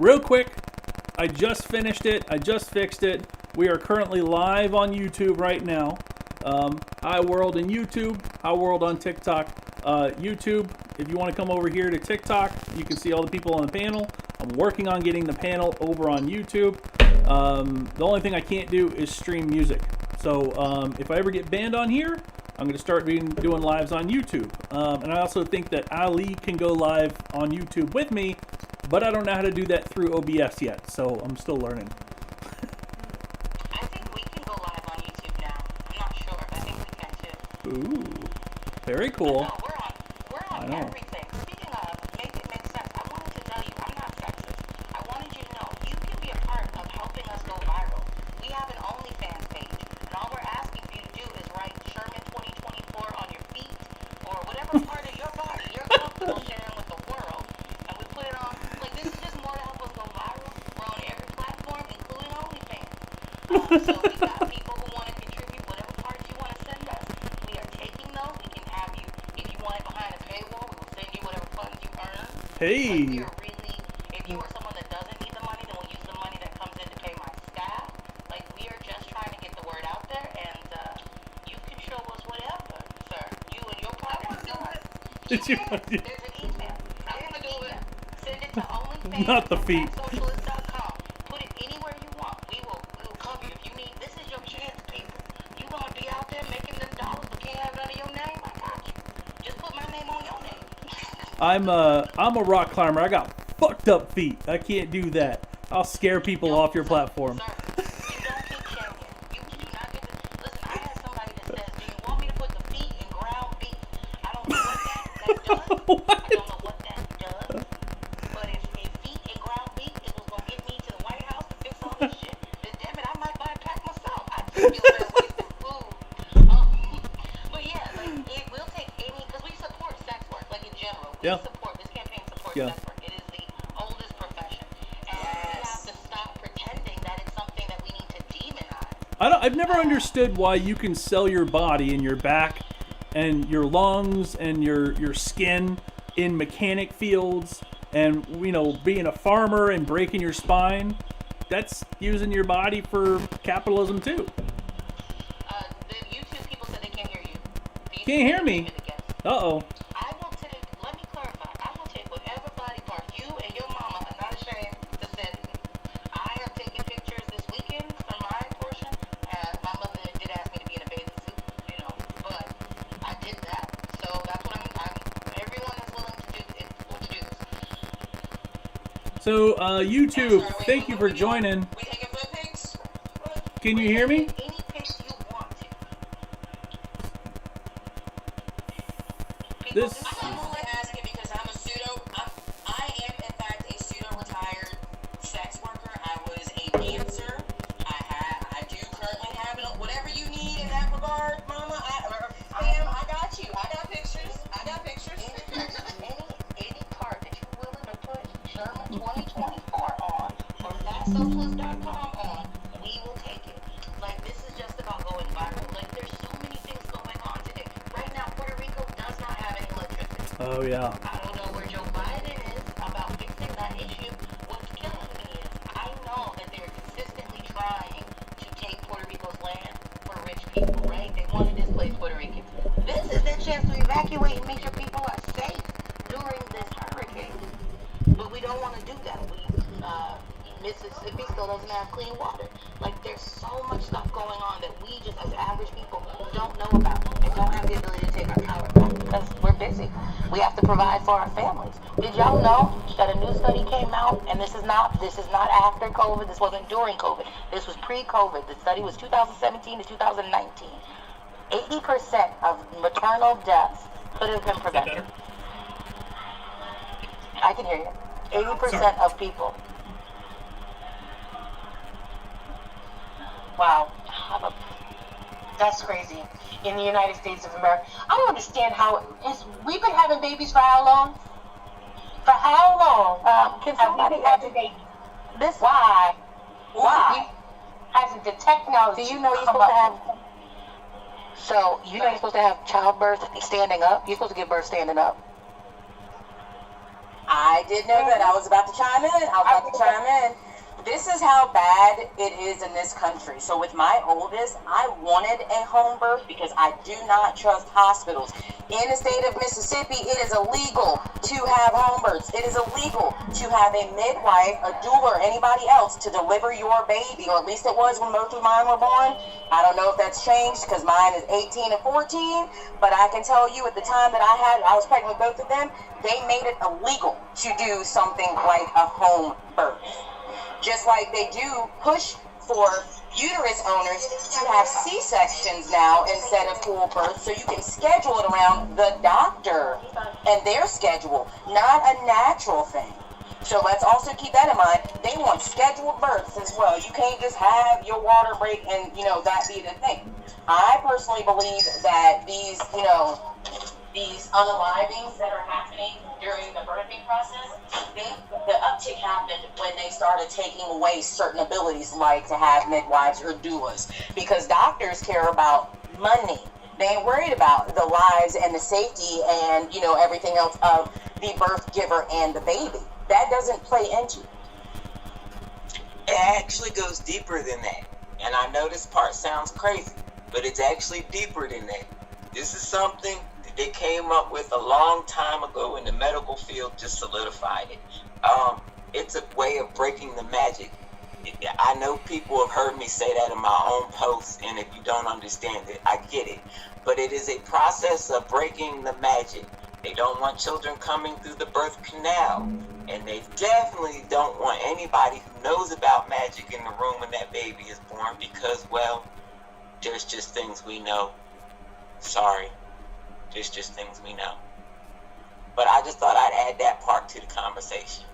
real quick, I just finished it. I just fixed it. We are currently live on YouTube right now. Hi World in YouTube. Hi World on TikTok. YouTube, if you want to come over here to TikTok, you can see all the people on the panel. I'm working on getting the panel over on YouTube. The only thing I can't do is stream music. So if I ever get banned on here, I'm going to start doing lives on YouTube. And I also think that Ali can go live on YouTube with me, but I don't know how to do that through OBS yet, so I'm still learning. I think we can go live on YouTube now. I'm not sure, but I think we can too. Ooh, very cool. No, we're on everything. Speaking of, make it make sense. I wanted to tell you, I'm not sexist. I wanted you to know you can be a part of helping us go viral. We have an OnlyFans page, and all we're asking for you to do is write Sherman 2024 on your feet or whatever part of your body you're comfortable sharing with the world, and we put it on. Like, this is just more to help us go viral. We're on every platform, including OnlyFans. So we got people who want to contribute whatever parts you want to send us. We are taking those. We can have you, if you want it behind a paywall, we will send you whatever funds you earn. Hey. Like, we are really, if you are someone that doesn't need the money, then we'll use the money that comes in to pay my staff. Like, we are just trying to get the word out there, and you can show us whatever, sir. You and your platform. There's an email. I'm going to do it. Send it to OnlyFans. Not the feet. Socialist.com. Put it anywhere you want. We will cover you. If you need, this is your chance, people. You want to be out there making them dollars, but can't have none of your name? I got you. Just put my name on your name. I'm a rock climber. I got fucked up feet. I can't do that. I'll scare people off your platform. Sir, you don't get champion. You do not get the, listen, I had somebody that says, do you want me to put the feet in ground beef? I don't know what that does. What? I don't know what that does. But if feet and ground beef, it was going to get me to the White House to fix all this shit, then damn it, I might buy a pack myself. I just feel better wasting food. But yeah, like, it will take any, because we support sex work, like in general. We support, this campaign supports sex work. It is the oldest profession. And we have to stop pretending that it's something that we need to demonize. I've never understood why you can sell your body and your back and your lungs and your skin in mechanic fields and, you know, being a farmer and breaking your spine. That's using your body for capitalism too. The YouTube people said they can't hear you. Can't hear me. Uh-oh. I will take, let me clarify, I will take whatever body part you and your mama are not ashamed to send me. I have taken pictures this weekend from my portion, and my mother did ask me to be in a bathing suit, you know, but I did that. So that's what everyone is willing to do, will do this. So, YouTube, thank you for joining. We taking foot pics? Can you hear me? Any pics you want to. This. I'm only asking because I am in fact a pseudo-retired sex worker. I was a dancer. I do currently have it. Whatever you need in that regard, Mama, I got you. I got pictures. Any part that you're willing to put Sherman 2024 on or thatsocialist.com on, we will take it. Like, this is just about going viral. Like, there's so many things going on today. Right now, Puerto Rico does not have any electricity. Oh, yeah. I don't know where Joe Biden is about fixing that issue. What's killing me is I know that they're consistently trying to take Puerto Rico's land for rich people, right? They want to displace Puerto Ricans. This is their chance to evacuate and make sure people are safe during this hurricane. But we don't want to do that. Mississippi still doesn't have clean water. Like, there's so much stuff going on that we just, as average people, don't know about and don't have the ability to take our power back because we're busy. We have to provide for our families. Did y'all know that a new study came out, and this is not after COVID, this wasn't during COVID, this was pre-COVID. The study was 2017 to 2019. 80% of maternal deaths could have been prevented. I can hear you. 80% of people. Wow. That's crazy. In the United States of America. I don't understand we've been having babies for how long? For how long? Can somebody have a baby? Why? Why? Hasn't the technology? Do you know you're supposed to have? So you know you're supposed to have childbirth standing up. You're supposed to give birth standing up. I did know that. I was about to chime in. This is how bad it is in this country. So with my oldest, I wanted a home birth because I do not trust hospitals. In the state of Mississippi, it is illegal to have home births. It is illegal to have a midwife, a doula, or anybody else to deliver your baby, or at least it was when both of mine were born. I don't know if that's changed because mine is 18 and 14, but I can tell you at the time that I was pregnant with both of them, they made it illegal to do something like a home birth. Just like they do push for uterus owners to have C-sections now instead of full births, so you can schedule it around the doctor and their schedule, not a natural thing. So let's also keep that in mind. They want scheduled births as well. You can't just have your water break and, that be the thing. I personally believe that these unalivings that are happening during the birthing process, the uptick happened when they started taking away certain abilities like to have midwives or doulas, because doctors care about money. They ain't worried about the lives and the safety and, everything else of the birth giver and the baby. That doesn't play into it. It actually goes deeper than that. And I know this part sounds crazy, but it's actually deeper than that. This is something that they came up with a long time ago in the medical field, just solidified it. It's a way of breaking the magic. I know people have heard me say that in my own posts, and if you don't understand it, I get it. But it is a process of breaking the magic. They don't want children coming through the birth canal, and they definitely don't want anybody who knows about magic in the room when that baby is born, because, well, there's just things we know. Sorry, there's just things we know. But I just thought I'd add that part to the conversation.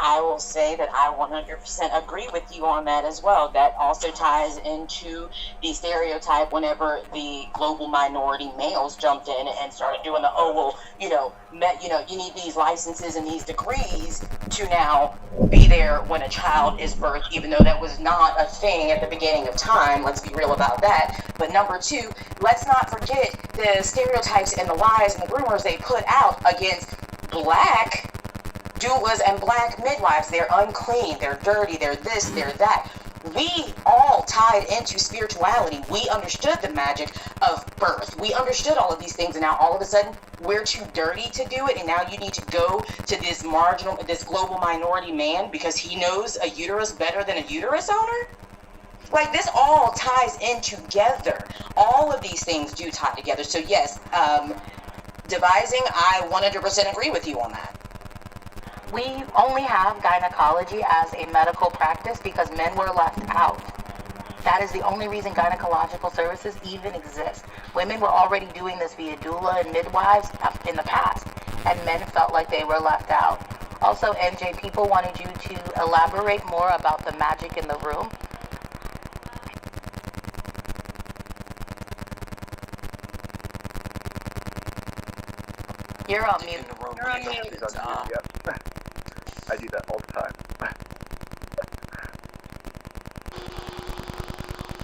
I will say that I 100% agree with you on that as well. That also ties into the stereotype whenever the global minority males jumped in and started doing the, you need these licenses and these degrees to now be there when a child is birthed, even though that was not a thing at the beginning of time. Let's be real about that. But number two, let's not forget the stereotypes and the lies and the rumors they put out against black doulas and black midwives. They're unclean, they're dirty, they're this, they're that. We all tied into spirituality. We understood the magic of birth. We understood all of these things, and now all of a sudden we're too dirty to do it, and now you need to go to this global minority man because he knows a uterus better than a uterus owner? Like, this all ties in together. All of these things do tie together. So yes, devising, I 100% agree with you on that. We only have gynecology as a medical practice because men were left out. That is the only reason gynecological services even exist. Women were already doing this via doula and midwives in the past, and men felt like they were left out. Also, MJ, people wanted you to elaborate more about the magic in the room. You're on mute. You're on mute. Yep. I do that all the time.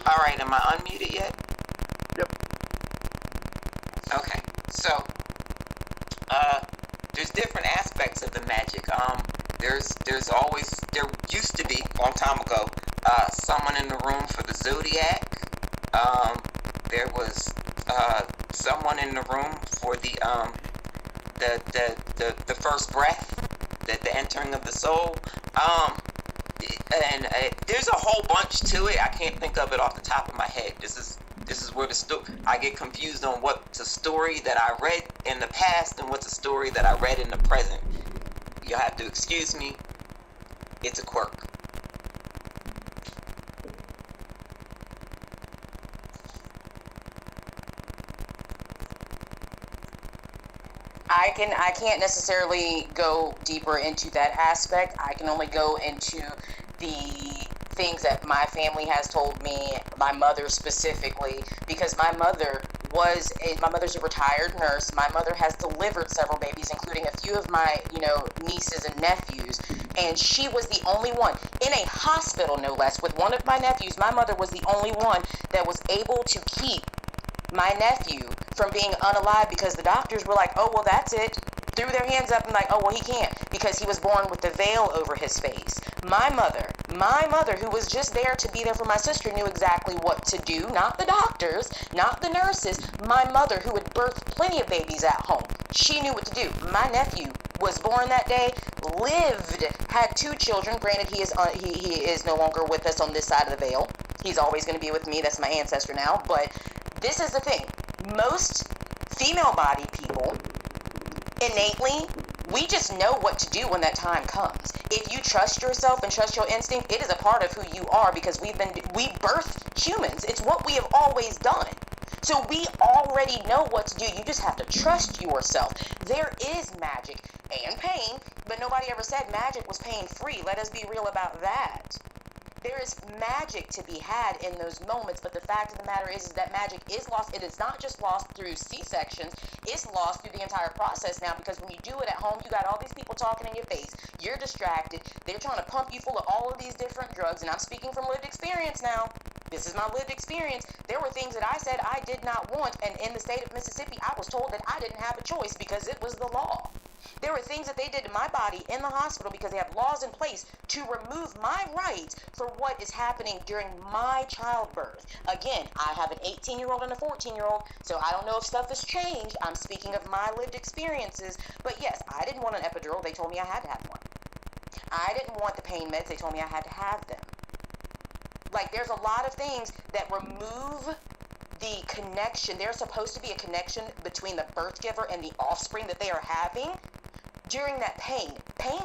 All right, am I unmuted yet? Yep. Okay, so there's different aspects of the magic. There used to be a long time ago someone in the room for the zodiac. There was someone in the room for the first breath, the entering of the soul. And there's a whole bunch to it. I can't think of it off the top of my head. This is where I get confused on what's a story that I read in the past and what's a story that I read in the present. You'll have to excuse me. It's a quirk. I can't necessarily go deeper into that aspect. I can only go into the things that my family has told me, my mother specifically, because my mother's a retired nurse. My mother has delivered several babies, including a few of my, nieces and nephews, and she was the only one in a hospital, no less, with one of my nephews. My mother was the only one that was able to keep my nephew from being unalive because the doctors were like, oh, well, that's it. threw their hands up and like, oh, well, he can't because he was born with the veil over his face. My mother, who was just there to be there for my sister, knew exactly what to do. Not the doctors, not the nurses. My mother, who had birthed plenty of babies at home, she knew what to do. My nephew was born that day, lived, had 2 children. Granted, he is no longer with us on this side of the veil. He's always going to be with me. That's my ancestor now. But this is the thing. Most female-bodied people, innately, we just know what to do when that time comes. If you trust yourself and trust your instinct, it is a part of who you are because we birthed humans. It's what we have always done. So we already know what to do. You just have to trust yourself. There is magic and pain, but nobody ever said magic was pain-free. Let us be real about that. There is magic to be had in those moments, but the fact of the matter is that magic is lost. It is not just lost through C-sections. It's lost through the entire process now because when you do it at home, you got all these people talking in your face. You're distracted. They're trying to pump you full of all of these different drugs, and I'm speaking from lived experience now. This is my lived experience. There were things that I said I did not want, and in the state of Mississippi, I was told that I didn't have a choice because it was the law. There were things that they did to my body in the hospital because they have laws in place to remove my rights for what is happening during my childbirth. Again, I have an 18-year-old and a 14-year-old, so I don't know if stuff has changed. I'm speaking of my lived experiences. But yes, I didn't want an epidural. They told me I had to have one. I didn't want the pain meds. They told me I had to have them. Like, there's a lot of things that remove the connection. There's supposed to be a connection between the birth giver and the offspring that they are having during that pain. Pain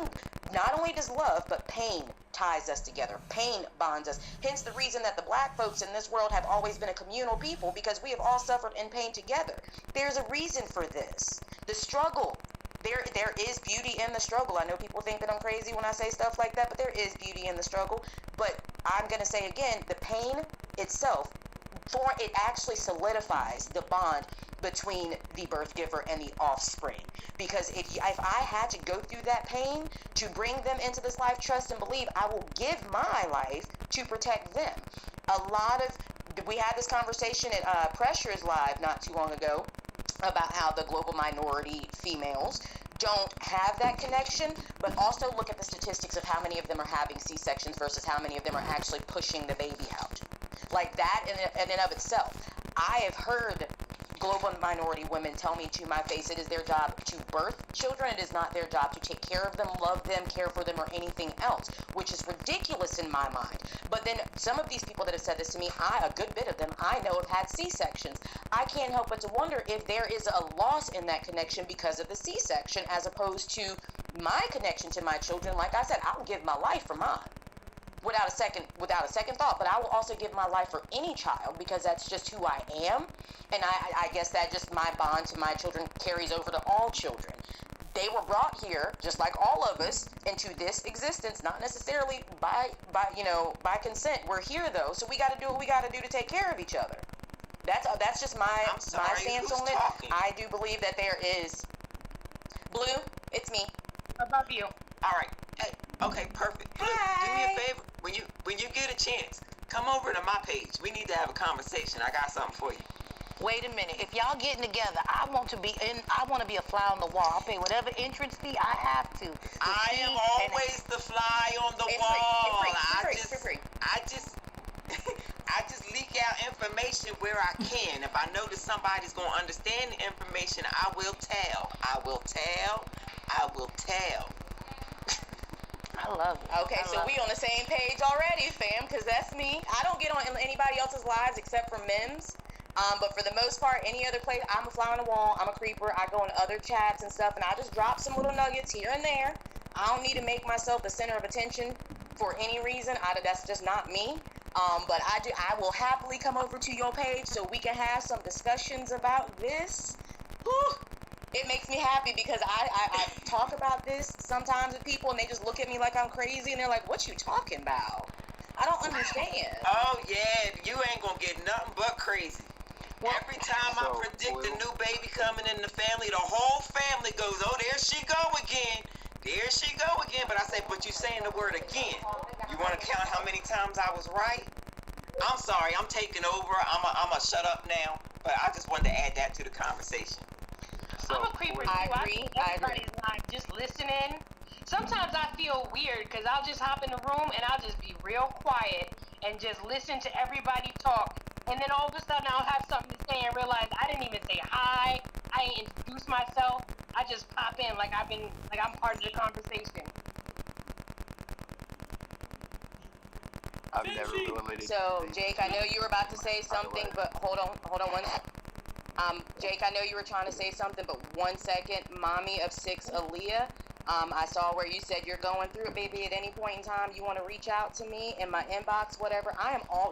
not only does love, but pain ties us together. Pain bonds us. Hence the reason that the black folks in this world have always been a communal people, because we have all suffered in pain together. There's a reason for this. The struggle. There is beauty in the struggle. I know people think that I'm crazy when I say stuff like that, but there is beauty in the struggle. But I'm going to say again, the pain itself, it actually solidifies the bond between the birth giver and the offspring. Because if I had to go through that pain to bring them into this life, trust and believe, I will give my life to protect them. We had this conversation at Pressure is Live not too long ago about how the global minority females don't have that connection, but also look at the statistics of how many of them are having C-sections versus how many of them are actually pushing the baby out. Like that in and of itself. I have heard global minority women tell me to my face it is their job to birth children. It is not their job to take care of them, love them, care for them, or anything else, which is ridiculous in my mind. But then some of these people that have said this to me, a good bit of them, I know have had C-sections. I can't help but to wonder if there is a loss in that connection because of the C-section as opposed to my connection to my children. Like I said, I will give my life for mine. Without a second thought, but I will also give my life for any child because that's just who I am, and I guess that just my bond to my children carries over to all children. They were brought here, just like all of us, into this existence, not necessarily by consent. We're here though, so we got to do what we got to do to take care of each other. That's just my stance on it. I do believe that there is. Blue, it's me. Above you. All right. Hey, okay, perfect. Blue, do me a favor. When you get a chance, come over to my page. We need to have a conversation. I got something for you. Wait a minute. If y'all getting together, I want to be a fly on the wall. I'll pay whatever entrance fee I have to. I am always the fly on the wall. I just leak out information where I can. If I know that somebody's gonna understand the information, I will tell. I will tell. I love it. Okay, so we on the same page already, fam, because that's me. I don't get on anybody else's lives except for Mims. But for the most part, any other place, I'm a fly on the wall. I'm a creeper. I go in other chats and stuff, and I just drop some little nuggets here and there. I don't need to make myself the center of attention for any reason. That's just not me. But I will happily come over to your page so we can have some discussions about this. Whew. It makes me happy because I talk about this sometimes with people and they just look at me like I'm crazy and they're like, what you talking about? I don't understand. Oh, yeah, you ain't gonna get nothing but crazy. Every time I predict a new baby coming in the family, the whole family goes, oh, there she go again. There she go again. But I say, but you saying the word again. You want to count how many times I was right? I'm sorry, I'm taking over. I'm a shut up now. But I just wanted to add that to the conversation. I'm a creeper too. I agree. think I agree. everybody's not just listening. Sometimes I feel weird because I'll just hop in the room and I'll just be real quiet and just listen to everybody talk. And then all of a sudden I'll have something to say and realize I didn't even say hi. I ain't introduced myself. I just pop in like I'm part of the conversation. I've never related. So, Jake, I know you were about to say something, but hold on one. Jake, I know you were trying to say something, but 1 second. Mommy of 6, Aaliyah. I saw where you said you're going through it, baby. At any point in time, you want to reach out to me in my inbox, whatever.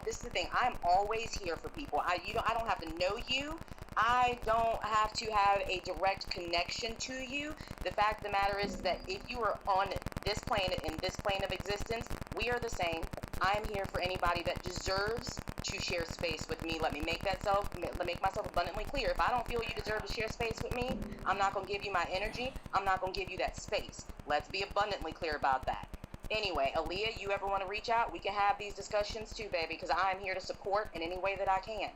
This is the thing. I'm always here for people. I don't have to know you. I don't have to have a direct connection to you. The fact of the matter is that if you are on this planet, in this plane of existence, we are the same. I'm here for anybody that deserves to share space with me. Let me make myself abundantly clear. If I don't feel you deserve to share space with me, I'm not going to give you my energy. I'm not going to give you that space. Let's be abundantly clear about that. Anyway, Aaliyah, you ever want to reach out? We can have these discussions too, baby, because I'm here to support in any way that I can.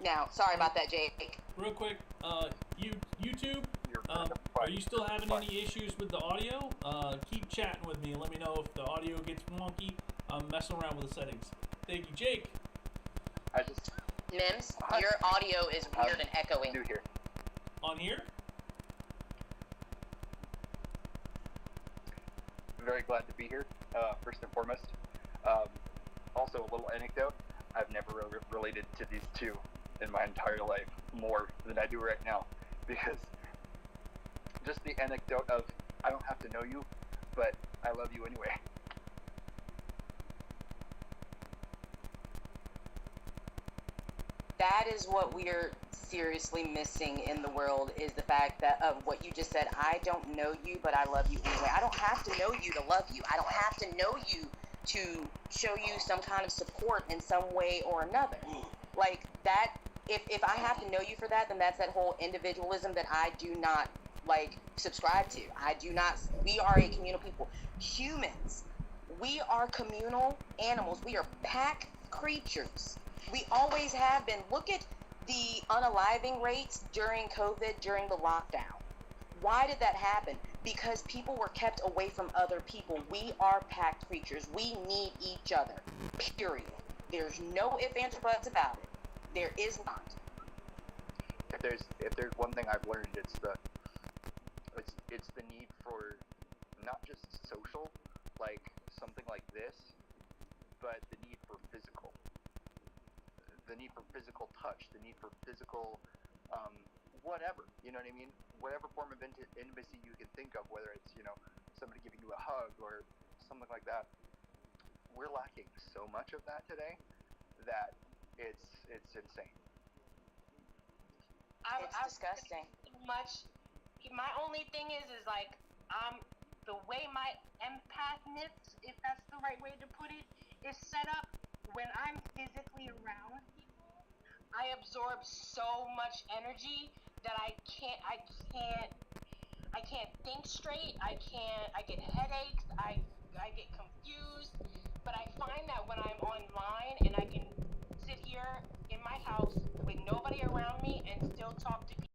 Now, sorry about that, Jake. Real quick, YouTube, are you still having any issues with the audio? Keep chatting with me and let me know if the audio gets wonky. I'm messing around with the settings. Thank you, Jake. Mims, your audio is weird and echoing. New here. On here? Very glad to be here, first and foremost. Also, a little anecdote. I've never related to these two in my entire life more than I do right now, because just the anecdote of I don't have to know you, but I love you anyway. That is what we're seriously missing in the world, is the fact that of what you just said. I don't know you, but I love you anyway. I don't have to know you to love you. I don't have to know you to show you some kind of support in some way or another. Like that, if I have to know you for that, then that's that whole individualism that I do not subscribe to. We are a communal people. Humans, we are communal animals. We are pack creatures. We always have been. Look at the unaliving rates during COVID, during the lockdown. Why did that happen? Because people were kept away from other people. We are packed creatures. We need each other. Period. There's no ifs, ands, or buts about it. There is not. If there's one thing I've learned, it's the need for not just social, like something like this, but the need for physical. The need for physical touch, the need for physical, whatever, you know what I mean? Whatever form of intimacy you can think of, whether it's, somebody giving you a hug or something like that. We're lacking so much of that today that it's insane. It's disgusting. Much. My only thing is the way my empathness, if that's the right way to put it, is set up. When I'm physically around people, I absorb so much energy that I can't think straight. I get headaches. I get confused. But I find that when I'm online and I can sit here in my house with nobody around me and still talk to people.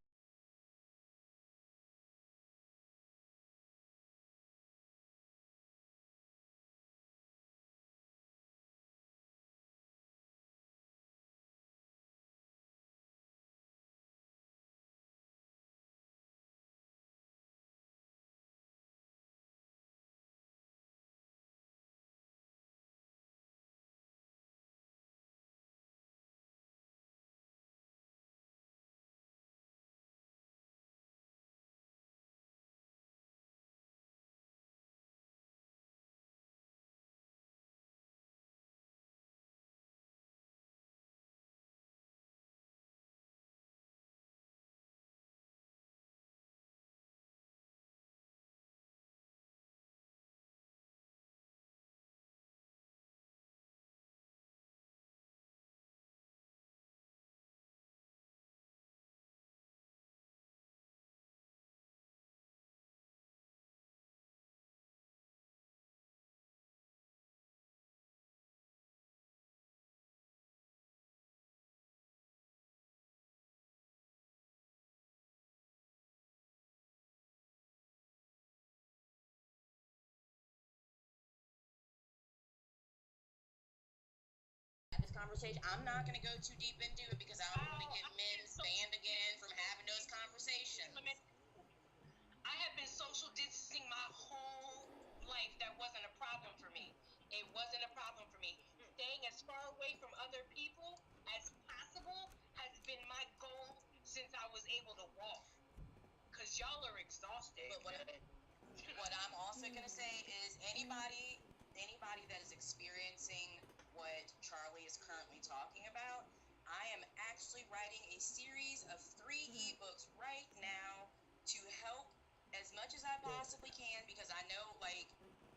conversation. I'm not going to go too deep into it because I don't want to get men banned again from having those conversations. I have been social distancing my whole life. That wasn't a problem for me. It wasn't a problem for me. Staying as far away from other people as possible has been my goal since I was able to walk. Because y'all are exhausted. But what I'm also going to say is anybody that is experiencing what Charlie is currently talking about, I am actually writing a series of 3 ebooks right now to help as much as I possibly can, because I know, like,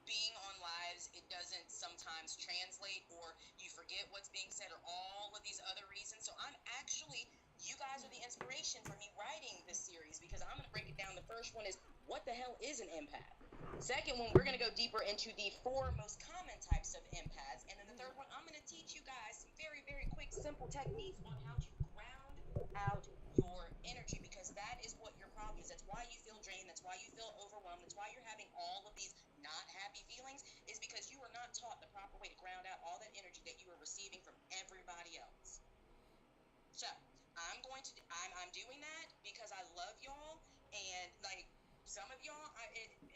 being on lives, it doesn't sometimes translate, or you forget what's being said, or all of these other reasons. So you guys are the inspiration for me writing this series, because I'm going to break it down. The first one is, what the hell is an empath? Second one, we're going to go deeper into the 4 most common types of empaths. And then the third one, I'm going to teach you guys some very, very quick, simple techniques on how to ground out your energy, because that is what your problem is. That's why you feel drained. That's why you feel overwhelmed. That's why you're having all of these not happy feelings, is because you are not taught the proper way to ground out all that energy that you are receiving from everybody else. So I'm doing that because I love y'all, and like some of y'all,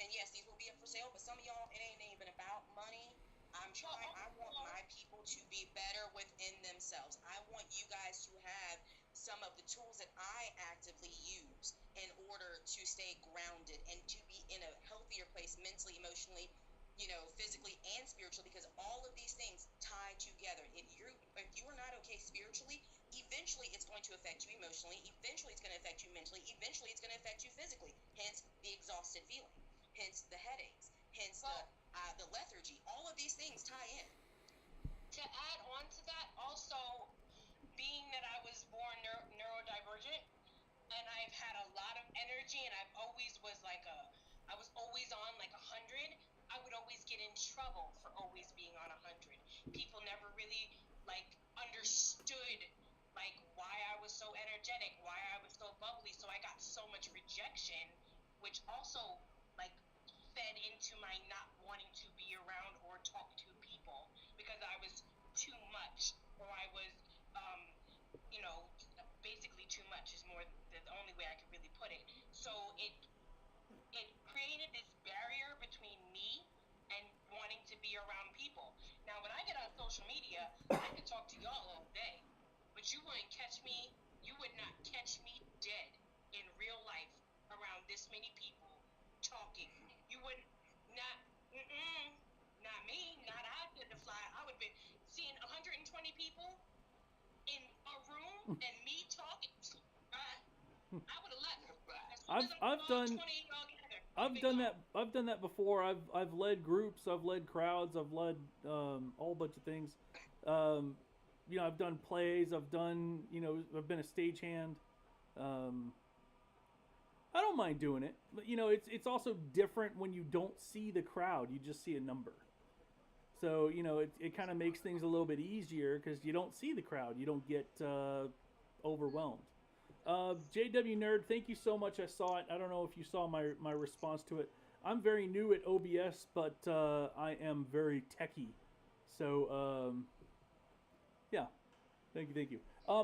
and yes, these will be up for sale, but some of y'all, it ain't even about money. I want my people to be better within themselves. I want you guys to have some of the tools that I actively use in order to stay grounded and to be in a healthier place mentally, emotionally, physically and spiritually, because all of these things tie together. If you are not okay spiritually, eventually it's going to affect you emotionally, eventually it's going to affect you mentally, eventually it's going to affect you physically, hence the exhausted feeling, hence the headaches, hence the lethargy. All of these things tie in. To add on to that, also, being that I was born neurodivergent, and I've had a lot of energy, and I was always on like 100. I would always get in trouble for always being on 100. People never really understood why I was so energetic, why I was so bubbly. So I got so much rejection, which also fed into my not wanting to be around or talk to people, because I was too much, or I was basically too much is more the only way I could really put it. So it created this barrier between me and wanting to be around people. Now, when I get on social media, I can talk to y'all all day, but you would not catch me dead in real life around this many people talking. You would not me, not I did the fly. I would have been seeing 120 people in a room and me talking. I would have left. I've done that before. I've led groups, I've led crowds, I've led a whole bunch of things. I've done plays, I've been a stagehand. I don't mind doing it, but it's also different when you don't see the crowd, you just see a number. So, it kind of makes things a little bit easier because you don't see the crowd. You don't get overwhelmed. JW Nerd, thank you so much. I saw it. I don't know if you saw my response to it. I'm very new at OBS, but I am very techie. So, yeah. Thank you.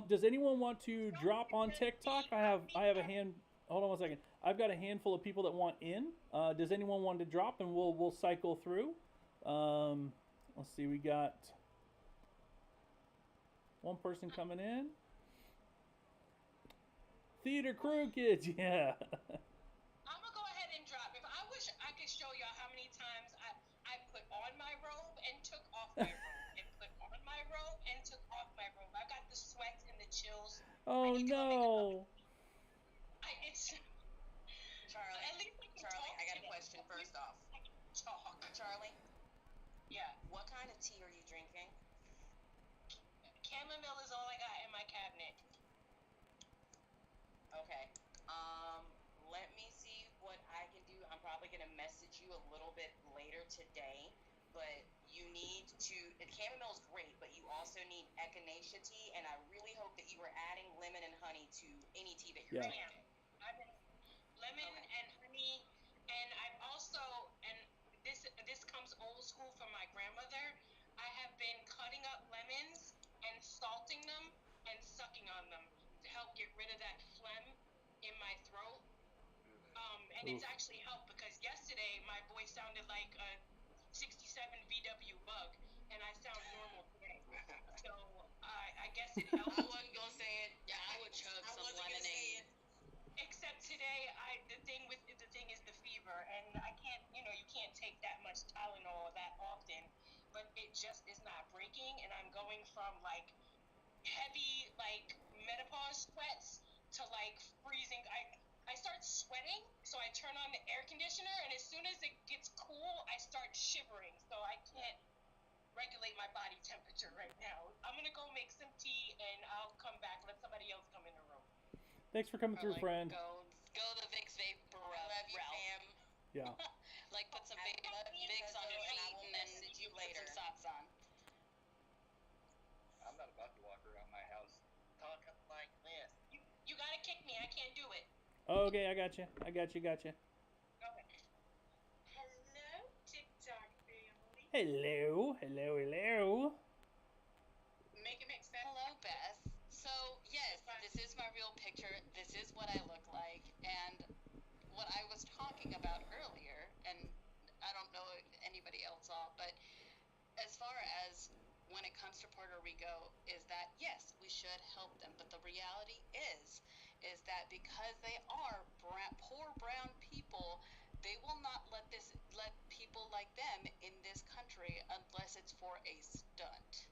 Does anyone want to drop on TikTok? I have a hand. Hold on 1 second. I've got a handful of people that want in. Does anyone want to drop, and we'll cycle through? Let's see, we got one person coming in. Theater Crew Kids, yeah. I'm gonna go ahead and drop. I wish I could show y'all how many times I put on my robe and took off my robe, and put on my robe and took off my robe. I got the sweats and the chills. Oh no. Charlie, I got a question first off. Charlie? Yeah. What kind of tea are you drinking? Chamomile is all I got in my cabinet. Okay. Let me see what I can do. I'm probably going to message you a little bit later today, but you need to, chamomile is great, but you also need echinacea tea, and I really hope that you are adding lemon and honey to any tea that you're drinking. I've been lemon and honey, and I've also, and this comes old school from my grandmother, I have been cutting up lemons and salting them and sucking on them to help get rid of that phlegm in my throat. And it's actually helped because yesterday my voice sounded like a 67 VW bug, and I sound normal today. So I guess it helps. I wasn't gonna say it. Yeah, I would chug some lemonade. Except today, the thing is the fever, and I can't, you can't take that much Tylenol that often, but it just is not breaking, and I'm going from like heavy like menopause sweats to like freezing. I start sweating, so I turn on the air conditioner, and as soon as it gets cool, I start shivering, so I can't regulate my body temperature right now. I'm gonna go make some tea, and I'll come back, let somebody else come in the room. Thanks for coming through, friend. Go the Vicks Vapor Rub. I love you, fam. Yeah. Like put some Vicks on your feet and then you put some socks on. I'm not about to walk around my house talking like this. You gotta kick me. I can't do it. Okay, I got you. Got you. Okay. Hello, TikTok family. Hello. Make it make sense. Hello, Beth. So, yes, this is my real picture. This is what I look like. And what I was talking about earlier, and I don't know if anybody else saw, but as far as when it comes to Puerto Rico, is that, yes, we should help them. But the reality is that because they are poor brown people, they will not let people like them in this country unless it's for a stunt.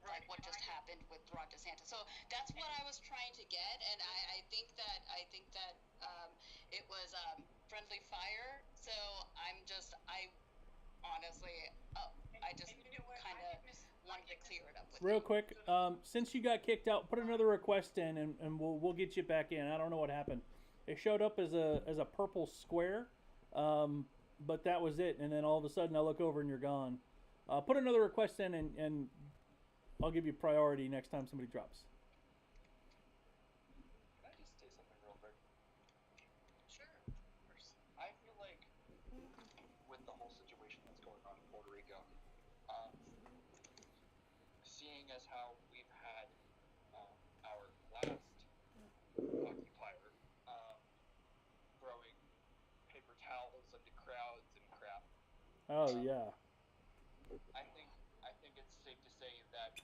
Like what just happened with Ron DeSantis. So that's what I was trying to get, and I think that it was friendly fire. So I just kind of wanted to clear it up with Real you. quick, since you got kicked out, put another request in, and we'll get you back in. I don't know what happened. It showed up as a purple square, but that was it. And then all of a sudden, I look over and you're gone. Put another request in, and I'll give you priority next time somebody drops. Can I just say something real quick? Sure. I feel like with the whole situation that's going on in Puerto Rico, seeing as how we've had our last occupier throwing paper towels into crowds and crap. Oh yeah. I think it's safe to say that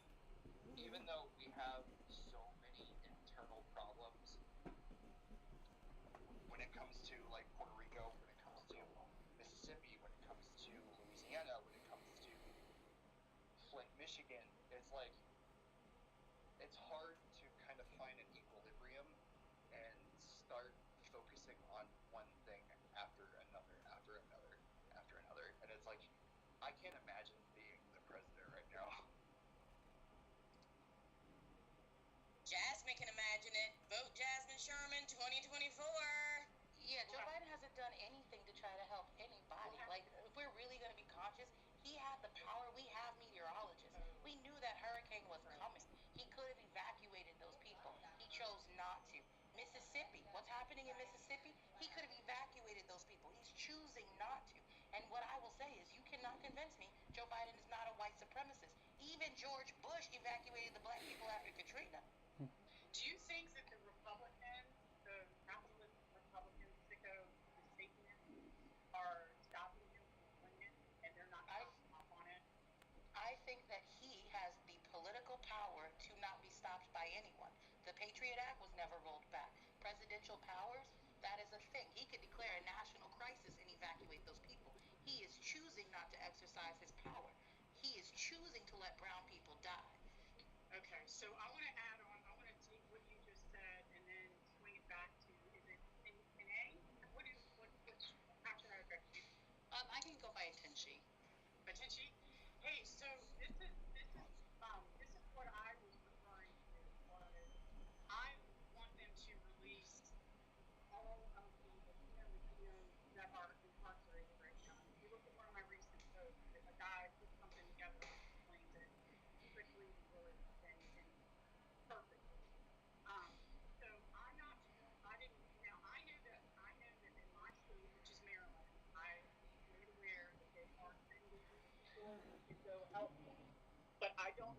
even though we have so many internal problems when it comes to like Puerto Rico, when it comes to Mississippi, when it comes to Louisiana, when it comes to Flint, Michigan, it's like it's hard to kind of find an equilibrium and start focusing on one thing after another, and it's like I can't imagine being the president right now. Jasmine can imagine it. Vote Jasmine Sherman 2024. Yeah, Joe Biden hasn't done anything to try to help anybody. Like, if we're really going to be conscious, he had the power. We have meteorologists. We knew that hurricane was coming. He could have evacuated those people. He chose not to. Mississippi, what's happening in Mississippi? He could have evacuated those people. He's choosing not to. And what I will say is, you cannot convince me Joe Biden is not a white supremacist. Even George Bush evacuated the black people after Katrina. Do you think that the Republicans, the capitalist Republicans, sicko, the Satanists, are stopping him from doing it, and they're not signing off on it? I think that he has the political power to not be stopped by anyone. The Patriot Act was never rolled back. Presidential powers, that is a thing. He could declare a national crisis and evacuate those people. He is choosing not to exercise his power. He is choosing to let brown people die. Okay, so I want to add on, I want to take what you just said and then swing it back to, is it Tene? How should I address you? I can go by Tenchi. Attention. Hey, so this is what I was referring to was I want them to release all of the Latinos that are incarcerated right now. If you look at one of my recent posts, a guy put something together and explained it quickly and really and perfectly. So I'm not sure. I know that in my state, which is Maryland, I am made aware that they are sending people to go help them.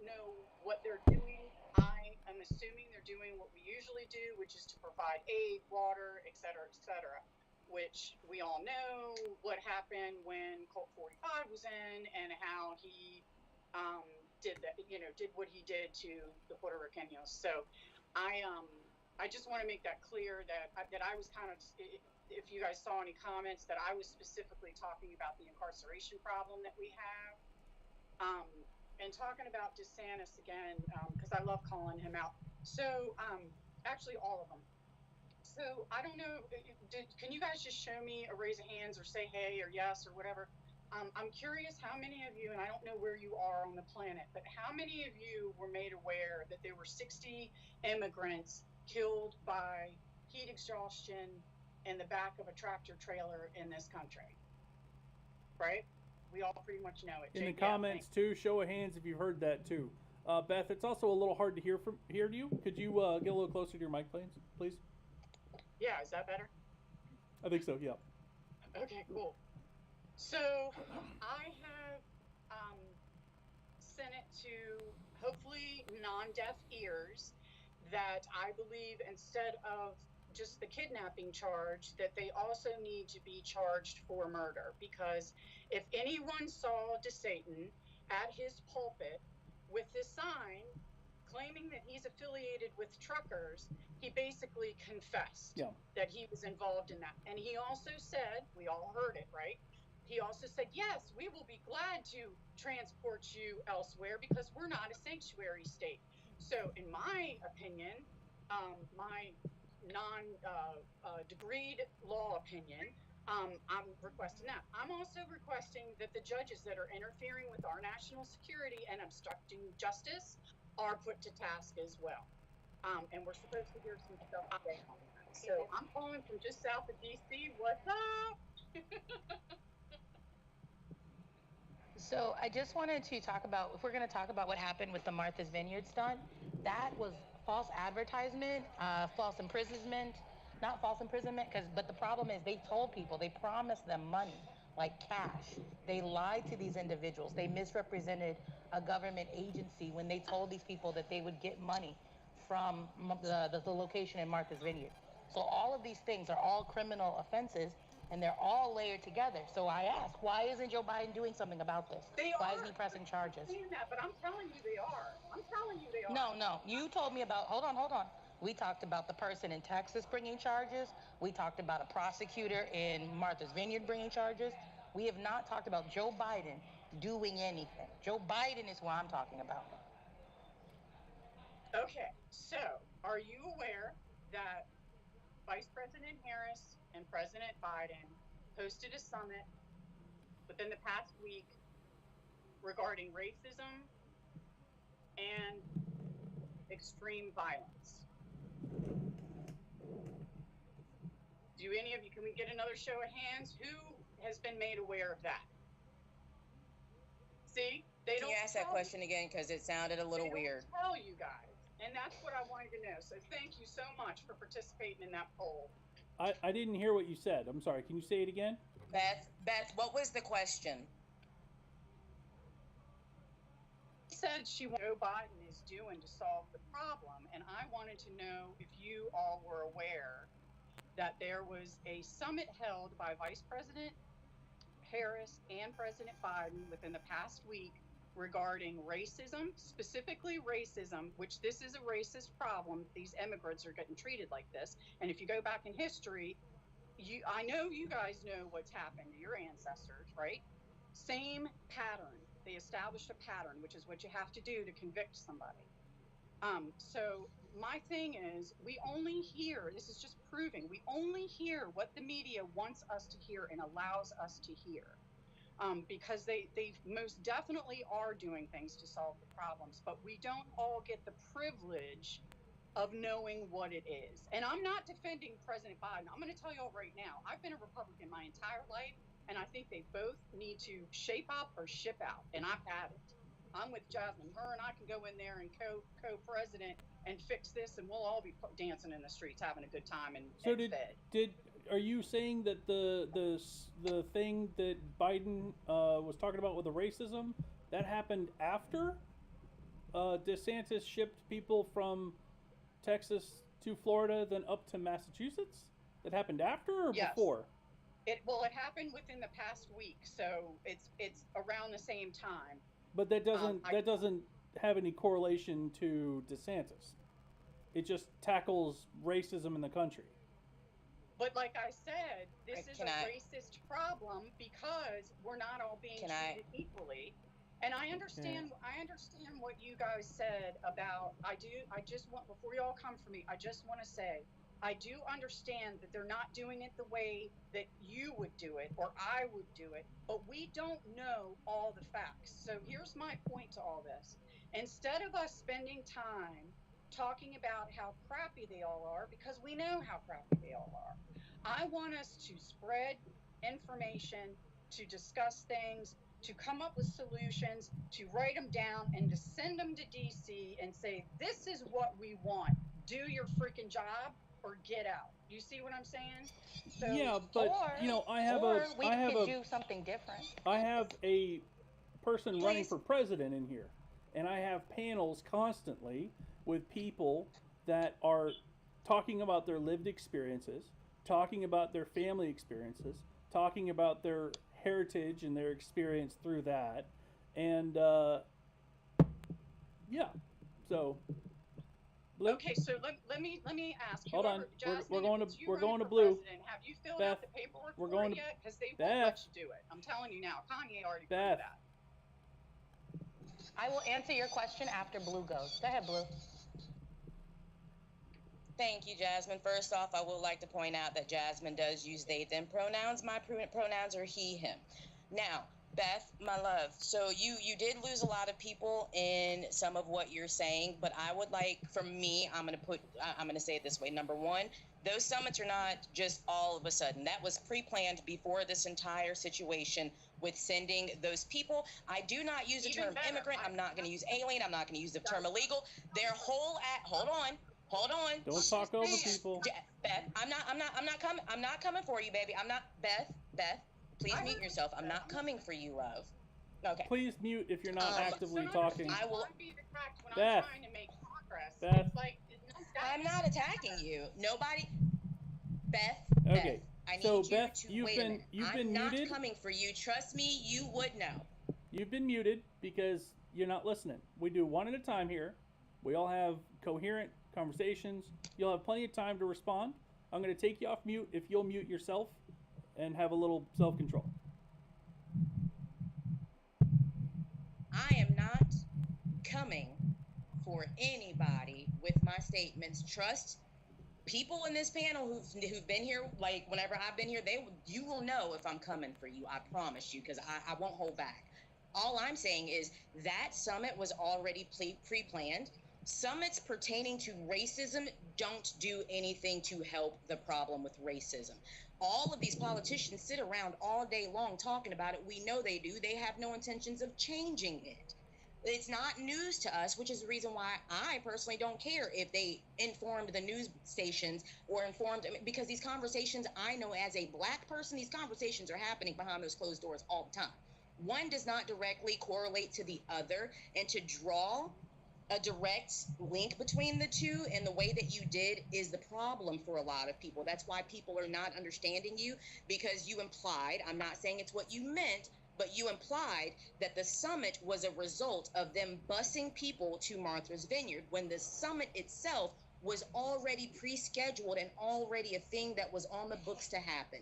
don't know what they're doing. I am assuming they're doing what we usually do, which is to provide aid, water, et cetera, which we all know what happened when Colt 45 was in and how he did that, did what he did to the Puerto Ricanos. So I just want to make that clear that I was kind of, if you guys saw any comments, that I was specifically talking about the incarceration problem that we have. And talking about DeSantis again, because I love calling him out. So actually all of them. So I don't know, can you guys just show me a raise of hands or say hey or yes or whatever? I'm curious how many of you, and I don't know where you are on the planet, but how many of you were made aware that there were 60 immigrants killed by heat exhaustion in the back of a tractor trailer in this country? Right? We all pretty much know it. In the Jake, comments too, show of hands if you've heard that too. Beth, it's also a little hard to hear you. Could you get a little closer to your mic, please? Yeah, is that better? I think so. Yeah. Okay, cool. So I have sent it to hopefully non-deaf ears that I believe instead of just the kidnapping charge, that they also need to be charged for murder. Because if anyone saw DeSatan at his pulpit with this sign claiming that he's affiliated with truckers, he basically confessed that he was involved in that. And he also said, we all heard it, right? He also said, yes, we will be glad to transport you elsewhere because we're not a sanctuary state. So in my opinion, my non-degreed law opinion, I'm requesting that. I'm also requesting that the judges that are interfering with our national security and obstructing justice are put to task as well. And we're supposed to hear some stuff today on that. So I'm calling from just south of DC. What's up? So I just wanted to talk about, if we're going to talk about what happened with the Martha's Vineyard stunt, that was false advertisement, false imprisonment, not false imprisonment, but the problem is they told people, they promised them money, like cash. They lied to these individuals. They misrepresented a government agency when they told these people that they would get money from the location in Martha's Vineyard. So all of these things are all criminal offenses, and they're all layered together. So I ask, why isn't Joe Biden doing something about this? Why isn't he pressing charges? I'm saying that, but I'm telling you they are. I'm telling you they are. No. You told me about, hold on. We talked about the person in Texas bringing charges. We talked about a prosecutor in Martha's Vineyard bringing charges. We have not talked about Joe Biden doing anything. Joe Biden is who I'm talking about. Okay, so are you aware that Vice President Harris and President Biden hosted a summit within the past week regarding racism and extreme violence? Do any of you, can we get another show of hands? Who has been made aware of that? See, they don't. Can you ask that question again, because it sounded a little weird. Tell you guys, and that's what I wanted to know. So thank you so much for participating in that poll. I didn't hear what you said. I'm sorry. Can you say it again? Beth, what was the question? Said what Joe Biden is doing to solve the problem, and I wanted to know if you all were aware that there was a summit held by Vice President Harris and President Biden within the past week regarding racism, specifically racism, which this is a racist problem. These immigrants are getting treated like this. And if you go back in history, I know you guys know what's happened to your ancestors, right? Same pattern. They established a pattern, which is what you have to do to convict somebody. So my thing is, we only hear, this is just proving, we only hear what the media wants us to hear and allows us to hear. Because they most definitely are doing things to solve the problems, but we don't all get the privilege of knowing what it is. And I'm not defending President Biden. I'm going to tell you all right now, I've been a Republican my entire life, and I think they both need to shape up or ship out, and I've had it. I'm with Jasmine. Her and I can go in there and co-president and fix this, and we'll all be dancing in the streets, having a good time and So fed. are you saying that the thing that Biden was talking about with the racism that happened after DeSantis shipped people from Texas to Florida, then up to Massachusetts? That happened after or Yes. before? It happened within the past week, so it's around the same time. But that doesn't I- that doesn't have any correlation to DeSantis. It just tackles racism in the country. But like I said, this is a Can I- racist problem because we're not all being Can I- treated equally. And I understand what you guys said about I just want, before you all come for me, I just want to say I do understand that they're not doing it the way that you would do it or I would do it, but we don't know all the facts. So here's my point to all this. Instead of us spending time talking about how crappy they all are, because we know how crappy they all are, I want us to spread information, to discuss things, to come up with solutions, to write them down, and to send them to DC and say, this is what we want. Do your freaking job or get out. You see what I'm saying? So, Yeah, but I have we could do something different. I have a person running Please. for president in here, and I have panels constantly with people that are talking about their lived experiences, talking about their family experiences, talking about their heritage and their experience through that, and yeah, so. okay, so let me ask. Hold on. Jasmine, We're going if to- it's you we're running going to for blue. president, have you filled Beth, out the paperwork we're for going it to- yet? Because they won't Beth. let you do it. I'm telling you now. Kanye already Beth. proved that. I will answer your question after Blue goes. Go ahead, Blue. Thank you, Jasmine. First off, I would like to point out that Jasmine does use they, them pronouns. My pronouns are he, him. Now, Beth, my love, so you did lose a lot of people in some of what you're saying, but I would like, for me, I'm going to say it this way. Number one, those summits are not just all of a sudden. That was pre-planned before this entire situation with sending those people. I do not use the Even term better. immigrant. I'm not going to use alien. I'm not going to use the term illegal. Their whole hold on. Don't talk over people. Beth, I'm not coming for you, baby. I'm not Beth, please mute yourself. I'm not coming for you, love. Okay. Please mute if you're not actively Some talking. people want to be attacked when Beth. I'm trying to make progress. Beth. It's like, I'm not attacking you. Nobody. Beth. Okay. Beth, I need So, you Beth, to you've wait been- a minute. you've I'm been not muted. coming for you. Trust me, you would know. You've been muted because you're not listening. We do one at a time here. We all have coherent conversations. You'll have plenty of time to respond. I'm going to take you off mute if you'll mute yourself and have a little self-control. I am not coming for anybody with my statements. Trust people in this panel who've been here, like whenever I've been here, you will know if I'm coming for you. I promise you, because I won't hold back. All I'm saying is that summit was already pre-planned. Summits pertaining to racism don't do anything to help the problem with racism. All of these politicians sit around all day long talking about it. We know they do. They have no intentions of changing it. It's not news to us, which is the reason why I personally don't care if they informed the news stations or informed, because these conversations, I know as a black person, these conversations are happening behind those closed doors all the time. One does not directly correlate to the other, and to draw a direct link between the two and the way that you did is the problem for a lot of people. That's why people are not understanding you, because you implied, I'm not saying it's what you meant, but you implied that the summit was a result of them busing people to Martha's Vineyard, when the summit itself was already pre-scheduled and already a thing that was on the books to happen.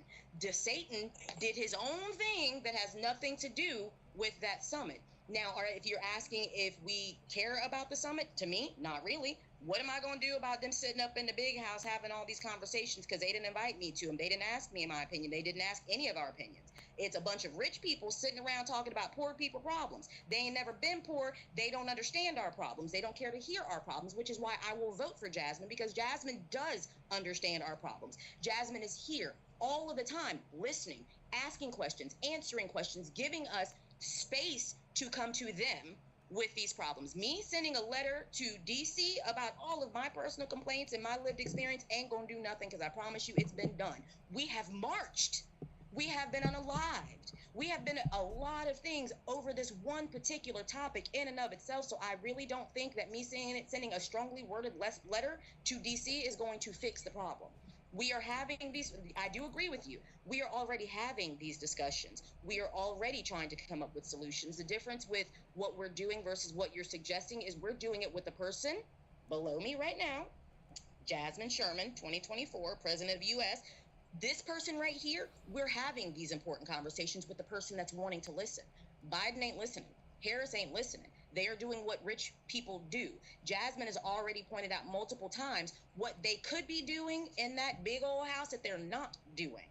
Satan did his own thing that has nothing to do with that summit. Now, if you're asking if we care about the summit, to me, not really. What am I going to do about them sitting up in the big house having all these conversations because they didn't invite me to them? They didn't ask me, in my opinion. They didn't ask any of our opinions. It's a bunch of rich people sitting around talking about poor people problems. They ain't never been poor. They don't understand our problems. They don't care to hear our problems, which is why I will vote for Jasmine, because Jasmine does understand our problems. Jasmine is here all of the time, listening, asking questions, answering questions, giving us space to come to them with these problems. Me sending a letter to DC about all of my personal complaints and my lived experience ain't gonna do nothing, because I promise you it's been done. We have marched We have been unalived. We have been a lot of things over this one particular topic in and of itself. So I really don't think that me sending a strongly worded letter to DC is going to fix the problem. We are having these, I do agree with you. We are already having these discussions. We are already trying to come up with solutions. The difference with what we're doing versus what you're suggesting is we're doing it with the person below me right now, Jasmine Sherman, 2024, President of the U.S. This person right here, we're having these important conversations with the person that's wanting to listen. Biden ain't listening. Harris ain't listening. They are doing what rich people do. Jasmine has already pointed out multiple times what they could be doing in that big old house that they're not doing.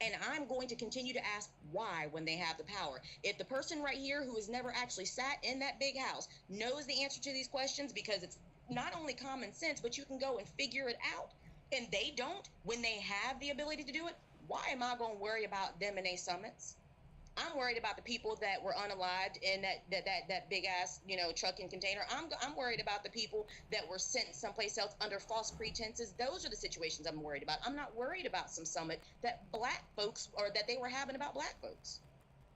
And I'm going to continue to ask why when they have the power. If the person right here who has never actually sat in that big house knows the answer to these questions, because it's not only common sense, but you can go and figure it out, and they don't, when they have the ability to do it, why am I going to worry about them and their summits? I'm worried about the people that were unalived in that big ass, trucking container. I'm worried about the people that were sent someplace else under false pretenses. Those are the situations I'm worried about. I'm not worried about some summit that black folks, or that they were having about black folks.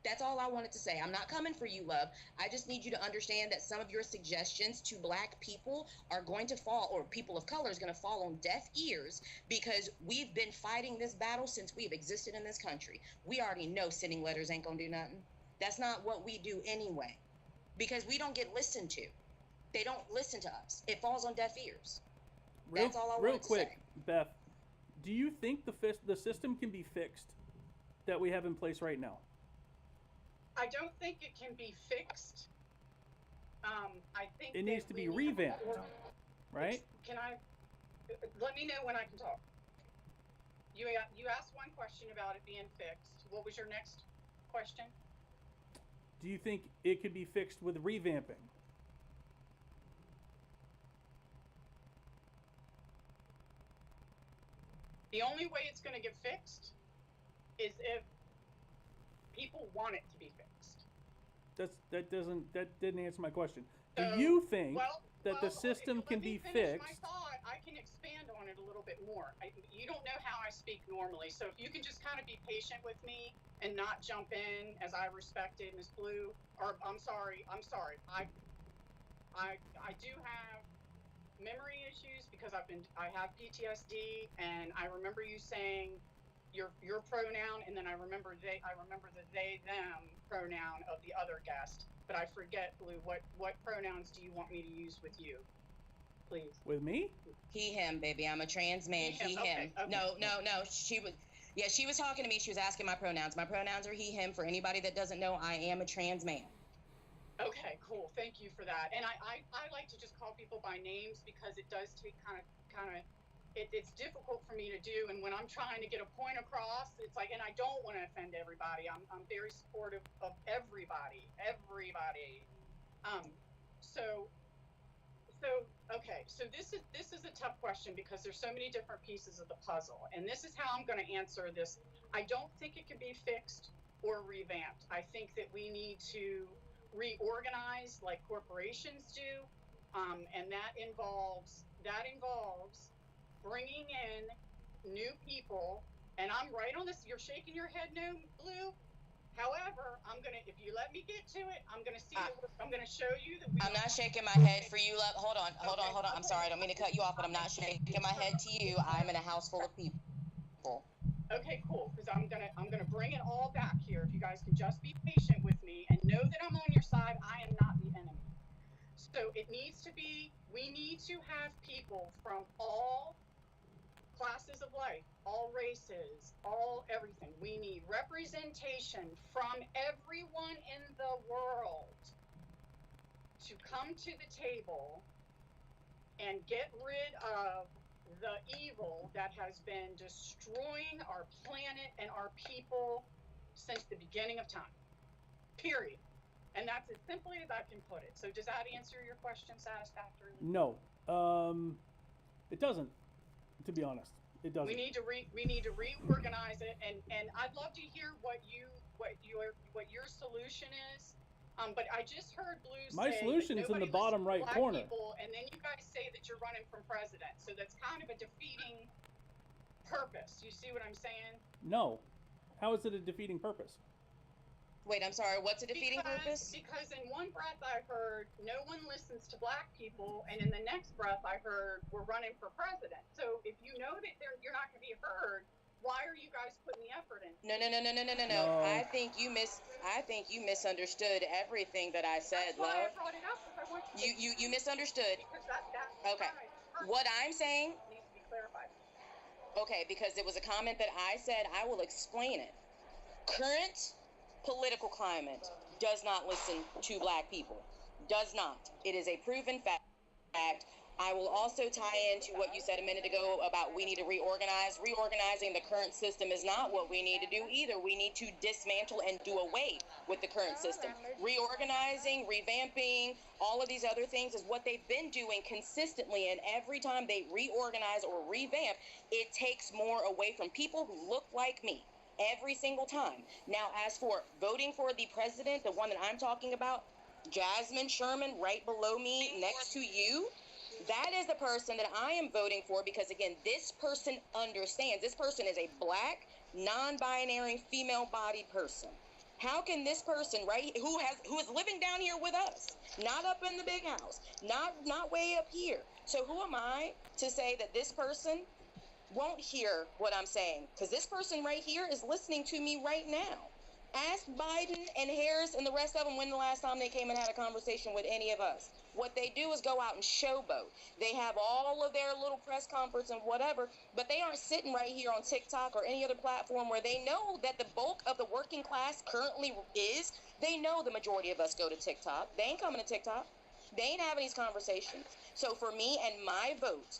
That's all I wanted to say. I'm not coming for you, love. I just need you to understand that some of your suggestions to black people are going to fall, or people of color is going to fall on deaf ears, because we've been fighting this battle since we've existed in this country. We already know sending letters ain't going to do nothing. That's not what we do anyway, because we don't get listened to. They don't listen to us. It falls on deaf ears. That's all I wanted to say. Real quick, Beth, do you think the system can be fixed that we have in place right now? I don't think it can be fixed. I think it needs to be revamped, right? Let me know when I can talk. You asked one question about it being fixed. What was your next question? Do you think it could be fixed with revamping? The only way it's going to get fixed is if people want it to be fixed. That didn't answer my question. Do you think that the system can be fixed? My thought, I can expand on it a little bit more. You don't know how I speak normally, so if you can just kind of be patient with me and not jump in, as I respected Ms. Blue, or I'm sorry. I do have memory issues because I have PTSD, and I remember you saying your pronoun, and then I remember the they them pronoun of the other guest, but I forget, Blue, what pronouns do you want me to use with you, please? With me? He, him, baby. I'm a trans man. He, him. Okay. No. She was talking to me. She was asking my pronouns. My pronouns are he, him. For anybody that doesn't know, I am a trans man. Okay, cool. Thank you for that. And I like to just call people by names, because it does take kind of it's difficult for me to do, and when I'm trying to get a point across, it's like, and I don't want to offend everybody. I'm very supportive of everybody. So this is a tough question, because there's so many different pieces of the puzzle, and this is how I'm going to answer this. I don't think it can be fixed or revamped. I think that we need to reorganize like corporations do, and that involves bringing in new people. And I'm right on this. You're shaking your head no, Blue. However, if you let me get to it, I'm gonna show you that I'm not shaking my head for you. Hold on. I'm sorry, I don't mean to cut you off, but I'm not shaking my head to you. I'm in a house full of people. Okay, cool, because I'm gonna bring it all back here. If you guys can just be patient with me and know that I'm on your side, I am not the enemy. So we need to have people from all classes of life, all races, all everything. We need representation from everyone in the world to come to the table and get rid of the evil that has been destroying our planet and our people since the beginning of time. Period. And that's as simply as I can put it. So does that answer your question satisfactorily? No. It doesn't. To be honest, it doesn't. We need to reorganize it, and I'd love to hear what your solution is. But I just heard Blue say my solution is in the bottom right corner. People, and then you guys say that you're running for president, so that's kind of a defeating purpose. You see what I'm saying? No, How is it a defeating purpose? Wait, I'm sorry. What's a defeating purpose? Because in one breath I heard no one listens to black people, and in the next breath I heard we're running for president. So if you know that you're not going to be heard, why are you guys putting the effort in? No. No. I think you misunderstood everything that I said, That's why love. I brought it up, because I want You misunderstood. because that Okay. What I'm saying, needs to be clarified. okay, because it was a comment that I said, I will explain it. Current political climate does not listen to black people. Does not. It is a proven fact. I will also tie into what you said a minute ago about we need to reorganize. Reorganizing the current system is not what we need to do either. We need to dismantle and do away with the current system. Reorganizing, revamping, all of these other things is what they've been doing consistently, and every time they reorganize or revamp, it takes more away from people who look like me. Every single time. Now, as for voting for the president, the one that I'm talking about, Jasmine Sherman, right below me, next to you, that is the person that I am voting for because, again, this person understands. This person is a black, non-binary, female-bodied person. How can this person, right, who is living down here with us, not up in the big house, not way up here. So who am I to say that this person won't hear what I'm saying? Because this person right here is listening to me right now. Ask Biden and Harris and the rest of them when the last time they came and had a conversation with any of us. What they do is go out and showboat. They have all of their little press conference and whatever, but they aren't sitting right here on TikTok or any other platform where they know that the bulk of the working class currently is. They know the majority of us go to TikTok. They ain't coming to TikTok. They ain't having these conversations. So for me and my vote,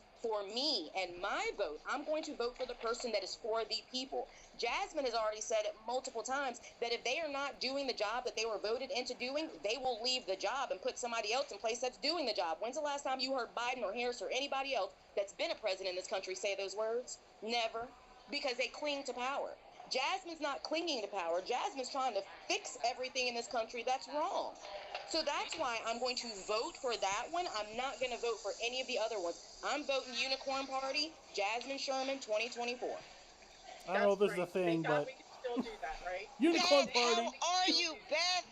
I'm going to vote for the person that is for the people. Jasmine has already said it multiple times that if they are not doing the job that they were voted into doing, they will leave the job and put somebody else in place that's doing the job. When's the last time you heard Biden or Harris or anybody else that's been a president in this country say those words? Never. Because they cling to power. Jasmine's not clinging to power. Jasmine's trying to fix everything in this country that's wrong. So that's why I'm going to vote for that one. I'm not going to vote for any of the other ones. I'm voting Unicorn Party, Jasmine Sherman, 2024. I don't know if this is a thing, but We can still do that, right? Unicorn Beth, Party. how are you, Beth?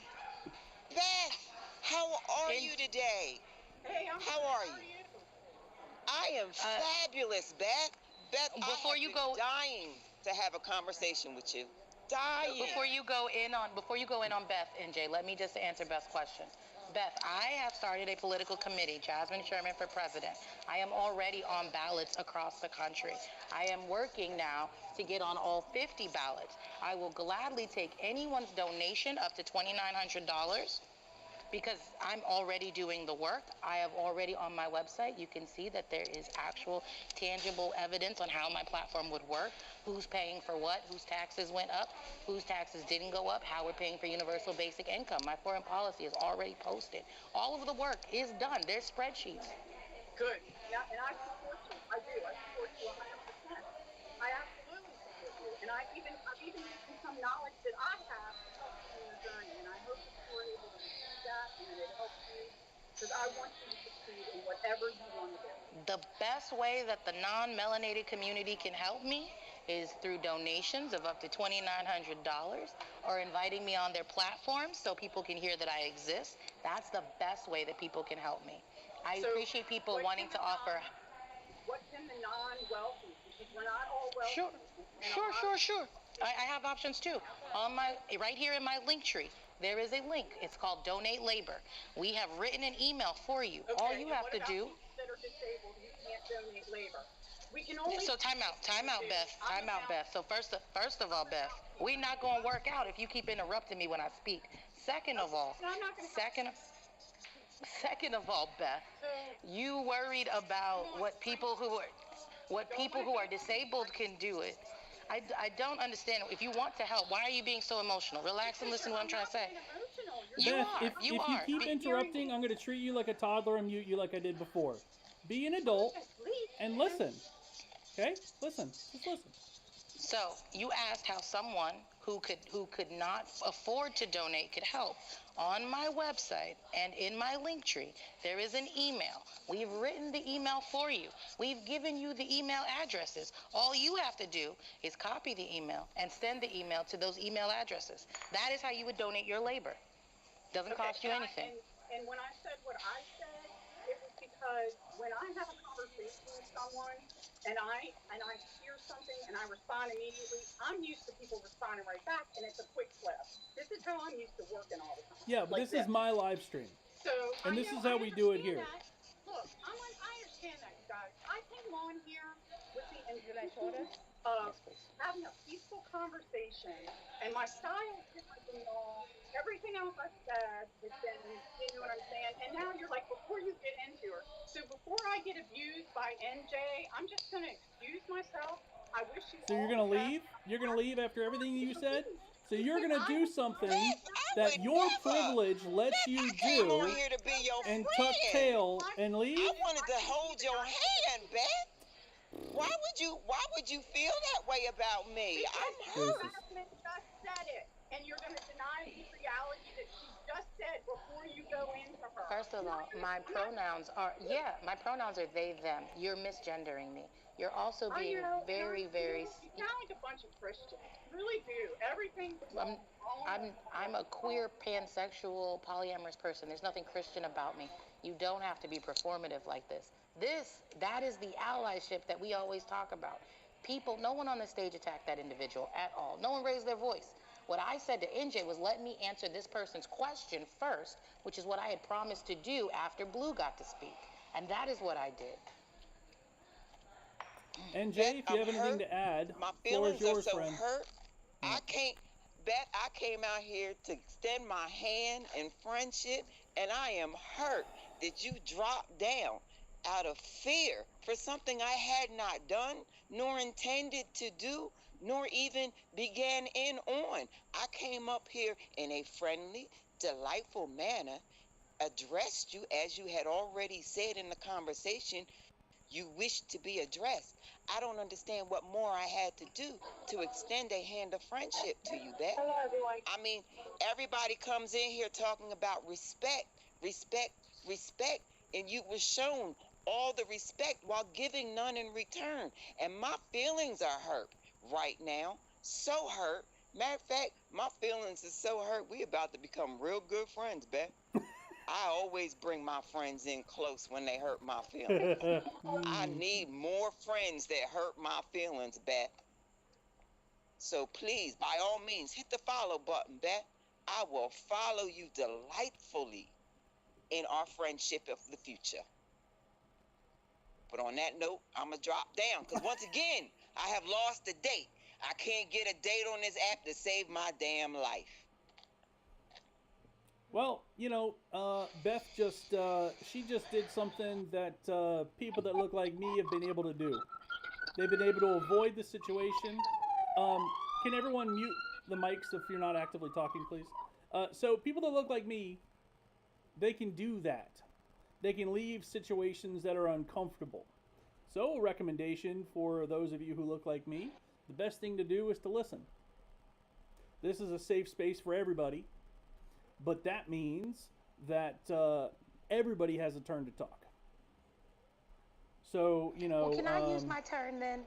Beth, how are you today? Hey, How are you? I am fabulous, Beth. Beth, Before you go, dying to have a conversation with you. Dying. before you go in on Beth and Jay, let me just answer Beth's question. Beth, I have started a political committee, Jasmine Sherman for president. I am already on ballots across the country. I am working now to get on all 50 ballots. I will gladly take anyone's donation up to $2,900 because I'm already doing the work. I have already on my website, you can see that there is actual tangible evidence on how my platform would work, who's paying for what, whose taxes went up, whose taxes didn't go up, how we're paying for universal basic income. My foreign policy is already posted. All of the work is done. There's spreadsheets. Good. Yeah, and I support you. I do. I support you 100%. I absolutely support you. And I've even used some knowledge that I have to help you in your journey. And I hope that you were able to receive that and that it helps you, because I want you to succeed in whatever you want to do. The best way that the non-melanated community can help me is through donations of up to $2,900 or inviting me on their platforms so people can hear that I exist. That's the best way that people can help me. I appreciate people wanting to offer. What can the non-wealthy, because we're not all wealthy. Sure. I have options too. Right here in my link tree, there is a link. It's called Donate Labor. We have written an email for you. Okay, All you have to do. People that are disabled, you can't donate labor. We can only. So time out, Beth. Time out, Beth. So first of all, Beth, we're not going to work out if you keep interrupting me when I speak. Second of all, Beth, you worried about what people who are disabled can do it. I don't understand. If you want to help, why are you being so emotional? Relax and listen to what I'm trying to say. Beth, if you keep interrupting, I'm going to treat you like a toddler and mute you like I did before. Be an adult and listen. Okay? Listen. Just listen. So, you asked how someone who could not afford to donate could help. On my website and in my link tree, there is an email. We've written the email for you. We've given you the email addresses. All you have to do is copy the email and send the email to those email addresses. That is how you would donate your labor. Doesn't cost you anything. And when I said what I said, it was because when I have a conversation with someone and I hear something and I respond immediately, I'm used to people responding right back, and it's a quick flip. This is how I'm used to working all the time. Yeah, but this is my live stream. So And I this know, is how I we do it understand here. that. Look, I understand that, you guys. I came on here with the intention of having a peaceful conversation, and my style is different than y'all. Everything else I've said has been, you know what I'm saying? And now you're like, before you get into her. So before I get abused by NJ, I'm just going to excuse myself. I wish you So you're all gonna the best. leave? You're gonna leave after everything you said? So you're Because gonna do something that would your never. privilege lets Beth, you I came on do here to be your and friend. tuck tail and leave? I wanted to hold your hand, Beth. Why would you feel that way about me? I'm Because hurt. Jasmine just said it, and you're going to deny the reality that she just said before you go into her. First of all, my pronouns are they, them. You're misgendering me. You're also I being know, very, and very. you sound like a bunch of Christians. You really do. Everything. I'm a queer, pansexual, polyamorous person. There's nothing Christian about me. You don't have to be performative like this. That is the allyship that we always talk about. People, no one on the stage attacked that individual at all. No one raised their voice. What I said to NJ was, let me answer this person's question first, which is what I had promised to do after Blue got to speak. And that is what I did. NJ, if you have anything to add, My floor is feelings are yours, so friend. hurt. I came out here to extend my hand in friendship, and I am hurt that you dropped down out of fear for something I had not done, nor intended to do, nor even began in on. I came up here in a friendly, delightful manner, addressed you as you had already said in the conversation you wished to be addressed. I don't understand what more I had to do to extend a hand of friendship to you, Beth. Hello, everyone. I mean, everybody comes in here talking about respect, and you were shown all the respect while giving none in return. And my feelings are hurt right now, so hurt. Matter of fact, my feelings are so hurt, we about to become real good friends, Beth. I always bring my friends in close when they hurt my feelings. I need more friends that hurt my feelings, Beth. So please, by all means, hit the follow button, Beth. I will follow you delightfully in our friendship of the future. But on that note, I'm going to drop down because once again, I have lost a date. I can't get a date on this app to save my damn life. Well, you know, Beth she just did something that people that look like me have been able to do. They've been able to avoid the situation. Can everyone mute the mics if you're not actively talking, please? So people that look like me, they can do that. They can leave situations that are uncomfortable. So a recommendation for those of you who look like me, the best thing to do is to listen. This is a safe space for everybody. But that means that everybody has a turn to talk. So, you know... Well, can I use my turn then?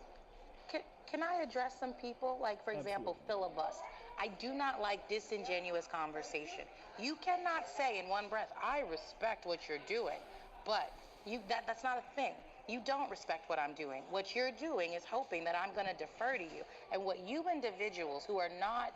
Can I address some people? Like, for example, filibust. I do not like disingenuous conversation. You cannot say in one breath, I respect what you're doing. But that's not a thing. You don't respect what I'm doing. What you're doing is hoping that I'm going to defer to you. And what you individuals who are not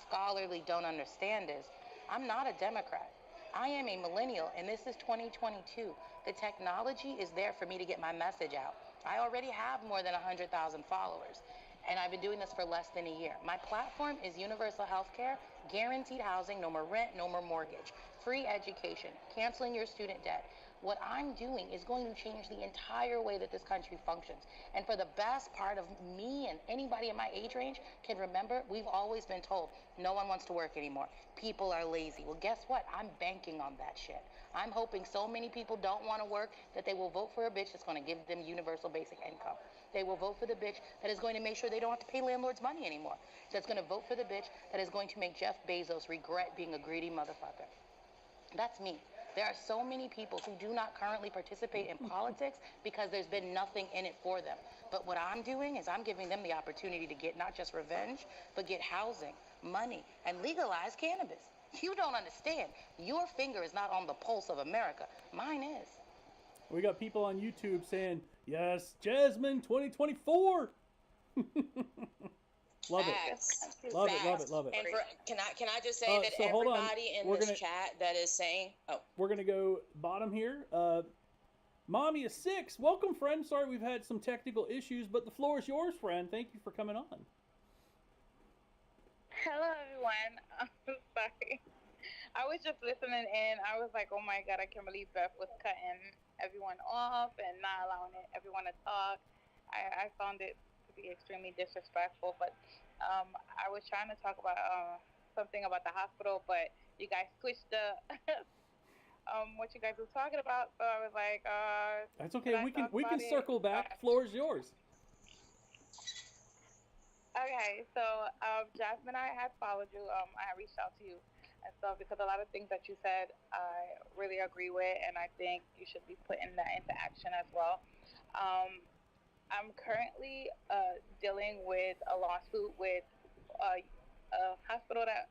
scholarly don't understand is, I'm not a Democrat. I am a millennial, and this is 2022. The technology is there for me to get my message out. I already have more than 100,000 followers, and I've been doing this for less than a year. My platform is universal health care, guaranteed housing, no more rent, no more mortgage, free education, canceling your student debt, What I'm doing is going to change the entire way that this country functions. And for the best part of me and anybody in my age range can remember, we've always been told no one wants to work anymore. People are lazy. Well, guess what? I'm banking on that shit. I'm hoping so many people don't want to work that they will vote for a bitch that's going to give them universal basic income. They will vote for the bitch that is going to make sure they don't have to pay landlords money anymore. That's going to vote for the bitch that is going to make Jeff Bezos regret being a greedy motherfucker. That's me. There are so many people who do not currently participate in politics because there's been nothing in it for them. But what I'm doing is I'm giving them the opportunity to get not just revenge, but get housing, money, and legalize cannabis. You don't understand. Your finger is not on the pulse of America. Mine is. We got people on YouTube saying, yes, Jasmine 2024. Love it. Facts. Love it, Facts. love it, love it. And can I just say that so hold on. everybody in We're this gonna- chat that is saying, oh, We're going to go bottom here. Mommy is 6. Welcome, friend. Sorry we've had some technical issues, but the floor is yours, friend. Thank you for coming on. Hello, everyone. I'm sorry. I was just listening in. I was like, oh my God, I can't believe Beth was cutting everyone off and not allowing everyone to talk. I found it to be extremely disrespectful, but I was trying to talk about something about the hospital, but you guys switched the what you guys were talking about, so I was like, That's okay. We can circle back. Floor is yours. Okay, so Jasmine, I had followed you. I had reached out to you and stuff because a lot of things that you said I really agree with, and I think you should be putting that into action as well. I'm currently dealing with a lawsuit with a hospital that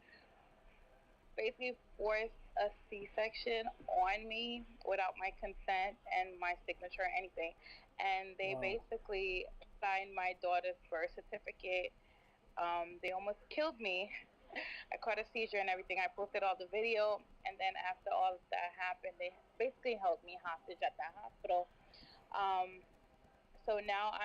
basically forced a C-section on me without my consent and my signature or anything. And they basically signed my daughter's birth certificate. They almost killed me. I caught a seizure and everything. I posted all the video, and then after all of that happened, they basically held me hostage at the hospital. So now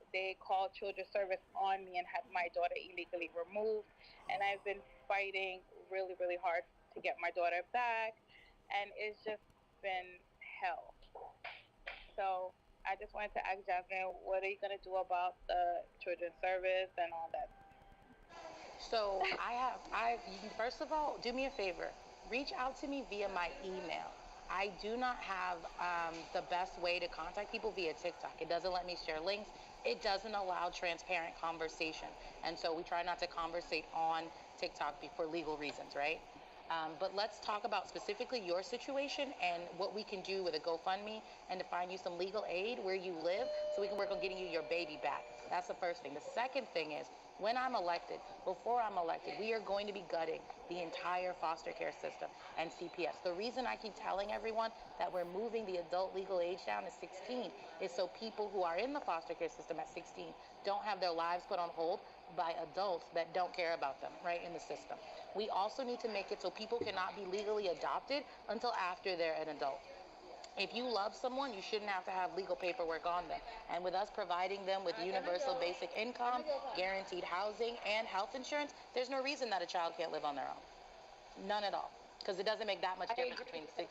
they called Children's Service on me and had my daughter illegally removed. And I've been fighting really, really hard to get my daughter back. And it's just been hell. So I just wanted to ask Jasmine, what are you going to do about the Children's Service and all that? So first of all, do me a favor. Reach out to me via my email. I do not have the best way to contact people via TikTok. It doesn't let me share links. It doesn't allow transparent conversation. And so we try not to conversate on TikTok for legal reasons, right? But let's talk about specifically your situation and what we can do with a GoFundMe and to find you some legal aid where you live so we can work on getting you your baby back. That's the first thing. The second thing is, when I'm elected, before I'm elected, we are going to be gutting the entire foster care system and CPS. The reason I keep telling everyone that we're moving the adult legal age down to 16 is so people who are in the foster care system at 16 don't have their lives put on hold by adults that don't care about them, right, in the system. We also need to make it so people cannot be legally adopted until after they're an adult. If you love someone, you shouldn't have to have legal paperwork on them. And with us providing them with universal basic income, guaranteed housing, and health insurance, there's no reason that a child can't live on their own. None at all. Because it doesn't make that much difference between the six.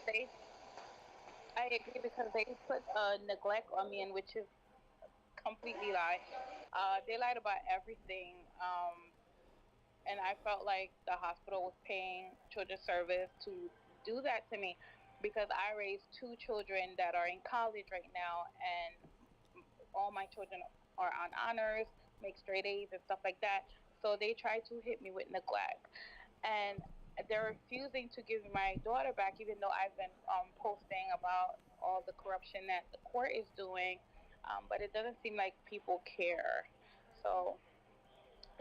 I agree because they put neglect on me, and which is completely lie. They lied about everything. And I felt like the hospital was paying Children's Service to do that to me because I raised 2 children that are in college right now, and all my children are on honors, make straight A's and stuff like that. So they tried to hit me with neglect. And they're refusing to give my daughter back, even though I've been posting about all the corruption that the court is doing. But it doesn't seem like people care. So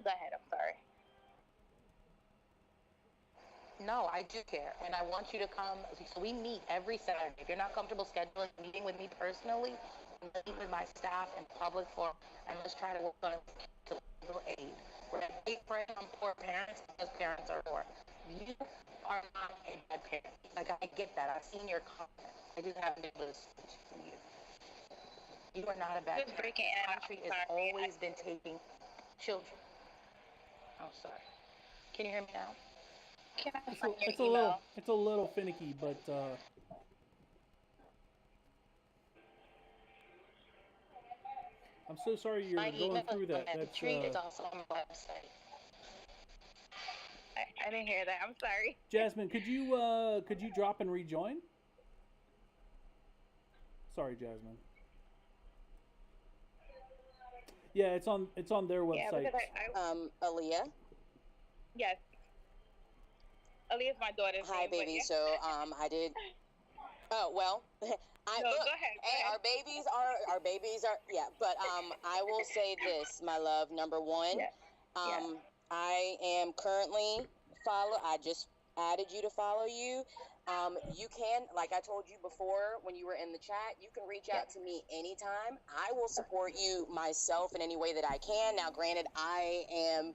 go ahead, I'm sorry. No, I do care, and I want you to come. So we meet every Saturday. If you're not comfortable scheduling a meeting with me personally, meet with my staff in public forum, and let's try to work on legal aid. We're a big pressure on poor parents because parents are poor. You are not a bad parent. Like, I get that. I've seen your comment. I just haven't been able to speak to you. You are not a bad parent. The country has always been taking children. Oh, sorry. Can you hear me now? It's a little finicky, but I'm so sorry you're My going email through is that. on the That's tree. It's also on my website. I didn't hear that. I'm sorry. Jasmine. Could you drop and rejoin? Sorry, Jasmine. Yeah, it's on their Yeah, website. because Aaliyah. yes. Aaliyah's my daughter's Hi, name, but baby. yeah. So, I did. Oh well, No, look. go ahead. Hey, our babies are. Yeah, but I will say this, my love. Number one, Yeah. I am currently I just added you to follow you. You can, like I told you before when you were in the chat, you can reach out to me anytime. I will support you myself in any way that I can. Now, granted, I am,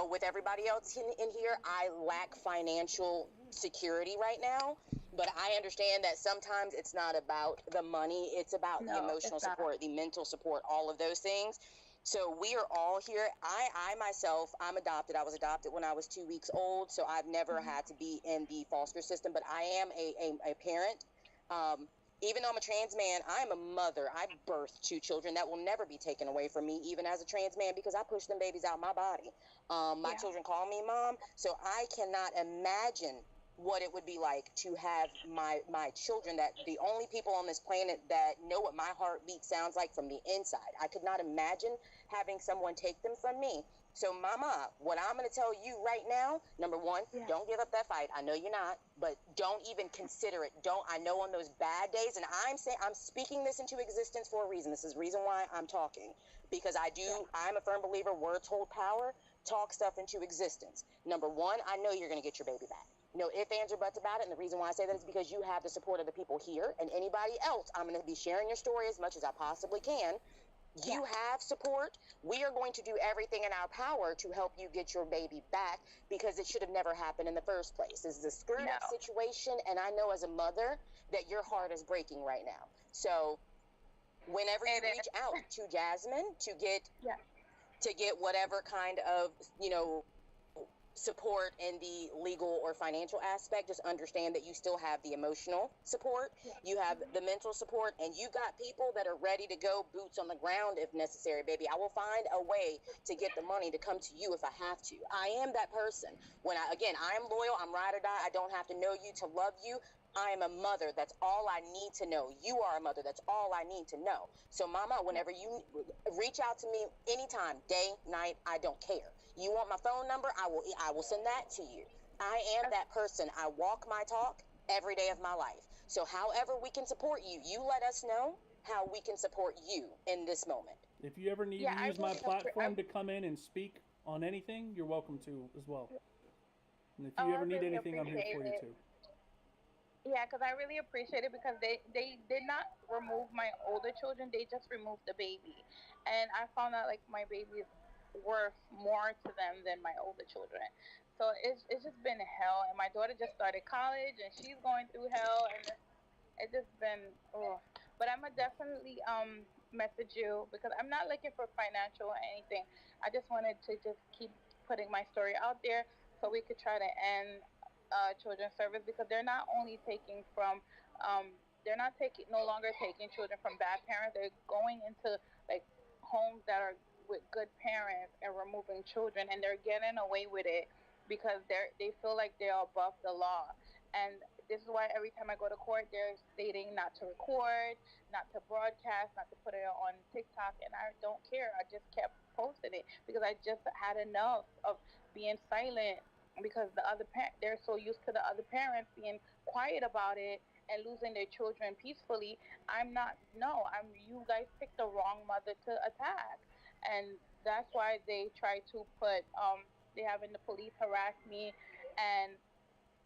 with everybody else in here, I lack financial security right now. But I understand that sometimes it's not about the money. It's about the emotional support, the mental support, all of those things. So we are all here. I myself, I'm adopted. I was adopted when I was 2 weeks old, so I've never had to be in the foster system. But I am a parent. Even though I'm a trans man, I'm a mother. I birthed 2 children that will never be taken away from me, even as a trans man, because I pushed them babies out my body. My children call me mom, so I cannot imagine what it would be like to have my children, that the only people on this planet that know what my heartbeat sounds like from the inside. I could not imagine having someone take them from me. So, Mama, what I'm going to tell you right now, number one, don't give up that fight. I know you're not, but don't even consider it. I know on those bad days, and I'm speaking this into existence for a reason. This is the reason why I'm talking, because I'm a firm believer, words hold power. Talk stuff into existence. Number one, I know you're going to get your baby back. No ifs, ands, or buts about it. And the reason why I say that is because you have the support of the people here and anybody else. I'm going to be sharing your story as much as I possibly can. You have support. We are going to do everything in our power to help you get your baby back, because it should have never happened in the first place. This is a screwed up situation, and I know as a mother that your heart is breaking right now. So whenever you reach out to Jasmine to get whatever kind of, support in the legal or financial aspect, just understand that you still have the emotional support, you have the mental support, and you got people that are ready to go, boots on the ground if necessary, baby. I will find a way to get the money to come to you if I have to. I am that person. I am loyal, I'm ride or die. I don't have to know you to love you. I am a mother. That's all I need to know. You are a mother. That's all I need to know. So, Mama, whenever you reach out to me anytime, day, night, I don't care. You want my phone number? I will send that to you. I am that person. I walk my talk every day of my life. So, however we can support you, you let us know how we can support you in this moment. If you ever need to use my platform to come in and speak on anything, you're welcome to as well. And if you ever need anything, I'm here for you too. Yeah, because I really appreciate it, because they did not remove my older children. They just removed the baby. And I found out, like, my baby is worth more to them than my older children. So it's just been hell. And my daughter just started college, and she's going through hell. And it's just been, But I'm going to definitely message you, because I'm not looking for financial or anything. I just wanted to just keep putting my story out there so we could try to end children's service, because they're not only taking from no longer taking children from bad parents. They're going into like homes that are with good parents and removing children, and they're getting away with it because they feel like they're above the law. And this is why every time I go to court, they're stating not to record, not to broadcast, not to put it on TikTok, and I don't care. I just kept posting it because I just had enough of being silent, because they're so used to the other parents being quiet about it and losing their children peacefully. You guys picked the wrong mother to attack. And that's why they try to put, they having the police harass me and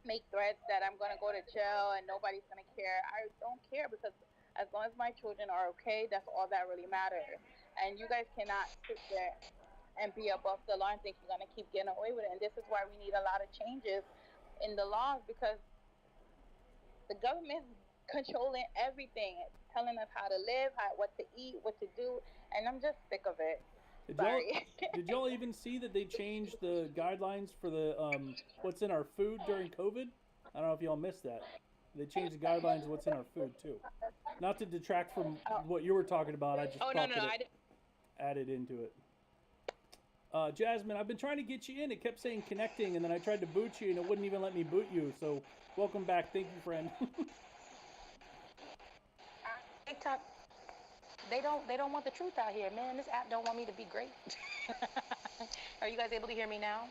make threats that I'm going to go to jail and nobody's going to care. I don't care, because as long as my children are okay, that's all that really matters. And you guys cannot sit there and be above the law and think you're going to keep getting away with it. And this is why we need a lot of changes in the laws, because the government is controlling everything. It's telling us how to live, what to eat, what to do, and I'm just sick of it. Did y'all even see that they changed the guidelines for the what's in our food during COVID? I don't know if y'all missed that. They changed the guidelines of what's in our food too. Not to detract from what you were talking about. I just no, I added into it. Jasmine, I've been trying to get you in. It kept saying connecting, and then I tried to boot you, and it wouldn't even let me boot you. So, welcome back. Thank you, friend. TikTok, they don't want the truth out here, man. This app don't want me to be great. Are you guys able to hear me now?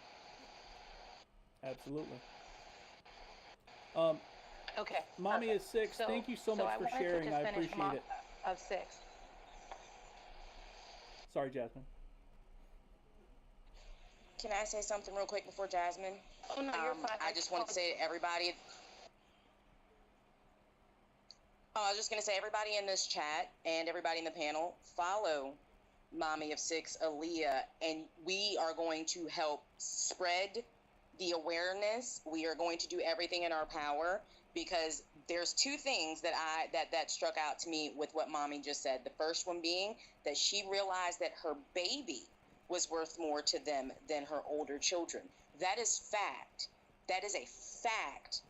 Absolutely. Okay. Mommy perfect. is 6. Thank you so much for sharing. I appreciate it. Of 6. Sorry, Jasmine. Can I say something real quick before Jasmine? Oh, no, you're fine. I just want to say to everybody. I was just going to say, everybody in this chat and everybody in the panel, follow Mommy of 6, Aaliyah, and we are going to help spread the awareness. We are going to do everything in our power, because there's 2 things that struck out to me with what Mommy just said. The first one being that she realized that her baby was worth more to them than her older children. That is fact. That is a fact.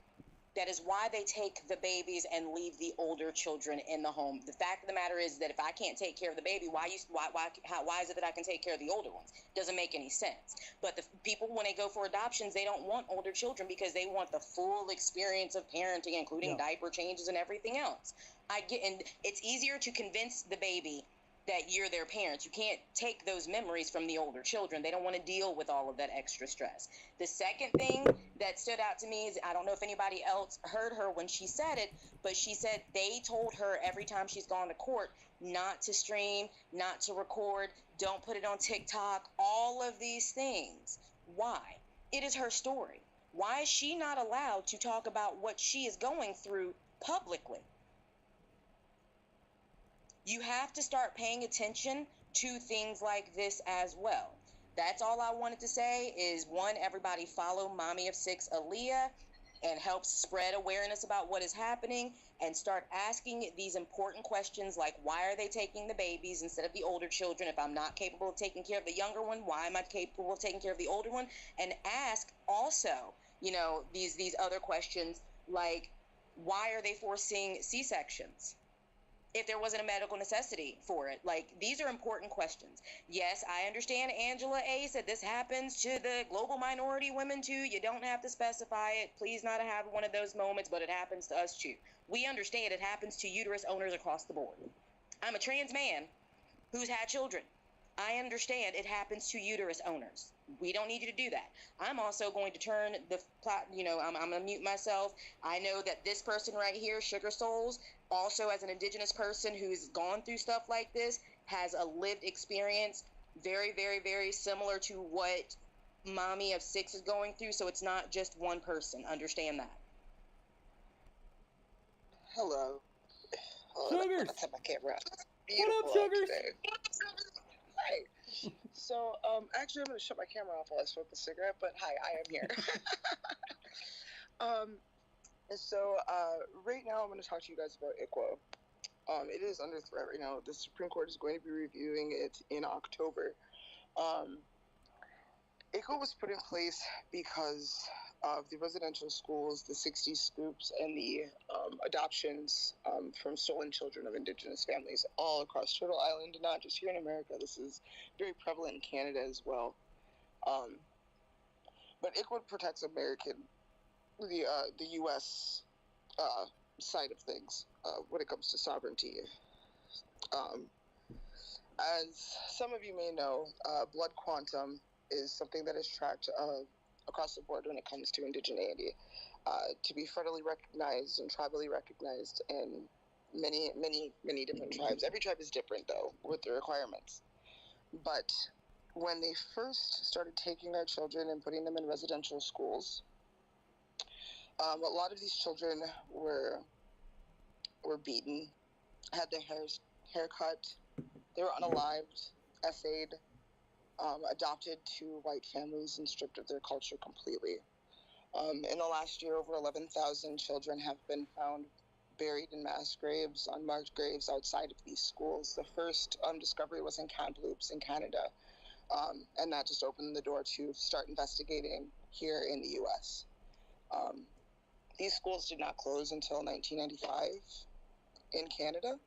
That is why they take the babies and leave the older children in the home. The fact of the matter is that if I can't take care of the baby, why is it that I can take care of the older ones? Doesn't make any sense. But the people, when they go for adoptions, they don't want older children because they want the full experience of parenting, including diaper changes and everything else. And it's easier to convince the baby that you're their parents. You can't take those memories from the older children. They don't want to deal with all of that extra stress. The second thing that stood out to me is, I don't know if anybody else heard her when she said it, but she said they told her every time she's gone to court not to stream, not to record, don't put it on TikTok, all of these things. Why? It is her story. Why is she not allowed to talk about what she is going through publicly? You have to start paying attention to things like this as well. That's all I wanted to say is, one, everybody follow Mommy of 6, Aaliyah, and help spread awareness about what is happening, and start asking these important questions like, why are they taking the babies instead of the older children? If I'm not capable of taking care of the younger one, why am I capable of taking care of the older one? And ask also, these other questions like, why are they forcing C-sections if there wasn't a medical necessity for it? Like, these are important questions. Yes, I understand Angela A. said this happens to the global minority women too. You don't have to specify it. Please not have one of those moments, but it happens to us too. We understand it happens to uterus owners across the board. I'm a trans man who's had children. I understand it happens to uterus owners. We don't need you to do that. I'm also going to turn the plot, I'm going to mute myself. I know that this person right here, Sugar Souls, also as an indigenous person who's gone through stuff like this, has a lived experience very, very, very similar to what Mommy of 6 is going through. So it's not just one person. Understand that. Hello. Sugars. I have my camera out. What up, Sugars? Hi. So, actually, I'm going to shut my camera off while I smoke the cigarette, but hi, I am here. Right now I'm going to talk to you guys about ICWA. It is under threat right now. The Supreme Court is going to be reviewing it in October. ICWA was put in place because of the residential schools, the 60 scoops, and the adoptions from stolen children of Indigenous families all across Turtle Island, and not just here in America. This is very prevalent in Canada as well. But ICWA protects the U.S. Side of things when it comes to sovereignty. As some of you may know, blood quantum is something that is tracked across the board when it comes to indigeneity, to be federally recognized and tribally recognized in many, many, many different tribes. Every tribe is different, though, with the requirements. But when they first started taking our children and putting them in residential schools, a lot of these children were beaten, had their hair cut, they were unalived, essayed, adopted to white families, and stripped of their culture completely. In the last year, over 11,000 children have been found buried in mass graves, unmarked graves outside of these schools. The first discovery was in Kamloops in Canada, and that just opened the door to start investigating here in the U.S. These schools did not close until 1995 in Canada.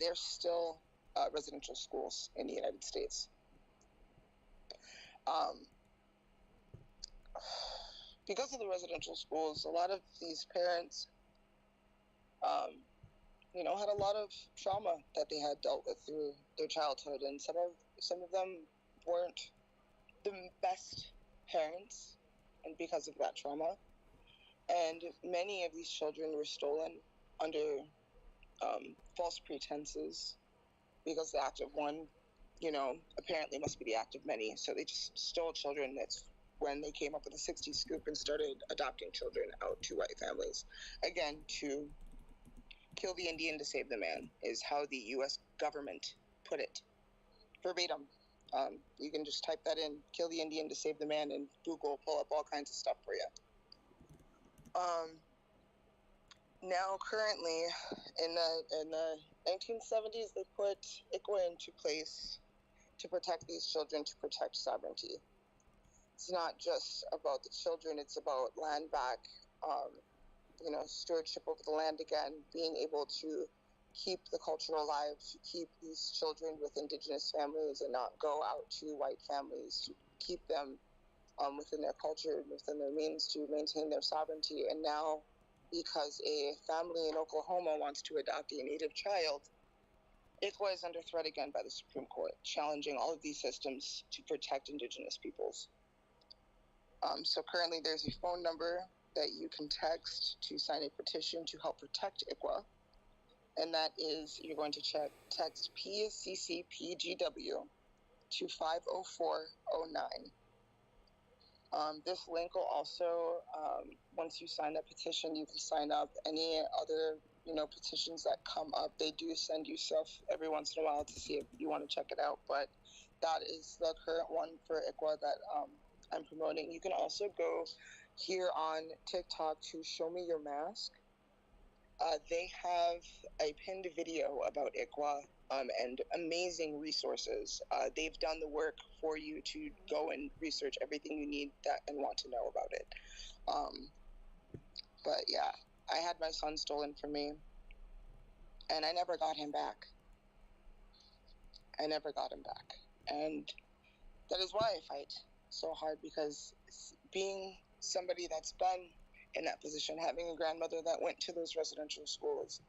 They're still residential schools in the United States. Um, because of the residential schools, a lot of these parents, had a lot of trauma that they had dealt with through their childhood, and some of them weren't the best parents, and because of that trauma, and many of these children were stolen under false pretenses, because the act of one, apparently must be the act of many. So they just stole children. That's when they came up with the 60 scoop and started adopting children out to white families. Again, to kill the Indian to save the man is how the U.S. government put it, verbatim. You can just type that in, kill the Indian to save the man, and Google pull up all kinds of stuff for you. Now, currently, in the 1970s, they put ICWA into place to protect these children, to protect sovereignty. It's not just about the children, it's about land back, stewardship over the land again, being able to keep the culture alive, to keep these children with indigenous families and not go out to white families, to keep them within their culture, within their means, to maintain their sovereignty. And now, because a family in Oklahoma wants to adopt a Native child, ICWA is under threat again by the Supreme Court, challenging all of these systems to protect indigenous peoples. So currently there's a phone number that you can text to sign a petition to help protect ICWA. And that is, you're going to text PCCPGW to 50409. This link will also, once you sign that petition, you can sign up any other, petitions that come up. They do send you stuff every once in a while to see if you want to check it out. But that is the current one for ICWA that I'm promoting. You can also go here on TikTok to Show Me Your Mask. They have a pinned video about ICWA and amazing resources. They've done the work for you to go and research everything you need and want to know about it. But yeah, I had my son stolen from me, and I never got him back. And that is why I fight so hard, because being somebody that's been in that position, having a grandmother that went to those residential schools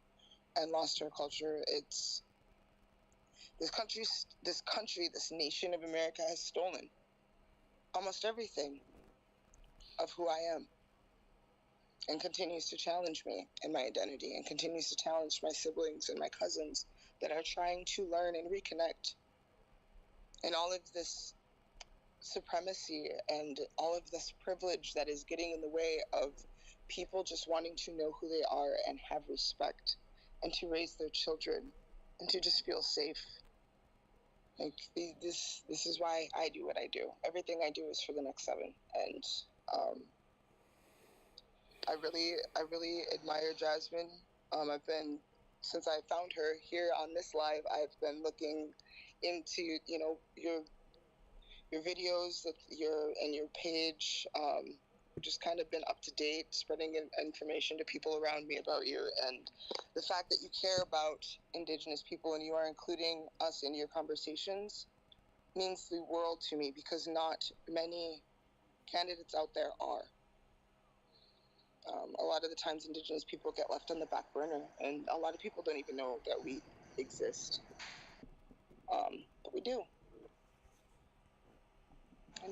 and lost her culture, it's this nation of America has stolen almost everything of who I am, and continues to challenge me and my identity, and continues to challenge my siblings and my cousins that are trying to learn and reconnect. And all of this supremacy and all of this privilege that is getting in the way of people just wanting to know who they are and have respect and to raise their children and to just feel safe. Like, this is why I do what I do. Everything I do is for the next 7. And I really admire Jasmine. Since I found her here on this live, I've been looking into, your videos, your page, just kind of been up to date, spreading information to people around me about you. And the fact that you care about indigenous people and you are including us in your conversations means the world to me, because not many candidates out there are. A lot of the times indigenous people get left on the back burner, and a lot of people don't even know that we exist. But we do.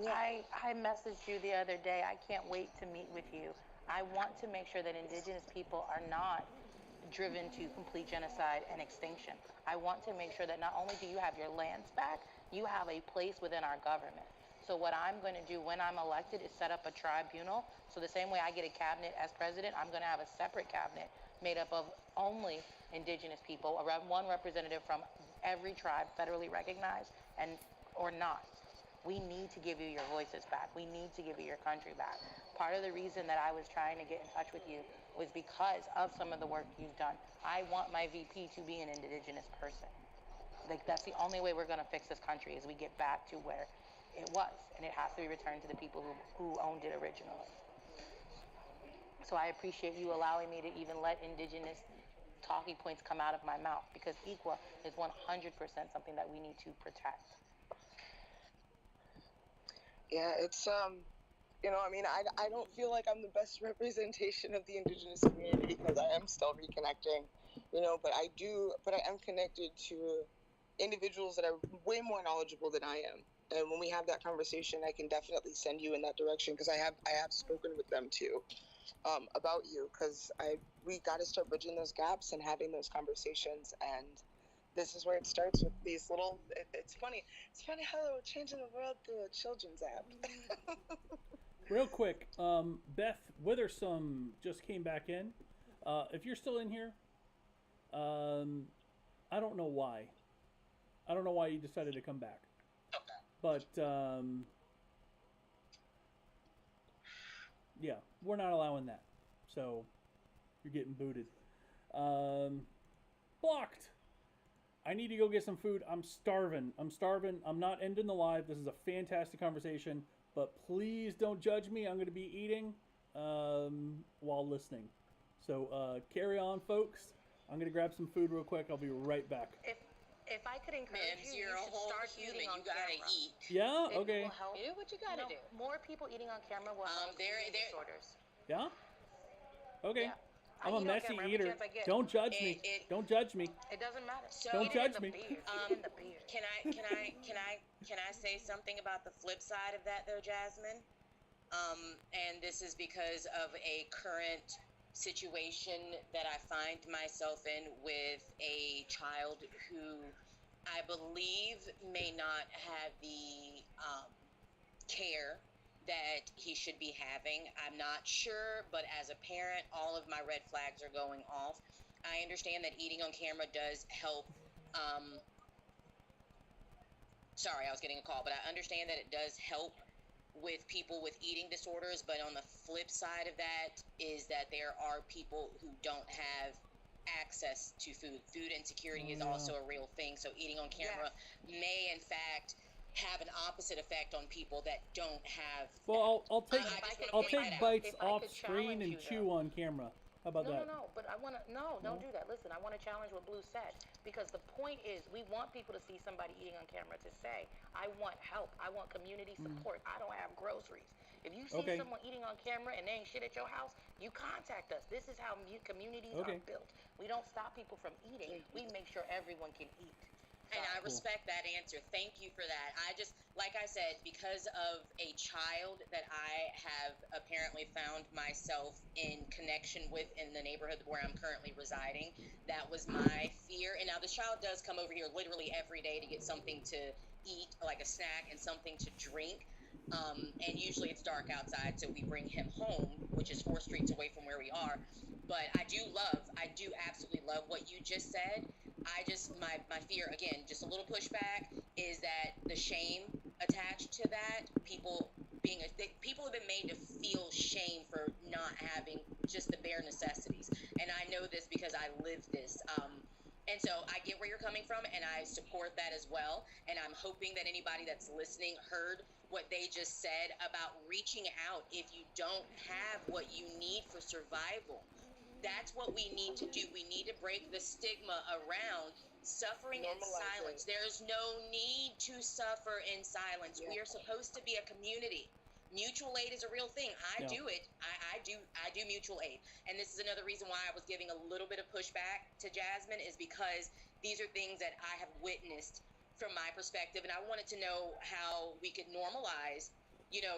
I messaged you the other day. I can't wait to meet with you. I want to make sure that indigenous people are not driven to complete genocide and extinction. I want to make sure that not only do you have your lands back, you have a place within our government. So what I'm going to do when I'm elected is set up a tribunal. So the same way I get a cabinet as president, I'm going to have a separate cabinet made up of only indigenous people, around one representative from every tribe federally recognized or not. We need to give you your voices back. We need to give you your country back. Part of the reason that I was trying to get in touch with you was because of some of the work you've done. I want my VP to be an indigenous person. Like, that's the only way we're going to fix this country, is we get back to where it was, and it has to be returned to the people who owned it originally. So I appreciate you allowing me to even let indigenous talking points come out of my mouth, because equal is 100% something that we need to protect. Yeah, it's you know, I mean, I don't feel like I'm the best representation of the indigenous community because I am still reconnecting, you know, but I am connected to individuals that are way more knowledgeable than I am. And when we have that conversation, I can definitely send you in that direction, because I have spoken with them too, about you, because we got to start bridging those gaps and having those conversations. And this is where it starts with these little. It's funny how we're changing the world through a children's app. Real quick, Beth Withersome just came back in. If you're still in here, I don't know why. I don't know why you decided to come back. But, yeah, we're not allowing that. So, you're getting booted. Blocked. I need to go get some food. I'm starving. I'm not ending the live. This is a fantastic conversation. But please don't judge me. I'm going to be eating while listening. So, carry on, folks. I'm going to grab some food real quick. I'll be right back. If I could encourage Mims, you, you're you a should whole start human. eating on You gotta camera. eat. Yeah? It Okay. will help. Do what you gotta do. More people eating on camera will help eating disorders. Yeah? Okay. Yeah. I I'm a eat on messy camera every eater. chance I get. Don't judge me. Don't judge me. It doesn't matter. Don't judge me. Can I say something about the flip side of that though, Jasmine? And this is because of a current situation that I find myself in with a child who I believe may not have the care that he should be having. I'm not sure, but as a parent, all of my red flags are going off. I understand that eating on camera does help. Sorry, I was getting a call, but I understand that it does help with people with eating disorders, but on the flip side of that is that there are people who don't have access to food. Food insecurity is also a real thing, so eating on camera may in fact have an opposite effect on people that don't have. Well, I'll take that out. bites If I off could screen challenge and you, chew on camera. How about that? No, but I want to, don't do that. Listen, I want to challenge what Blue said, because the point is we want people to see somebody eating on camera to say, I want help. I want community support. I don't have groceries. If you see someone eating on camera and they ain't shit at your house, you contact us. This is how communities are built. We don't stop people from eating. We make sure everyone can eat. And I respect that answer. Thank you for that. I just, like I said, because of a child that I have apparently found myself in connection with in the neighborhood where I'm currently residing, that was my fear. And now the child does come over here literally every day to get something to eat, like a snack and something to drink. And usually it's dark outside, so we bring him home, which is 4 streets away from where we are. But I do absolutely love what you just said. My fear, again, just a little pushback, is that the shame attached to that, people have been made to feel shame for not having just the bare necessities. And I know this because I live this. And so I get where you're coming from, and I support that as well. And I'm hoping that anybody that's listening heard what they just said about reaching out if you don't have what you need for survival. That's what we need to do. We need to break the stigma around suffering in silence. There's no need to suffer in silence. We are supposed to be a community. Mutual aid is a real thing. I do it. I do mutual aid. And this is another reason why I was giving a little bit of pushback to Jasmine, is because these are things that I have witnessed from my perspective. And I wanted to know how we could normalize,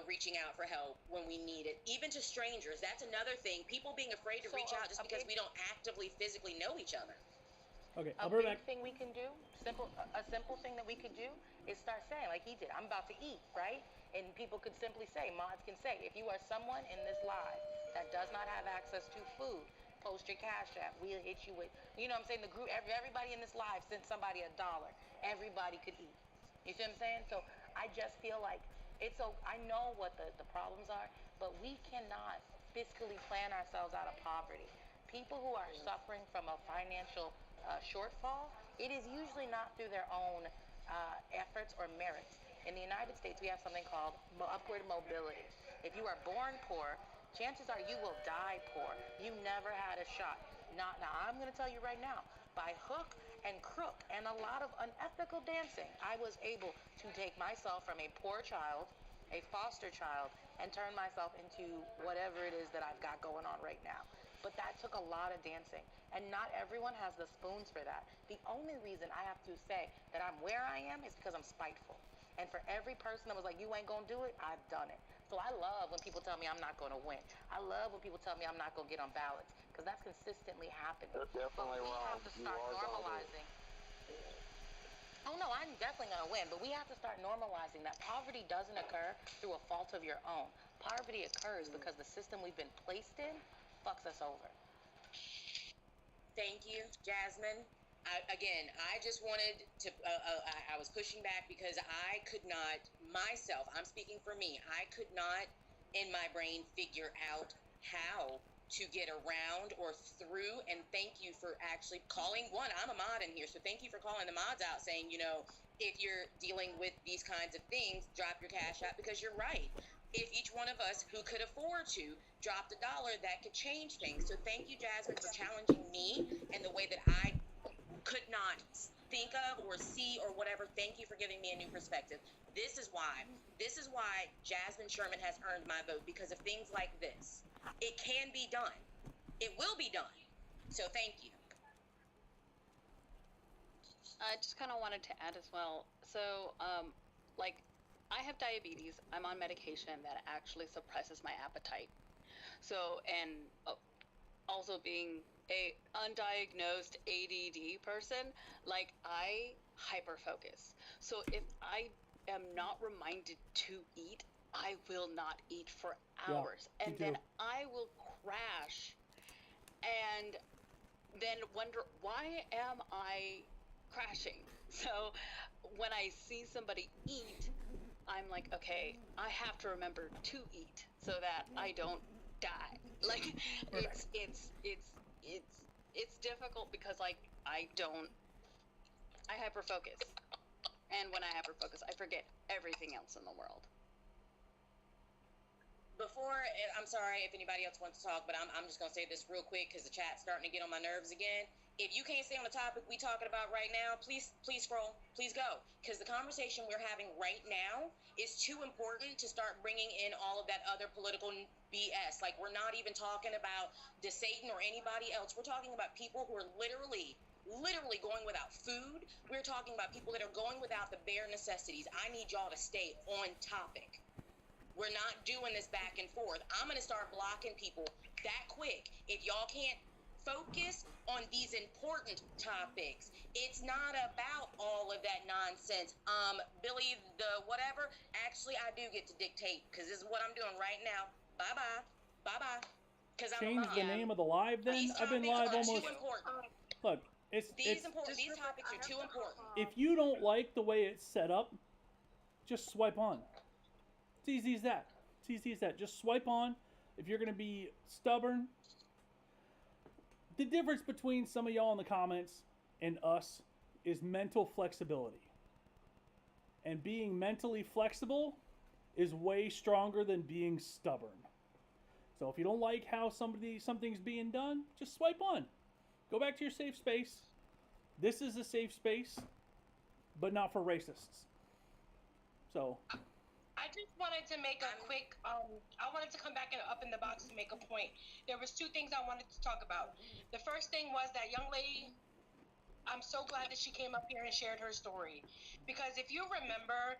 reaching out for help when we need it, even to strangers. That's another thing. People being afraid to reach out just because we don't actively, physically know each other. Okay, A big thing we can do, a simple thing that we could do is start saying, like he did, I'm about to eat, right? And people could simply say, mods can say, if you are someone in this live that does not have access to food, post your Cash App. We'll hit you with, what I'm saying? The group, everybody in this live sent somebody $1. Everybody could eat. You see what I'm saying? So I just feel like I know what the problems are, but we cannot fiscally plan ourselves out of poverty. People who are suffering from a financial shortfall, it is usually not through their own efforts or merits. In the United States, we have something called upward mobility. If you are born poor, chances are you will die poor. You never had a shot. Now I'm going to tell you right now, by hook and crook and a lot of unethical dancing, I was able to take myself from a poor child, a foster child, and turn myself into whatever it is that I've got going on right now. But that took a lot of dancing, and not everyone has the spoons for that. The only reason I have to say that I'm where I am is because I'm spiteful. And for every person that was like, you ain't gonna do it, I've done it. So I love when people tell me I'm not gonna win. I love when people tell me I'm not gonna get on ballots, because that's consistently happening. You're definitely But we wrong. have to You start are gonna normalizing. Oh no, I'm definitely gonna win, but we have to start normalizing that poverty doesn't occur through a fault of your own. Poverty occurs because the system we've been placed in fucks us over. Thank you, Jasmine. I just wanted to, I was pushing back because I could not, myself, I'm speaking for me, I could not in my brain figure out how to get around or through, and thank you for actually calling, one, I'm a mod in here, so thank you for calling the mods out saying, you know, if you're dealing with these kinds of things, drop your cash out, because you're right. If each one of us who could afford to dropped $1, that could change things. So thank you, Jasmine, for challenging me and the way that I could not think of or see or whatever. Thank you for giving me a new perspective. This is why Jasmine Sherman has earned my vote, because of things like this. It can be done. It will be done. So thank you. I just kind of wanted to add as well. So, like, I have diabetes. I'm on medication that actually suppresses my appetite. So, and also being a undiagnosed ADD person, like, I hyperfocus. So if I am not reminded to eat, I will not eat for hours. Yeah, and then I will crash and then wonder, why am I crashing? So when I see somebody eat, I'm like, okay, I have to remember to eat so that I don't die. Like, it's difficult because, like, I hyperfocus. And when I hyperfocus, I forget everything else in the world. I'm sorry if anybody else wants to talk, but I'm just going to say this real quick because the chat's starting to get on my nerves again. If you can't stay on the topic we talking about right now, please scroll. Please go. Because the conversation we're having right now is too important to start bringing in all of that other political BS. Like, we're not even talking about DeSatan or anybody else. We're talking about people who are literally going without food. We're talking about people that are going without the bare necessities. I need y'all to stay on topic. We're not doing this back and forth. I'm going to start blocking people that quick. If y'all can't focus on these important topics, it's not about all of that nonsense. Billy, the whatever, actually, I do get to dictate, because this is what I'm doing right now. Bye-bye. Bye-bye. Because I'm Change the name of the live then? I've been live almost... Look, these topics are too important. If you don't like the way it's set up, just swipe on. It's easy as that. It's easy as that. Just swipe on. If you're going to be stubborn, the difference between some of y'all in the comments and us is mental flexibility. And being mentally flexible is way stronger than being stubborn. So if you don't like how something's being done, just swipe on. Go back to your safe space. This is a safe space, but not for racists. So... I just wanted to make a quick, I wanted to come back up in the box to make a point. There was two things I wanted to talk about. The first thing was that young lady, I'm so glad that she came up here and shared her story. Because if you remember,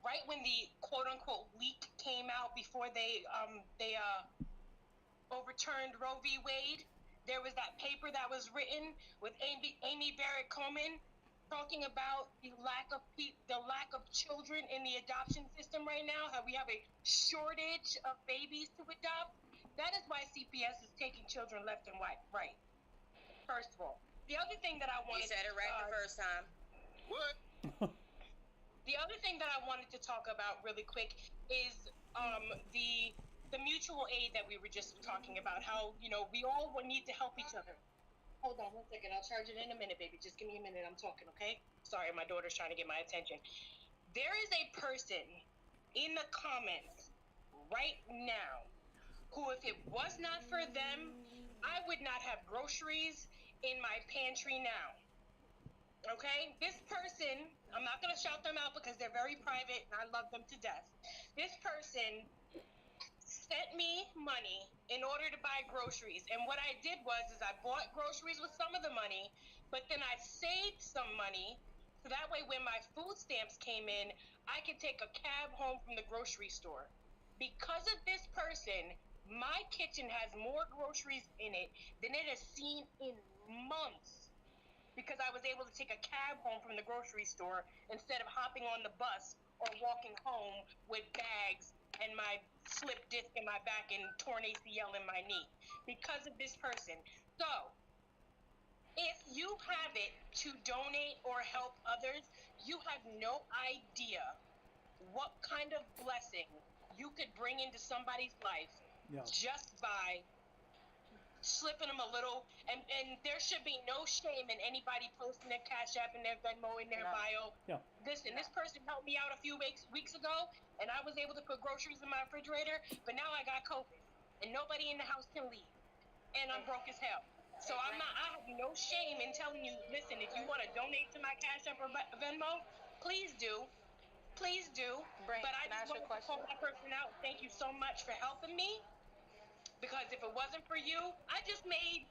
right when the quote-unquote leak came out before they overturned Roe v. Wade, there was that paper that was written with Amy Barrett Coleman, talking about the lack of children in the adoption system right now, how we have a shortage of babies to adopt. That is why CPS is taking children left and right. First of all. The other thing that I wanted... You said it right the first time. What? The other thing that I wanted to talk about really quick is the mutual aid that we were just talking about, how, you know, we all need to help each other. Hold on 1 second. I'll charge it in a minute, baby. Just give me a minute. I'm talking, okay? Sorry, my daughter's trying to get my attention. There is a person in the comments right now who, if it was not for them, I would not have groceries in my pantry now. Okay? This person, I'm not going to shout them out because they're very private and I love them to death. This person sent me money in order to buy groceries. And what I did was I bought groceries with some of the money, but then I saved some money so that way when my food stamps came in, I could take a cab home from the grocery store. Because of this person, my kitchen has more groceries in it than it has seen in months. Because I was able to take a cab home from the grocery store instead of hopping on the bus or walking home with bags and my slip disc in my back and torn ACL in my knee. Because of this person. So, if you have it to donate or help others, you have no idea what kind of blessing you could bring into somebody's life just by slipping them a little, and there should be no shame in anybody posting their Cash App and their Venmo in their bio. Listen, this person helped me out a few weeks ago, and I was able to put groceries in my refrigerator, but now I got COVID, and nobody in the house can leave, and I'm broke as hell. So I have no shame in telling you, listen, if you want to donate to my Cash App or Venmo, please do. Please do. But I just wanted to call that person out. Thank you so much for helping me. Because if it wasn't for you, I just made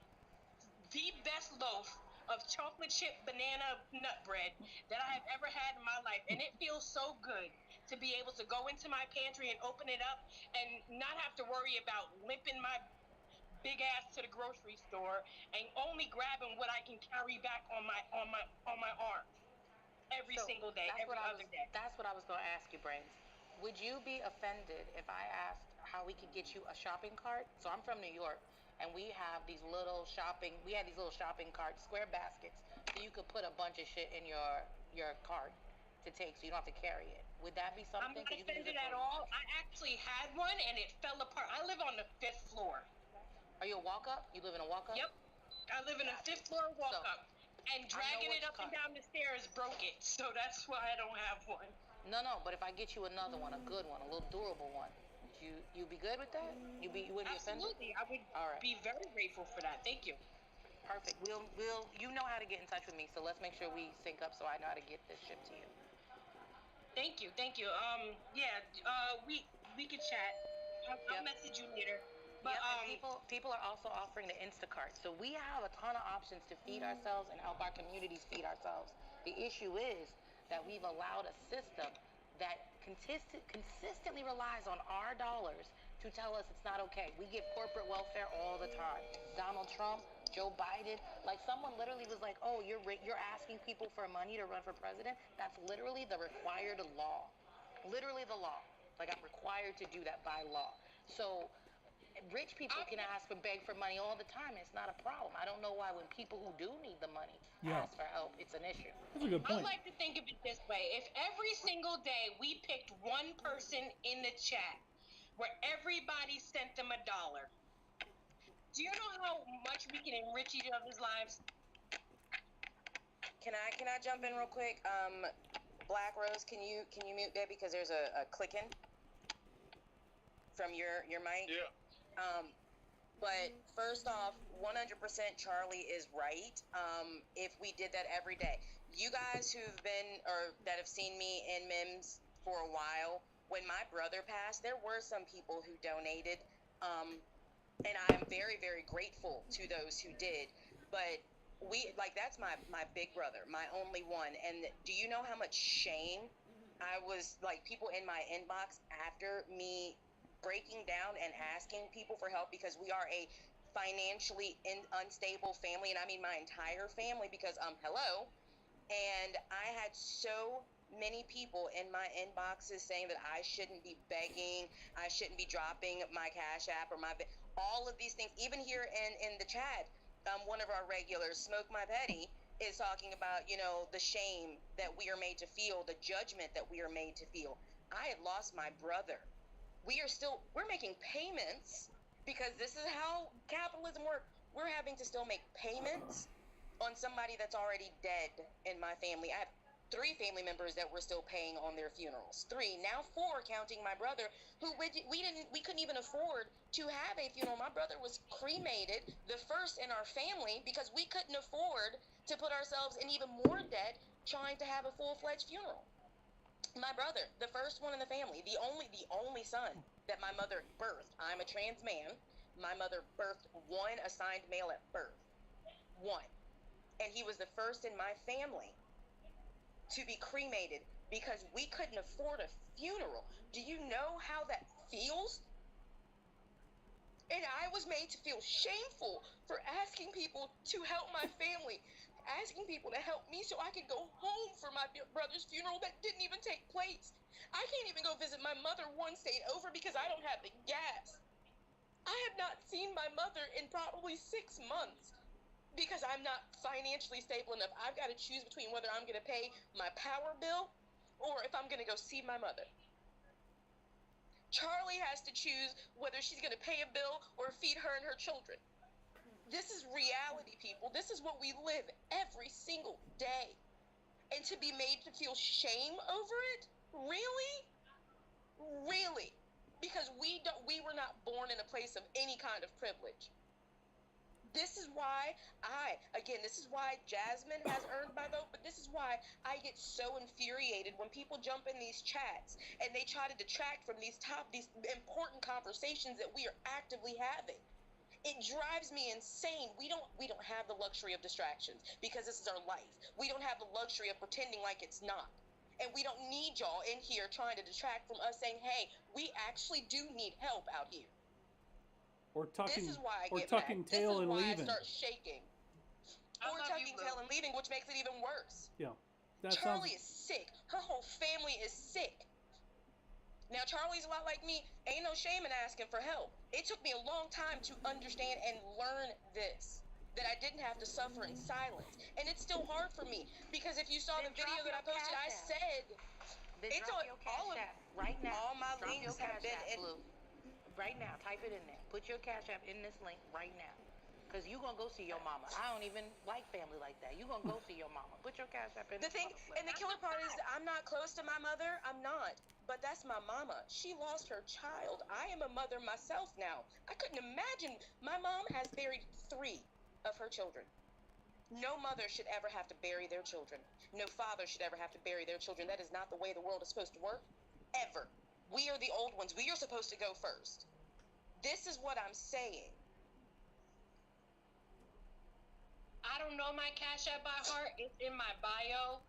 the best loaf of chocolate chip banana nut bread that I have ever had in my life. And it feels so good to be able to go into my pantry and open it up and not have to worry about limping my big ass to the grocery store and only grabbing what I can carry back on my arm every single day, every other day. That's what I was going to ask you, Brains. Would you be offended if I asked how we could get you a shopping cart? So I'm from New York, and we have these little shopping carts, square baskets, so you could put a bunch of shit in your cart to take, so you don't have to carry it. Would that be something? I'm not offended at all. I actually had one, and it fell apart. I live on the 5th floor. Are you a walk-up? You live in a walk-up? Yep. I live in a 5th floor walk-up. And dragging it up and down the stairs broke it, so that's why I don't have one. No, but if I get you another one, a good one, a little durable one, you be good with that? You wouldn't be offended? Absolutely, I would be very grateful for that. Thank you. Perfect. We'll you know how to get in touch with me, so let's make sure we sync up so I know how to get this shipped to you. Thank you. We could chat. I'll message you later. But and people are also offering the Instacart. So we have a ton of options to feed ourselves and help our communities feed ourselves. The issue is that we've allowed a system that consistently relies on our dollars to tell us it's not okay. We give corporate welfare all the time. Donald Trump, Joe Biden, like someone literally was like, oh, you're asking people for money to run for president? That's literally the required law. Literally the law. Like I'm required to do that by law. So rich people can beg for money all the time. It's not a problem. I don't know why when people who do need the money ask for help, it's an issue. That's a good point. I like to think of it this way. If every single day we picked one person in the chat where everybody sent them $1, do you know how much we can enrich each other's lives? Can I jump in real quick? Black Rose, can you mute that because there's a clicking from your mic? Yeah. But first off, 100% Charlie is right. If we did that every day, you guys who've been or that have seen me in MIMS for a while, when my brother passed, there were some people who donated, and I'm very, very grateful to those who did. But that's my big brother, my only one. And do you know how much shame I was people in my inbox after me breaking down and asking people for help because we are a financially unstable family, and I mean my entire family because hello, and I had so many people in my inboxes saying that I shouldn't be begging, I shouldn't be dropping my Cash App or all of these things. Even here in the chat, one of our regulars, Smoke My Petty, is talking about the shame that we are made to feel, the judgment that we are made to feel. I had lost my brother. We're making payments because this is how capitalism works. We're having to still make payments on somebody that's already dead in my family. I have 3 family members that we're still paying on their funerals. 3, now 4, counting my brother, who we couldn't even afford to have a funeral. My brother was cremated, the first in our family, because we couldn't afford to put ourselves in even more debt trying to have a full-fledged funeral. My brother, the first one in the family, the only son that my mother birthed. I'm a trans man. My mother birthed 1 assigned male at birth. 1. And he was the first in my family to be cremated because we couldn't afford a funeral. Do you know how that feels? And I was made to feel shameful for asking people to help my family, asking people to help me so I could go home for my brother's funeral that didn't even take place. I can't even go visit my mother one state over because I don't have the gas. I have not seen my mother in probably 6 months because I'm not financially stable enough. I've got to choose between whether I'm going to pay my power bill or if I'm going to go see my mother. Charlie has to choose whether she's going to pay a bill or feed her and her children. This is reality, people. This is what we live every single day. And to be made to feel shame over it? Really? Really? Because we were not born in a place of any kind of privilege. This is why this is why Jasmine has earned my vote, but this is why I get so infuriated when people jump in these chats and they try to detract from these important conversations that we are actively having. It drives me insane. We don't have the luxury of distractions because this is our life. We don't have the luxury of pretending like it's not. And we don't need y'all in here trying to detract from us saying, hey, we actually do need help out here. Or tucking, This is why I or get tucking mad. tail This is and why leaving. I start shaking. Or tucking tail and leaving, which makes it even worse. Yeah. Charlie is sick. Her whole family is sick. Now, Charlie's a lot like me. Ain't no shame in asking for help. It took me a long time to understand and learn this, that I didn't have to suffer in silence. And it's still hard for me, because if you saw the video that I posted, I said, it's on all of right now. All my Drop links your have Cash been App, in. Blue. Right now, type it in there. Put your Cash App in this link right now. Because you're going to go see your mama. I don't even like family like that. You're going to go see your mama. Put your Cash App in The thing, and the killer part is I'm not close to my mother. I'm not. But that's my mama. She lost her child. I am a mother myself now. I couldn't imagine. My mom has buried 3 of her children. No mother should ever have to bury their children. No father should ever have to bury their children. That is not the way the world is supposed to work. Ever. We are the old ones. We are supposed to go first. This is what I'm saying. I don't know my Cash App by heart. It's in my bio.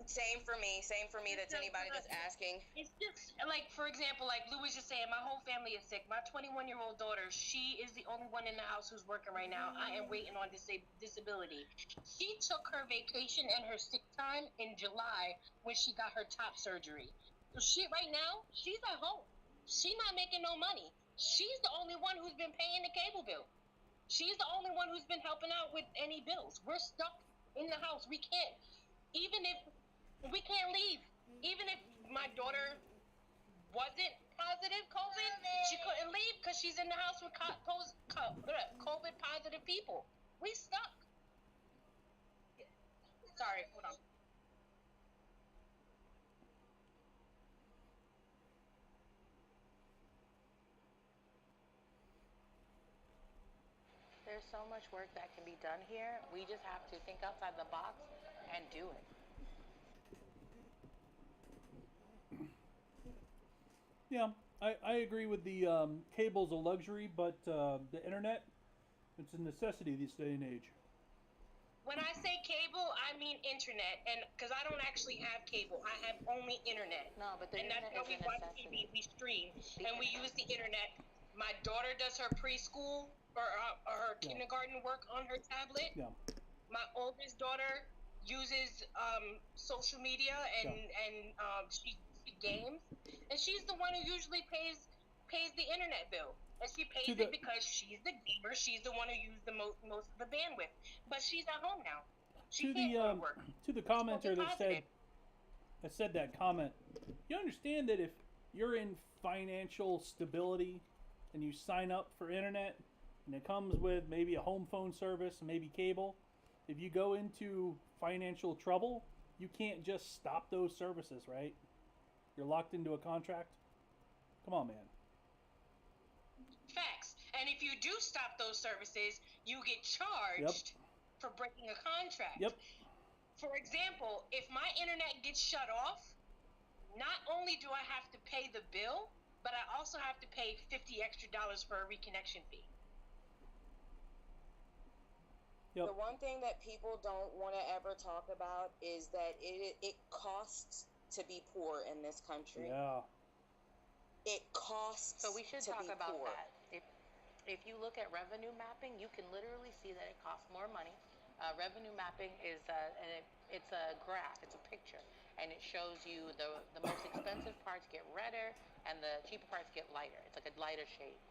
Same for me. That's anybody that's asking. It's just like, for example, like Lou was just saying, my whole family is sick. My 21-year-old daughter, she is the only one in the house who's working right now. I am waiting on disability. She took her vacation and her sick time in July when she got her top surgery. So right now, she's at home. She's not making no money. She's the only one who's been paying the cable bill. She's the only one who's been helping out with any bills. We're stuck in the house. We can't, even if we can't leave. Even if my daughter wasn't positive COVID, she couldn't leave because she's in the house with COVID positive people. We stuck. Sorry, hold on. There's so much work that can be done here. We just have to think outside the box and do it. Yeah, I agree with the cable's a luxury, but the internet, it's a necessity this day and age. When I say cable, I mean internet, and because I don't actually have cable, I have only internet. No, but the internet that's how is we a watch necessity. TV. We stream, and we use the internet. My daughter does her preschool or her kindergarten work on her tablet. Yeah. My oldest daughter uses social media and she games, and she's the one who usually pays the internet bill. And she pays it because she's the gamer. She's the one who used the most of the bandwidth. But she's at home now. She can't go to work. To the commenter that said that comment, you understand that if you're in financial stability and you sign up for internet and it comes with maybe a home phone service, maybe cable, if you go into financial trouble, you can't just stop those services, right? You're locked into a contract. Come on, man. Facts. And if you do stop those services, you get charged for breaking a contract. Yep. For example, if my internet gets shut off, not only do I have to pay the bill, but I also have to pay $50 extra for a reconnection fee. The one thing that people don't want to ever talk about is that it costs to be poor in this country. Yeah. It costs. So we should to talk be about poor. that. If you look at revenue mapping, you can literally see that it costs more money. Revenue mapping is it's a graph, it's a picture, and it shows you the most expensive parts get redder and the cheaper parts get lighter. It's like a lighter shade.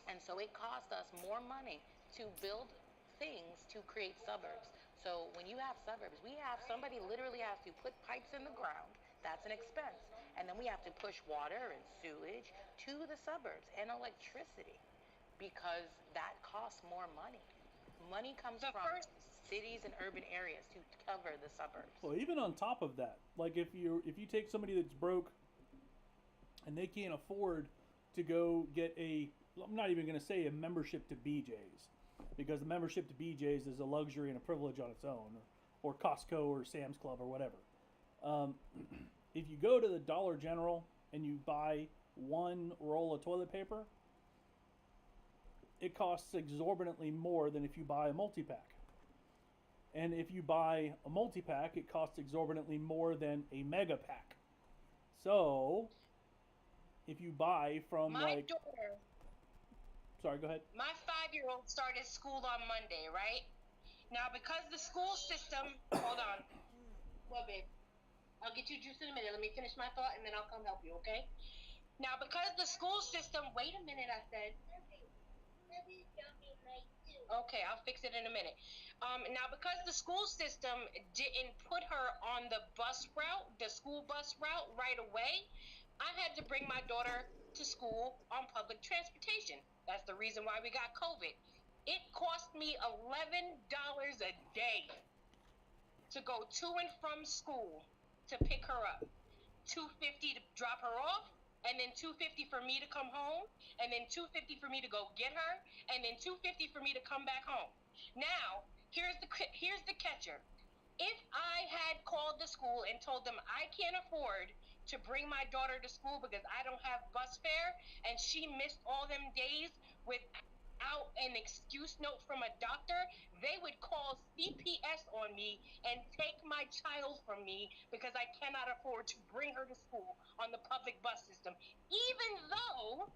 And so it costs us more money to build things to create suburbs. So when you have suburbs, somebody literally has to put pipes in the ground. That's an expense. And then we have to push water and sewage to the suburbs and electricity because that costs more money. Money comes from cities and urban areas to cover the suburbs. Well, even on top of that, like if you take somebody that's broke and they can't afford to go get I'm not even going to say a membership to BJ's, because the membership to BJ's is a luxury and a privilege on its own, or Costco or Sam's Club or whatever. If you go to the Dollar General and you buy one roll of toilet paper, it costs exorbitantly more than if you buy a multi-pack. And if you buy a multi-pack, it costs exorbitantly more than a mega pack. So, if you buy from My daughter, sorry, go ahead. my 5-year-old started school on Monday, right? Now, because the school system, hold on. Well, babe, I'll get you juice in a minute. Let me finish my thought and then I'll come help you, okay? Now, because the school system, wait a minute, I said. Okay, I'll fix it in a minute. Now, because the school system didn't put her on the bus route, the school bus route right away, I had to bring my daughter to school on public transportation. That's the reason why we got COVID. It cost me $11 a day to go to and from school to pick her up. $2.50 to drop her off, and then $2.50 for me to come home, and then $2.50 for me to go get her, and then $2.50 for me to come back home. Now, here's the catcher. If I had called the school and told them I can't afford to bring my daughter to school because I don't have bus fare, and she missed all them days without an excuse note from a doctor, they would call CPS on me and take my child from me because I cannot afford to bring her to school on the public bus system, even though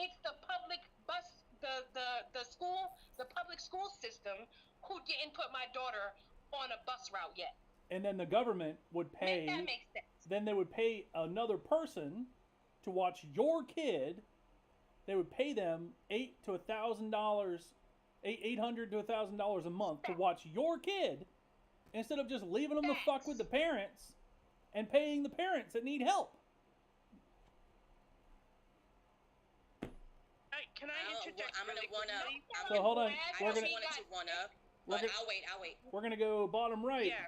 it's the public bus, the public school system who didn't put my daughter on a bus route yet. And then the government would pay. That makes sense. Then they would pay another person to watch your kid. They would pay them $800 to $1,000 a month to watch your kid, instead of just leaving them the fuck with the parents and paying the parents that need help. Can I interject? I'm gonna one up. So hold on. I just wanted to one up, but I'll wait. We're gonna go bottom right. Yeah.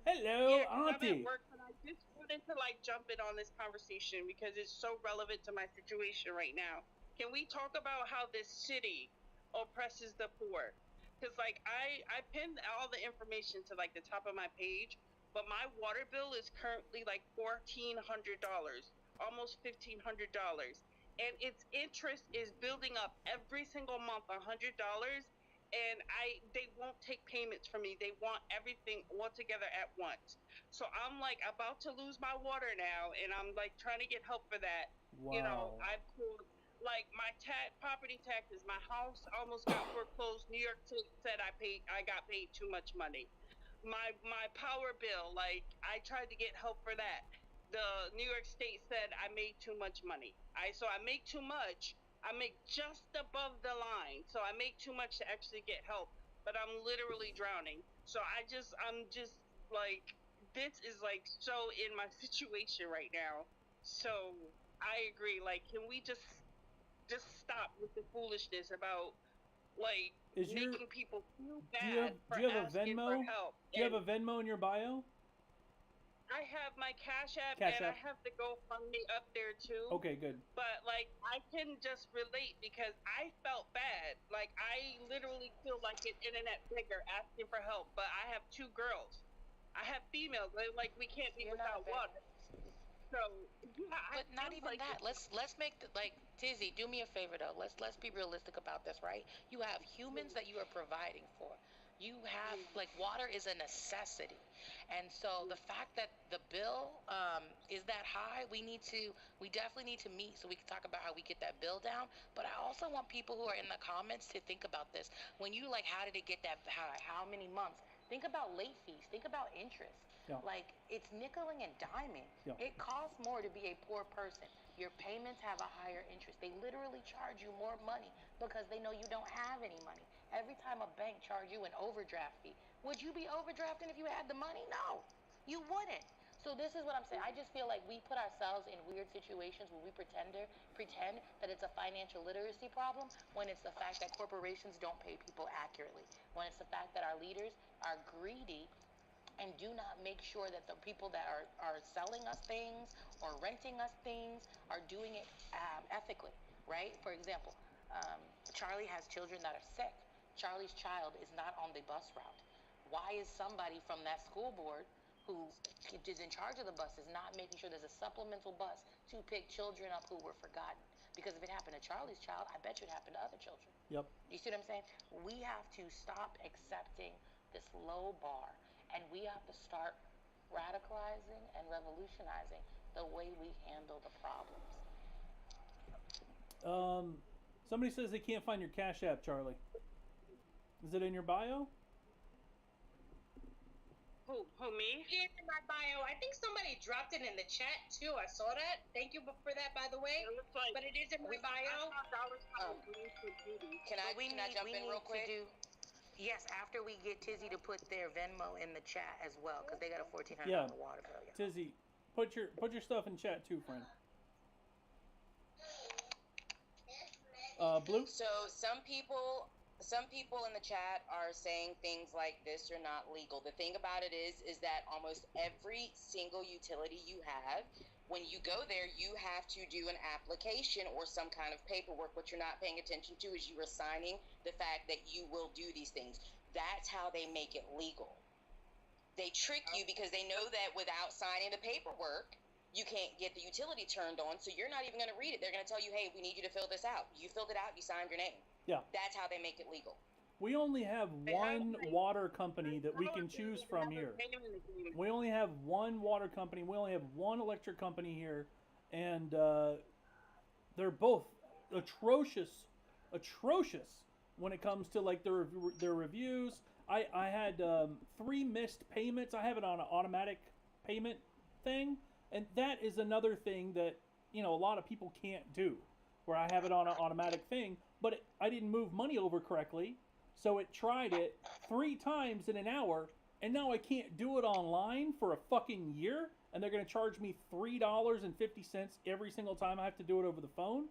Hello, Yeah, 'cause I'm Auntie. at work, but I just wanted to jump in on this conversation because it's so relevant to my situation right now. Can we talk about how this city oppresses the poor? Because I pinned all the information to the top of my page, but my water bill is currently $1,400, almost $1,500, and its interest is building up every single month, $100. And they won't take payments from me. They want everything all together at once. So I'm about to lose my water now, and I'm trying to get help for that. Wow. You know, I pulled my property taxes. My house almost got foreclosed. New York State said I got paid too much money. My power bill, I tried to get help for that. The New York State said I made too much money. So I make too much. I make just above the line, so I make too much to actually get help, but I'm literally drowning. So I'm just this is so in my situation right now. So I agree. Can we just stop with the foolishness about Is your making people feel do bad you have for do you have a asking Venmo? for help. Do you have And a Venmo in your bio? I have my Cash App Cash and App. I have the GoFundMe up there too. Okay, good. But like I can just relate because I felt bad. Like I literally feel like an internet beggar asking for help. But I have 2 girls. I have females. Like we can't be You're not a without beggar. water. So yeah, But not even that. Let's make the, like, Tizzy, do me a favor though. Let's be realistic about this, right? You have humans that you are providing for. You have, like, water is a necessity. And so the fact that the bill is that high, we definitely need to meet so we can talk about how we get that bill down. But I also want people who are in the comments to think about this. When you, like, how did it get that high? How many months? Think about late fees. Think about interest. Yeah. Like, it's nickeling and diming. Yeah. It costs more to be a poor person. Your payments have a higher interest. They literally charge you more money because they know you don't have any money. Every time a bank charges you an overdraft fee, would you be overdrafting if you had the money? No, you wouldn't. So this is what I'm saying. I just feel like we put ourselves in weird situations where we pretend that it's a financial literacy problem when it's the fact that corporations don't pay people accurately, when it's the fact that our leaders are greedy and do not make sure that the people that are selling us things or renting us things are doing it ethically, right? For example, Charlie has children that are sick. Charlie's child is not on the bus route. Why is somebody from that school board who is in charge of the buses not making sure there's a supplemental bus to pick children up who were forgotten? Because if it happened to Charlie's child, I bet you it happened to other children. Yep. You see what I'm saying? We have to stop accepting this low bar, and we have to start radicalizing and revolutionizing the way we handle the problems. Somebody says they can't find your Cash App, Charlie. Is it in your bio? Who me? It's in my bio. I think somebody dropped it in the chat too. I saw that. Thank you for that, by the way. But it is in my bio. Can I jump in real quick? Yes, after we get Tizzy to put their Venmo in the chat as well, because they got a $1,400 Yeah. water bill. Yeah. Tizzy, put your stuff in chat too, friend. Blue? So some people in the chat are saying things like this are not legal. The thing about it is that almost every single utility you have, when you go there, you have to do an application or some kind of paperwork. What you're not paying attention to is you are signing the fact that you will do these things. That's how they make it legal. They trick you because they know that without signing the paperwork, you can't get the utility turned on, so you're not even going to read it. They're going to tell you, hey, we need you to fill this out. You filled it out, you signed your name. Yeah. That's how they make it legal. We only have one water company that we can choose from here. We only have one water company. We only have one electric company here, and they're both atrocious when it comes to like their reviews. I had 3 missed payments. I have it on an automatic payment thing, and that is another thing that a lot of people can't do, where I have it on an automatic thing, but I didn't move money over correctly. So it tried it 3 times in an hour, and now I can't do it online for a fucking year, and they're going to charge me $3.50 every single time I have to do it over the phone?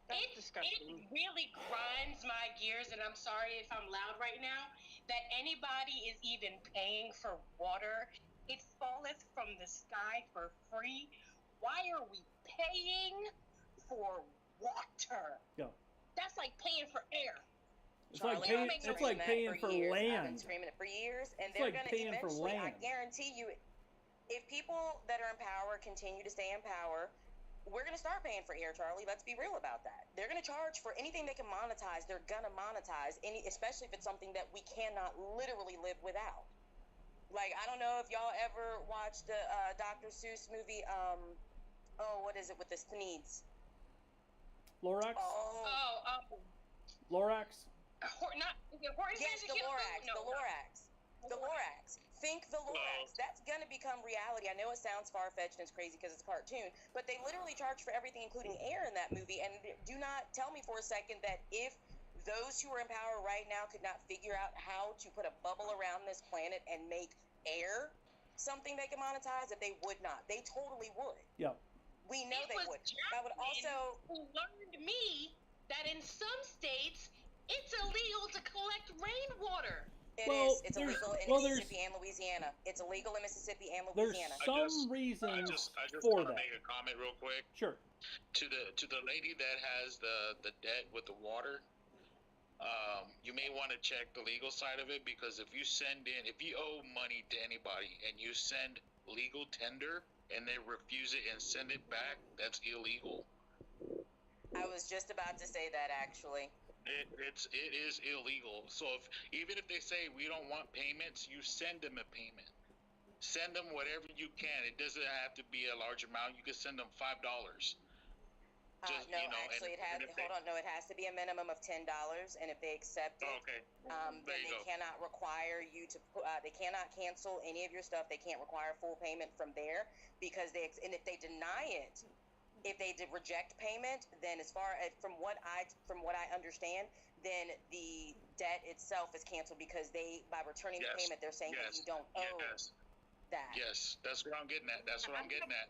It really grinds my gears, and I'm sorry if I'm loud right now, that anybody is even paying for water. It falleth from the sky for free. Why are we paying for water? Yeah. That's like paying for air. It's like paying for land. I've been screaming it for years, and It's they're like going to paying for eventually, I land. guarantee you, if people that are in power continue to stay in power, we're going to start paying for air, Charlie. Let's be real about that. They're going to charge for anything they can monetize. They're going to monetize, especially if it's something that we cannot literally live without. Like, I don't know if y'all ever watched the Dr. Seuss movie, what is it with the sneeze? Lorax? Lorax? Yes, the Lorax. Think the Lorax. That's going to become reality. I know it sounds far-fetched and it's crazy because it's a cartoon, but they literally charge for everything, including air in that movie. And do not tell me for a second that if those who are in power right now could not figure out how to put a bubble around this planet and make air something they can monetize, that they would not. They totally would. Yeah. We know they would. I would also... who learned me that in some states it's illegal to collect rainwater. It's illegal in Mississippi and Louisiana. It's illegal in Mississippi and Louisiana. There's some reasons I just for want to that. make a comment real quick. Sure. To the lady that has the debt with the water, you may want to check the legal side of it, because if you owe money to anybody and you send legal tender and they refuse it and send it back, that's illegal. I was just about to say that, actually. It is illegal. So even if they say we don't want payments, you send them a payment. Send them whatever you can. It doesn't have to be a large amount. You can send them $5. No, actually, it has to be a minimum of $10, and if they accept it, then they cannot require you to. They cannot cancel any of your stuff. They can't require full payment from there, because and if they deny it, if they reject payment, then from what I understand, then the debt itself is canceled, because by returning the payment, they're saying that you don't owe that. Yes, that's what I'm getting at.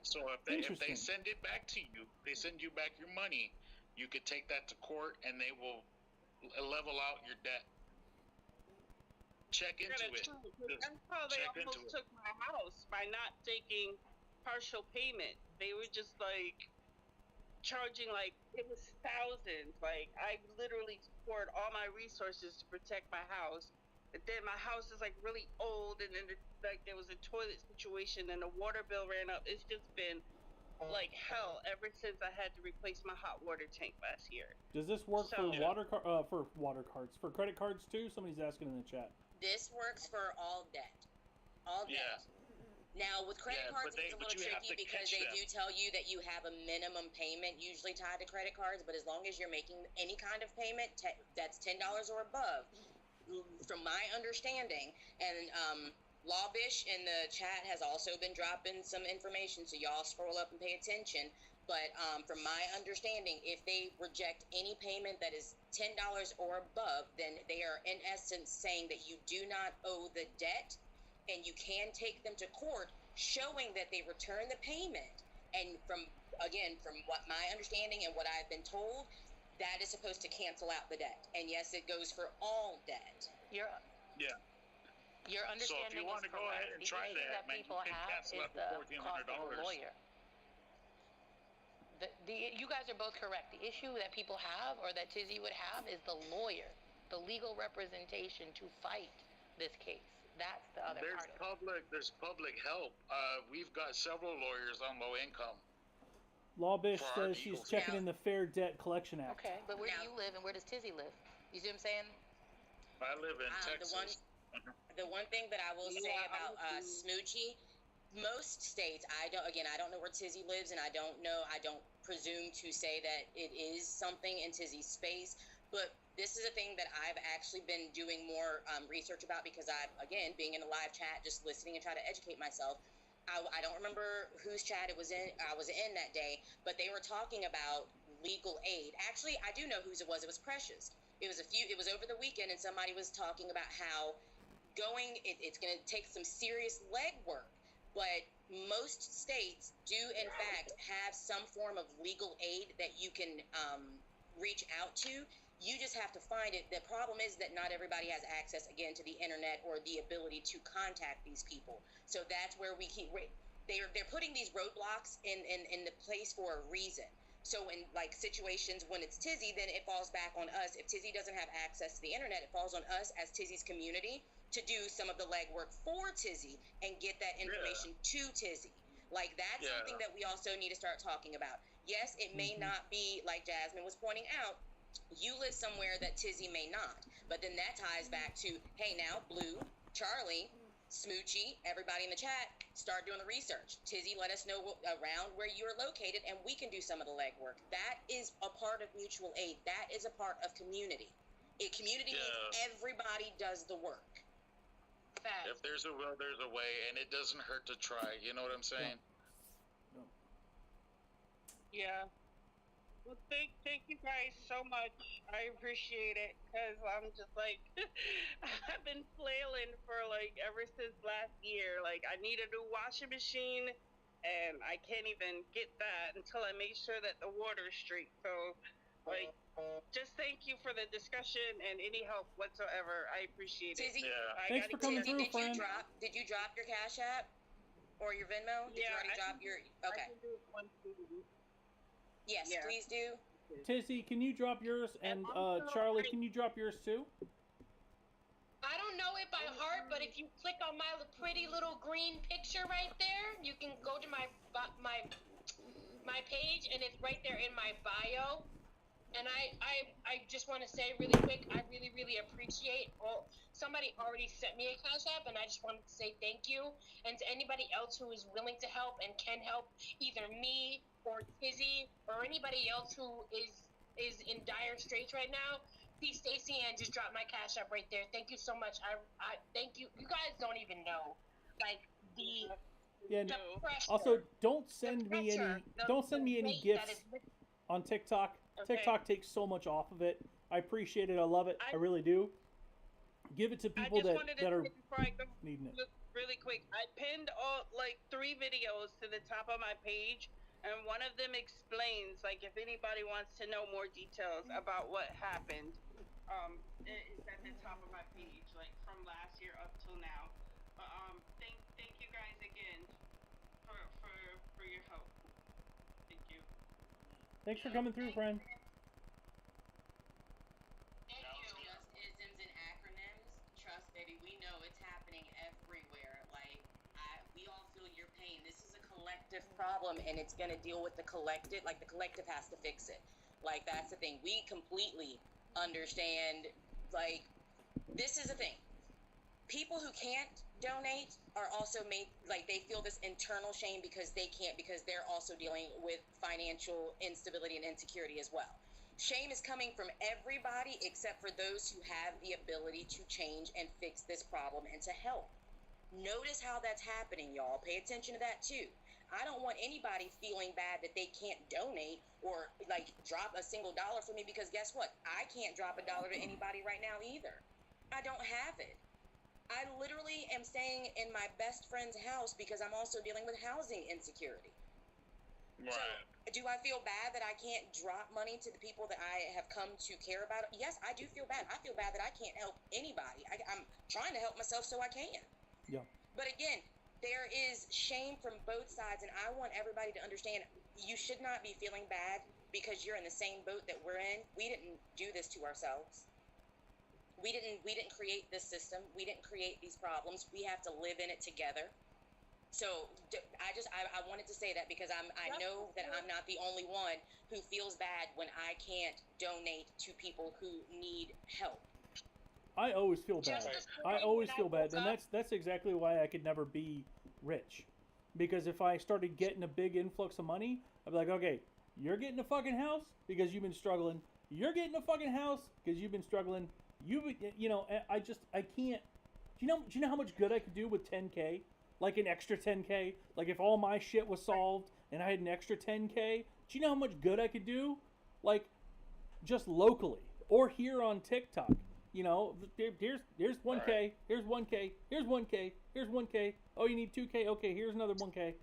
So if they send it back to you, they send you back your money, you could take that to court and they will level out your debt. Check into it. That's how they almost took my house, by not taking partial payment. They were just like charging, like, it was thousands. Like, I literally poured all my resources to protect my house. And then my house is like really old, and then there was a toilet situation, and the water bill ran up. It's just been like hell ever since I had to replace my hot water tank last year. Does this work for credit cards too? Somebody's asking in the chat. This works for all debt. All debt. Now, with credit cards, it's a little tricky, because they do tell you that you have a minimum payment usually tied to credit cards, but as long as you're making any kind of payment that's $10 or above, from my understanding, and Lawbish in the chat has also been dropping some information, so y'all scroll up and pay attention. But from my understanding, if they reject any payment that is $10 or above, then they are in essence saying that you do not owe the debt, and you can take them to court showing that they return the payment. And from what my understanding and what I've been told, that is supposed to cancel out the debt. And yes, it goes for all debt. Your understanding so if you want to go ahead and try that, man, you can cancel out for $1,400. Lawyer. You guys are both correct. The issue that people have, or that Tizzy would have, is the lawyer, the legal representation to fight this case. That's the other part of it. There's public help. We've got several lawyers on low income. Lawbish says she's checking in the Fair Debt Collection Act. Okay, but where do you live, and where does Tizzy live? You see what I'm saying? I live in Texas. The one thing that I will say about Smoochie, most states, I don't know where Tizzy lives, and I don't presume to say that it is something in Tizzy's space, but this is a thing that I've actually been doing more research about, because being in a live chat, just listening and trying to educate myself. I don't remember whose chat I was in that day, but they were talking about legal aid. Actually, I do know whose it was. It was Precious. It was over the weekend, and somebody was talking about how it's going to take some serious legwork, but most states do in fact have some form of legal aid that you can reach out to. You just have to find it. The problem is that not everybody has access, again, to the internet or the ability to contact these people. So that's where they're putting these roadblocks in the place for a reason. So in like situations when it's Tizzy, then it falls back on us. If Tizzy doesn't have access to the internet, it falls on us as Tizzy's community to do some of the legwork for Tizzy and get that information to Tizzy. Like, that's something that we also need to start talking about. Yes, it may not be, like Jasmine was pointing out, you live somewhere that Tizzy may not. But then that ties back to, hey, now, Blue, Charlie, Smoochie, everybody in the chat, start doing the research. Tizzy, let us know around where you are located, and we can do some of the legwork. That is a part of mutual aid. That is a part of community. Community means everybody does the work. If there's a will, there's a way, and it doesn't hurt to try. You know what I'm saying? Yeah. Well, thank you guys so much. I appreciate it, because I'm just like, I've been flailing for like ever since last year. Like, I need a new washing machine, and I can't even get that until I make sure that the water's straight. So, like, just thank you for the discussion and any help whatsoever. I appreciate it. Tizzy, Thanks for coming through, friend. Did you drop your Cash App or your Venmo? Did you already drop your? Okay. Yes, please do. Tizzy, can you drop yours? And Charlie, can you drop yours too? I don't know it by heart, but if you click on my pretty little green picture right there, you can go to my page, and it's right there in my bio. And I just want to say really quick, I really appreciate somebody already sent me a Cash App, and I just wanted to say thank you. And to anybody else who is willing to help and can help, either me or Tizzy or anybody else who is in dire straits right now, please, Stacy, and just drop my Cash App right there. Thank you so much. I thank you. You guys don't even know, like the pressure. Also, don't send me any gifts on TikTok. Okay. TikTok takes so much off of it. I appreciate it. I love it. I really do. Give it to people that are needing it. Really quick, I pinned 3 videos to the top of my page, and one of them explains, like, if anybody wants to know more details about what happened, it's at the top of my page, like from last year up till now. But thank you guys again for your help. Thank you. Thanks for coming through, friend. Just isms and acronyms. Trust, baby, we know it's happening everywhere. Like, we all feel your pain. This is a collective problem, and it's going to deal with the collective. Like, the collective has to fix it. Like, that's the thing. We completely understand. Like, this is the thing. People who can't donate are also made, like, they feel this internal shame because they can't, because they're also dealing with financial instability and insecurity as well. Shame is coming from everybody except for those who have the ability to change and fix this problem and to help. Notice how that's happening, y'all. Pay attention to that too. I don't want anybody feeling bad that they can't donate or like drop a single dollar for me, because guess what? I can't drop a dollar to anybody right now either. I don't have it. I literally am staying in my best friend's house because I'm also dealing with housing insecurity. Right. So, do I feel bad that I can't drop money to the people that I have come to care about? Yes, I do feel bad. I feel bad that I can't help anybody. I'm trying to help myself so I can. Yeah. But again, there is shame from both sides, and I want everybody to understand you should not be feeling bad because you're in the same boat that we're in. We didn't do this to ourselves. We didn't create this system. We didn't create these problems. We have to live in it together. So I wanted to say that because I know that I'm not the only one who feels bad when I can't donate to people who need help. I always feel bad. I always feel bad, and that's exactly why I could never be rich. Because if I started getting a big influx of money, I'd be like, okay, you're getting a fucking house because you've been struggling. You're getting a fucking house because you've been struggling. I can't. Do you know how much good I could do with 10K? Like an extra 10K? Like if all my shit was solved and I had an extra 10K, do you know how much good I could do? Like just locally or here on TikTok. You know, here's 1K, here's 1K, here's 1K, here's 1K. Oh, you need 2K? Okay, here's another 1K.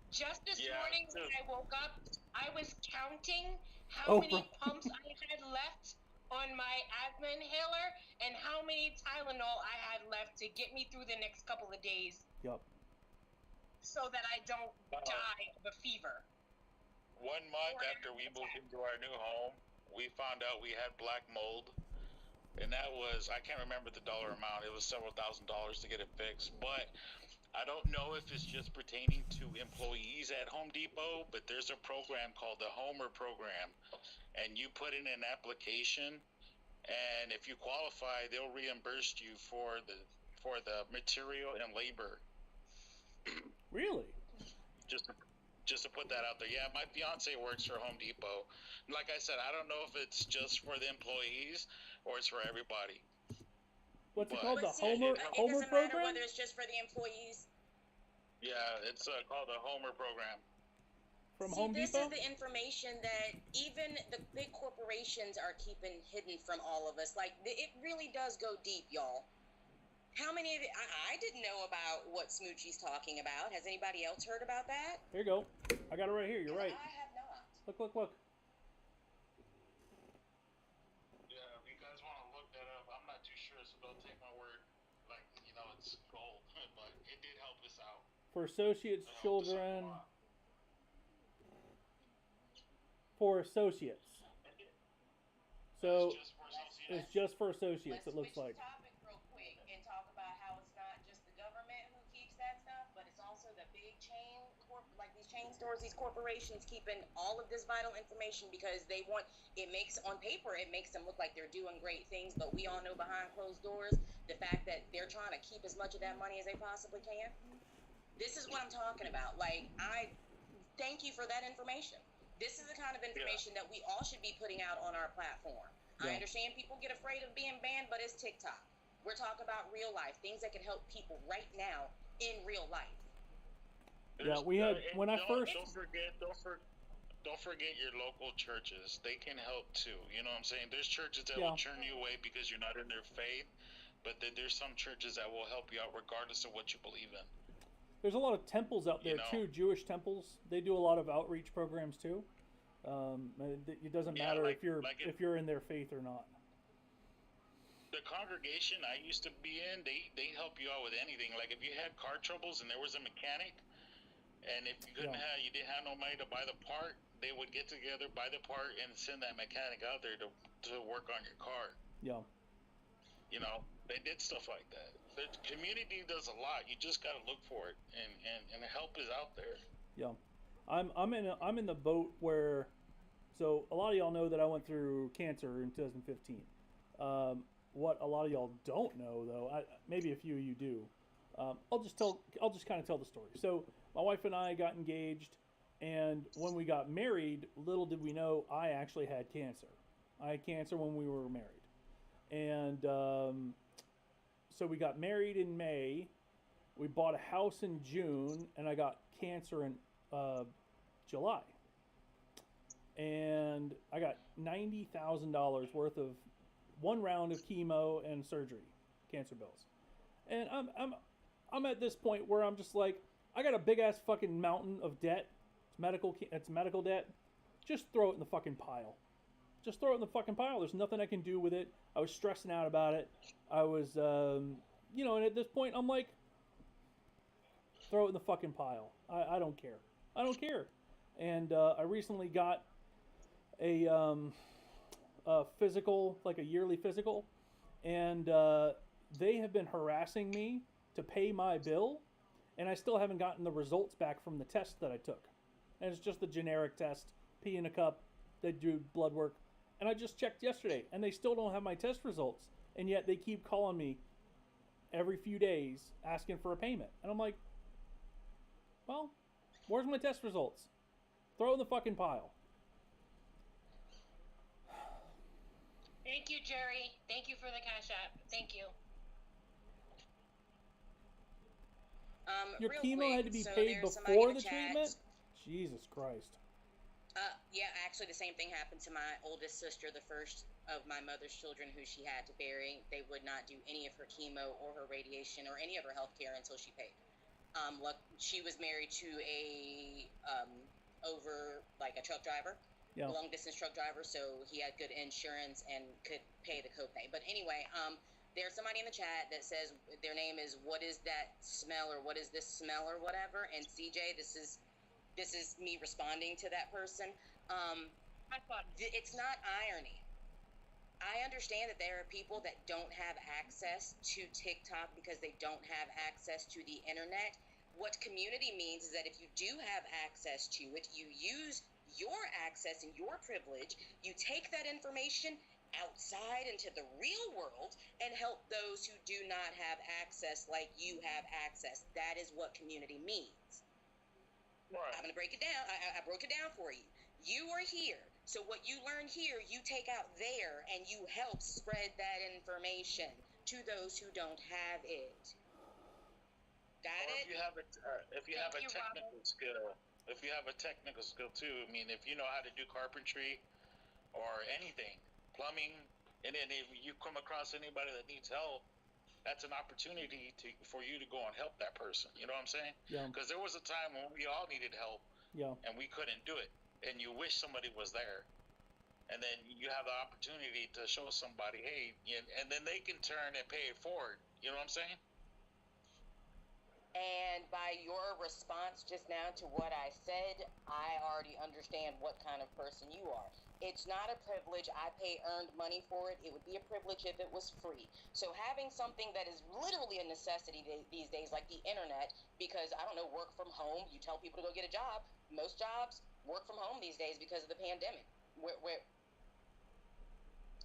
Just this morning when I woke up, I was counting how many pumps I had left on my asthma inhaler and how many Tylenol I had left to get me through the next couple of days. Yup. So that I don't die of a fever. 1 month after we moved into our new home, we found out we had black mold, and that was, I can't remember the dollar amount. It was several $1,000s to get it fixed, but I don't know if it's just pertaining to employees at Home Depot, but there's a program called the Homer program, and you put in an application, and if you qualify, they'll reimburse you for the material and labor. Really? Just to put that out there. Yeah, my fiance works for Home Depot. Like I said, I don't know if it's just for the employees or it's for everybody. What's it called? The It Homer doesn't program? matter whether it's just for the employees. Yeah, it's called the Homer program. From See, Home this Depot? is the information that even the big corporations are keeping hidden from all of us. Like, it really does go deep, y'all. How many of you, I didn't know about what Smoochie's talking about. Has anybody else heard about that? Here you go. I got it right here. You're right. I have not. Look. For associates, children. For associates. So it's just for associates, it looks like. Topic real quick and talk about how it's not just the government who keeps that stuff, but it's also the big chain like these chain stores, these corporations keeping all of this vital information because they want it makes on paper it makes them look like they're doing great things, but we all know behind closed doors the fact that they're trying to keep as much of that money as they possibly can. This is what I'm talking about. Like, I thank you for that information. This is the kind of information that we all should be putting out on our platform. I understand people get afraid of being banned, but it's TikTok. We're talking about real life, things that can help people right now in real life. Yeah, we had when I first. Don't forget your local churches. They can help too. You know what I'm saying? There's churches that will turn you away because you're not in their faith, but then there's some churches that will help you out regardless of what you believe in. There's a lot of temples out there too, Jewish temples. They do a lot of outreach programs too. It doesn't matter if you're in their faith or not. The congregation I used to be in, they help you out with anything. Like if you had car troubles and there was a mechanic, and if you you didn't have no money to buy the part, they would get together, buy the part, and send that mechanic out there to work on your car. Yeah. You know, they did stuff like that. The community does a lot. You just got to look for it, and the help is out there. Yeah, I'm in the boat where, so a lot of y'all know that I went through cancer in 2015. What a lot of y'all don't know though, maybe a few of you do. I'll just kind of tell the story. So my wife and I got engaged, and when we got married, little did we know I actually had cancer. I had cancer when we were married, and so we got married in May. We bought a house in June, and I got cancer in July. And I got $90,000 worth of one round of chemo and surgery, cancer bills. And I'm at this point where I'm just like, I got a big ass fucking mountain of debt. It's medical debt. Just throw it in the fucking pile. Just throw it in the fucking pile. There's nothing I can do with it. I was stressing out about it. I was, and at this point, I'm like, throw it in the fucking pile. I don't care. I don't care. And I recently got a physical, like a yearly physical, and they have been harassing me to pay my bill, and I still haven't gotten the results back from the test that I took. And it's just the generic test, pee in a cup, they do blood work. And I just checked yesterday, and they still don't have my test results. And yet they keep calling me every few days asking for a payment. And I'm like, well, where's my test results? Throw it in the fucking pile. Thank you, Jerry. Thank you for the Cash App. Thank you. Your Real chemo quick, had to be so paid there's somebody before in the chat. treatment? Jesus Christ. Yeah, actually the same thing happened to my oldest sister, the first of my mother's children who she had to bury. They would not do any of her chemo or her radiation or any of her health care until she paid. She was married to a truck driver, Yeah. a long distance truck driver, so he had good insurance and could pay the copay. But anyway, there's somebody in the chat that says their name is what is that smell or what is this smell or whatever. And CJ, this is me responding to that person. It's not irony. I understand that there are people that don't have access to TikTok because they don't have access to the internet. What community means is that if you do have access to it, you use your access and your privilege, you take that information outside into the real world and help those who do not have access like you have access. That is what community means. Right. I'm going to break it down. I broke it down for you. You are here. So what you learn here, you take out there and you help spread that information to those who don't have it. Got it? If you have a technical skill, if you have a technical skill too, I mean, if you know how to do carpentry or anything, plumbing, and then if you come across anybody that needs help, that's an opportunity for you to go and help that person. You know what I'm saying? Yeah. Because there was a time when we all needed help, Yeah. and we couldn't do it, and you wish somebody was there, and then you have the opportunity to show somebody, hey, and then they can turn and pay it forward. You know what I'm saying? And by by your response just now to what I said, I already understand what kind of person you are. It's not a privilege. I pay earned money for it. It would be a privilege if it was free. So having something that is literally a necessity these days, like the internet, because I don't know, work from home, you tell people to go get a job. Most jobs work from home these days because of the pandemic. Where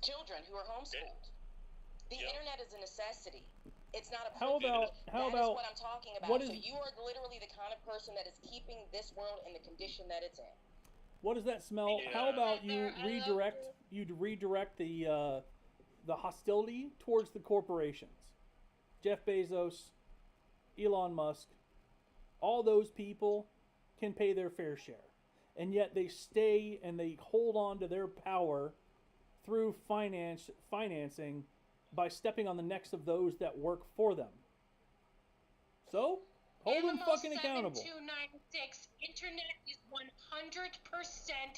children who are homeschooled. The internet is a necessity. It's not a privilege. That is what I'm talking about. So you are literally the kind of person that is keeping this world in the condition that it's in. What does that smell? How about you redirect the hostility towards the corporations? Jeff Bezos, Elon Musk, all those people can pay their fair share. And yet they stay and they hold on to their power through financing by stepping on the necks of those that work for them. So, hold them fucking accountable. 7296, internet is 100%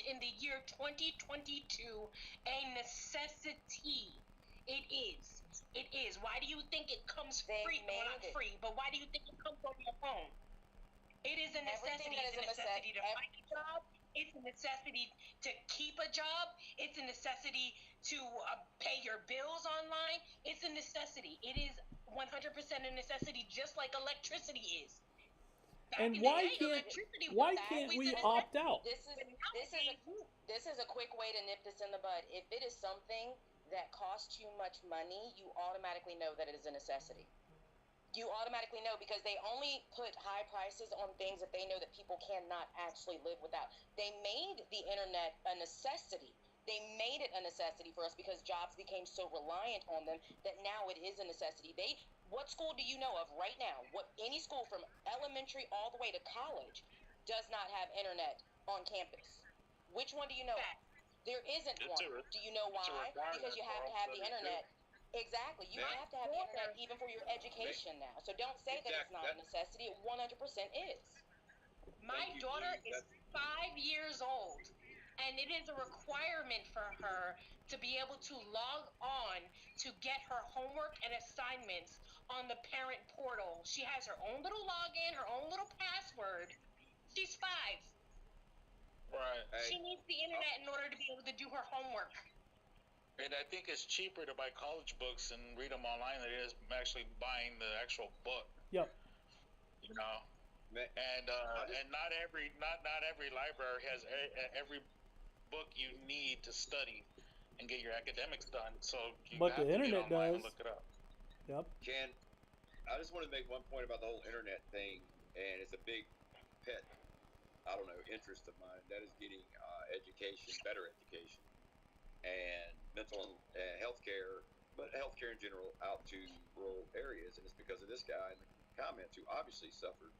in the year 2022 a necessity. It is. It is. Why do you think it comes free? Well, not free, but why do you think it comes on your phone? It is a necessity. It's a necessity to find a job. It's a necessity to keep a job. It's a necessity to pay your bills online. It's a necessity. It is 100% a necessity, just like electricity is. And why can't we opt out? This is a quick way to nip this in the bud. If it is something that costs you much money, you automatically know that it is a necessity. You automatically know, because they only put high prices on things that they know that people cannot actually live without. They made the internet a necessity. They made it a necessity for us because jobs became so reliant on them that now it is a necessity. What school do you know of right now? Any school from elementary all the way to college does not have internet on campus? Which one do you know of? There isn't one. Do you know why? Because you have to have the internet. Exactly. You have to have the internet even for your education now. So don't say that it's not a necessity. It 100% is. My daughter is 5 years old, and it is a requirement for her to be able to log on to get her homework and assignments on the parent portal. She has her own little login, her own little password. She's 5. Right. She needs the internet in order to be able to do her homework. And I think it's cheaper to buy college books and read them online than it is actually buying the actual book. Yep. You know, and not every library has every book you need to study and get your academics done. So you But have the to get internet online and does. look it up. Yep. Ken, I just want to make one point about the whole internet thing, and it's a big pet, I don't know, interest of mine. That is getting education, better education, and mental health care, but healthcare in general, out to rural areas. And it's because of this guy in the comments who obviously suffered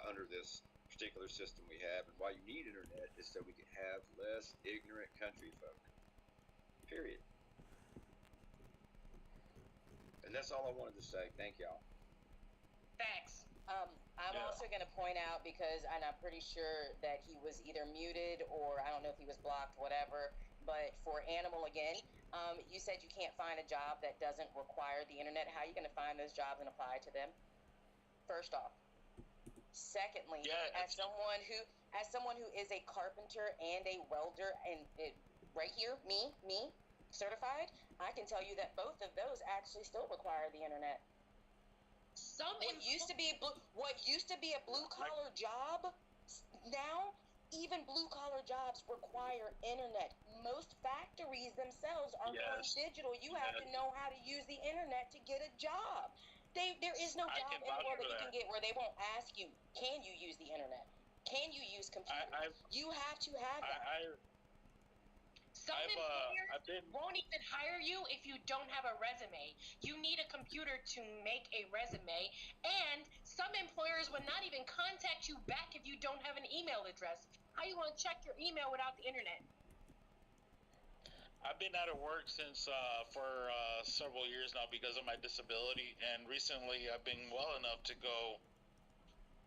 under this particular system we have. And why you need internet is so we can have less ignorant country folk. Period. And that's all I wanted to say. Thank y'all. Thanks. I'm also going to point out, because, and I'm pretty sure that he was either muted or I don't know if he was blocked, whatever, but for Animal again, you said you can't find a job that doesn't require the internet. How are you going to find those jobs and apply to them? First off. Secondly, as someone who is a carpenter and a welder, and right here, me, certified, I can tell you that both of those actually still require the internet. What used to be a blue collar job, now even blue collar jobs require internet. Most factories themselves are going digital. You have to know how to use the internet to get a job. There is no job in the world that you can get where they won't ask you, can you use the internet? Can you use computers? You have to have that. Some employers won't even hire you if you don't have a resume. You need a computer to make a resume, and some employers will not even contact you back if you don't have an email address. How you want to check your email without the internet? I've been out of work since for several years now because of my disability, and recently I've been well enough to go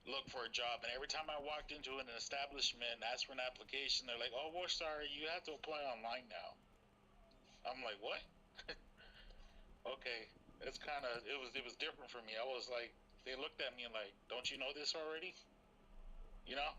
look for a job. And every time I walked into an establishment and asked for an application, they're like, "Oh, we're sorry, you have to apply online now." I'm like, "What?" Okay, it was different for me. I was like they looked at me like, don't you know this already? You know?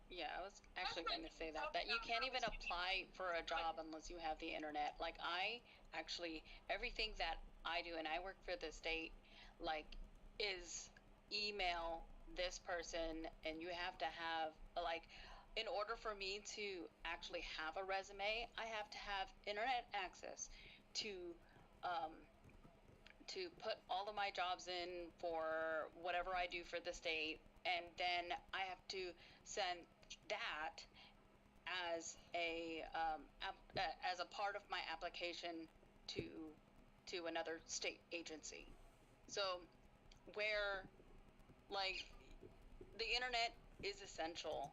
Yeah, I was actually going to say that you can't even apply for a job unless you have the internet. Like I actually, everything that I do, and I work for the state, like, is email this person, and you have to have, like, in order for me to actually have a resume, I have to have internet access to, um, to put all of my jobs in for whatever I do for the state, and then I have to send that as a as a part of my application to another state agency. So where, like, the internet is essential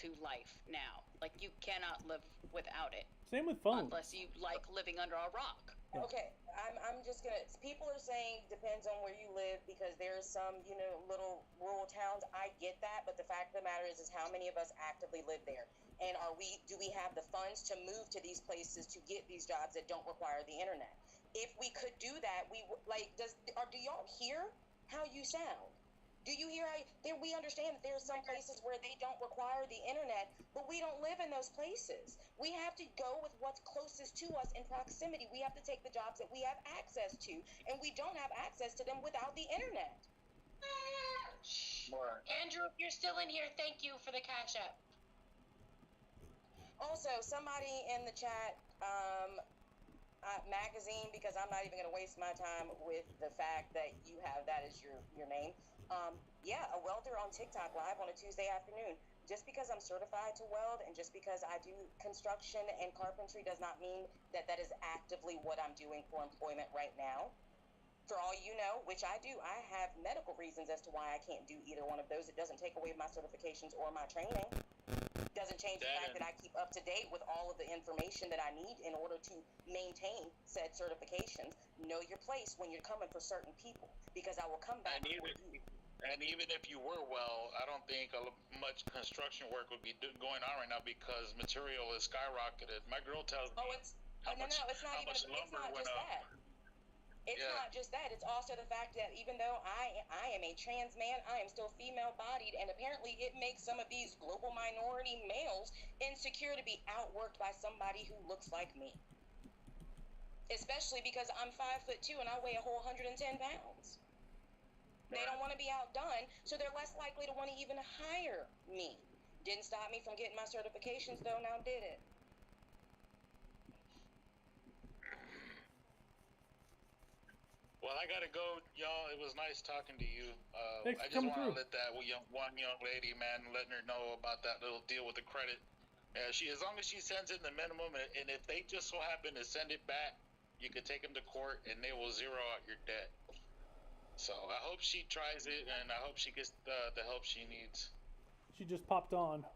to life now. Like, you cannot live without it Same with phones. unless you like living under a rock. Yeah. Okay, I'm just gonna. People are saying depends on where you live because there's some, little rural towns. I get that, but the fact of the matter is how many of us actively live there, and do we have the funds to move to these places to get these jobs that don't require the internet? If we could do that, do y'all hear how you sound? Do you hear we understand that there are some places where they don't require the internet, but we don't live in those places. We have to go with what's closest to us in proximity. We have to take the jobs that we have access to, and we don't have access to them without the internet. Andrew, if you're still in here, thank you for the cash app. Also, somebody in the chat, magazine, because I'm not even going to waste my time with the fact that you have that as your name. Yeah, a welder on TikTok live on a Tuesday afternoon. Just because I'm certified to weld and just because I do construction and carpentry does not mean that that is actively what I'm doing for employment right now. For all you know, which I do, I have medical reasons as to why I can't do either one of those. It doesn't take away my certifications or my training. Doesn't change the fact that I keep up to date with all of the information that I need in order to maintain said certifications. Know your place when you're coming for certain people, because I will come back. And even if you were well, I don't think much construction work would be going on right now because material is skyrocketed. My girl tells me it's not just that. It's not just that. It's also the fact that even though I am a trans man, I am still female-bodied, and apparently it makes some of these global minority males insecure to be outworked by somebody who looks like me. Especially because I'm 5'2" and I weigh a whole 110 pounds. They don't want to be outdone, so they're less likely to want to even hire me. Didn't stop me from getting my certifications, though, now did it? Well, I gotta go, y'all. It was nice talking to you. Thanks I for just coming want to through. let that one young lady, man, letting her know about that little deal with the credit. As long as she sends in the minimum, and if they just so happen to send it back, you could take them to court, and they will zero out your debt. So I hope she tries it, and I hope she gets the help she needs. She just popped on.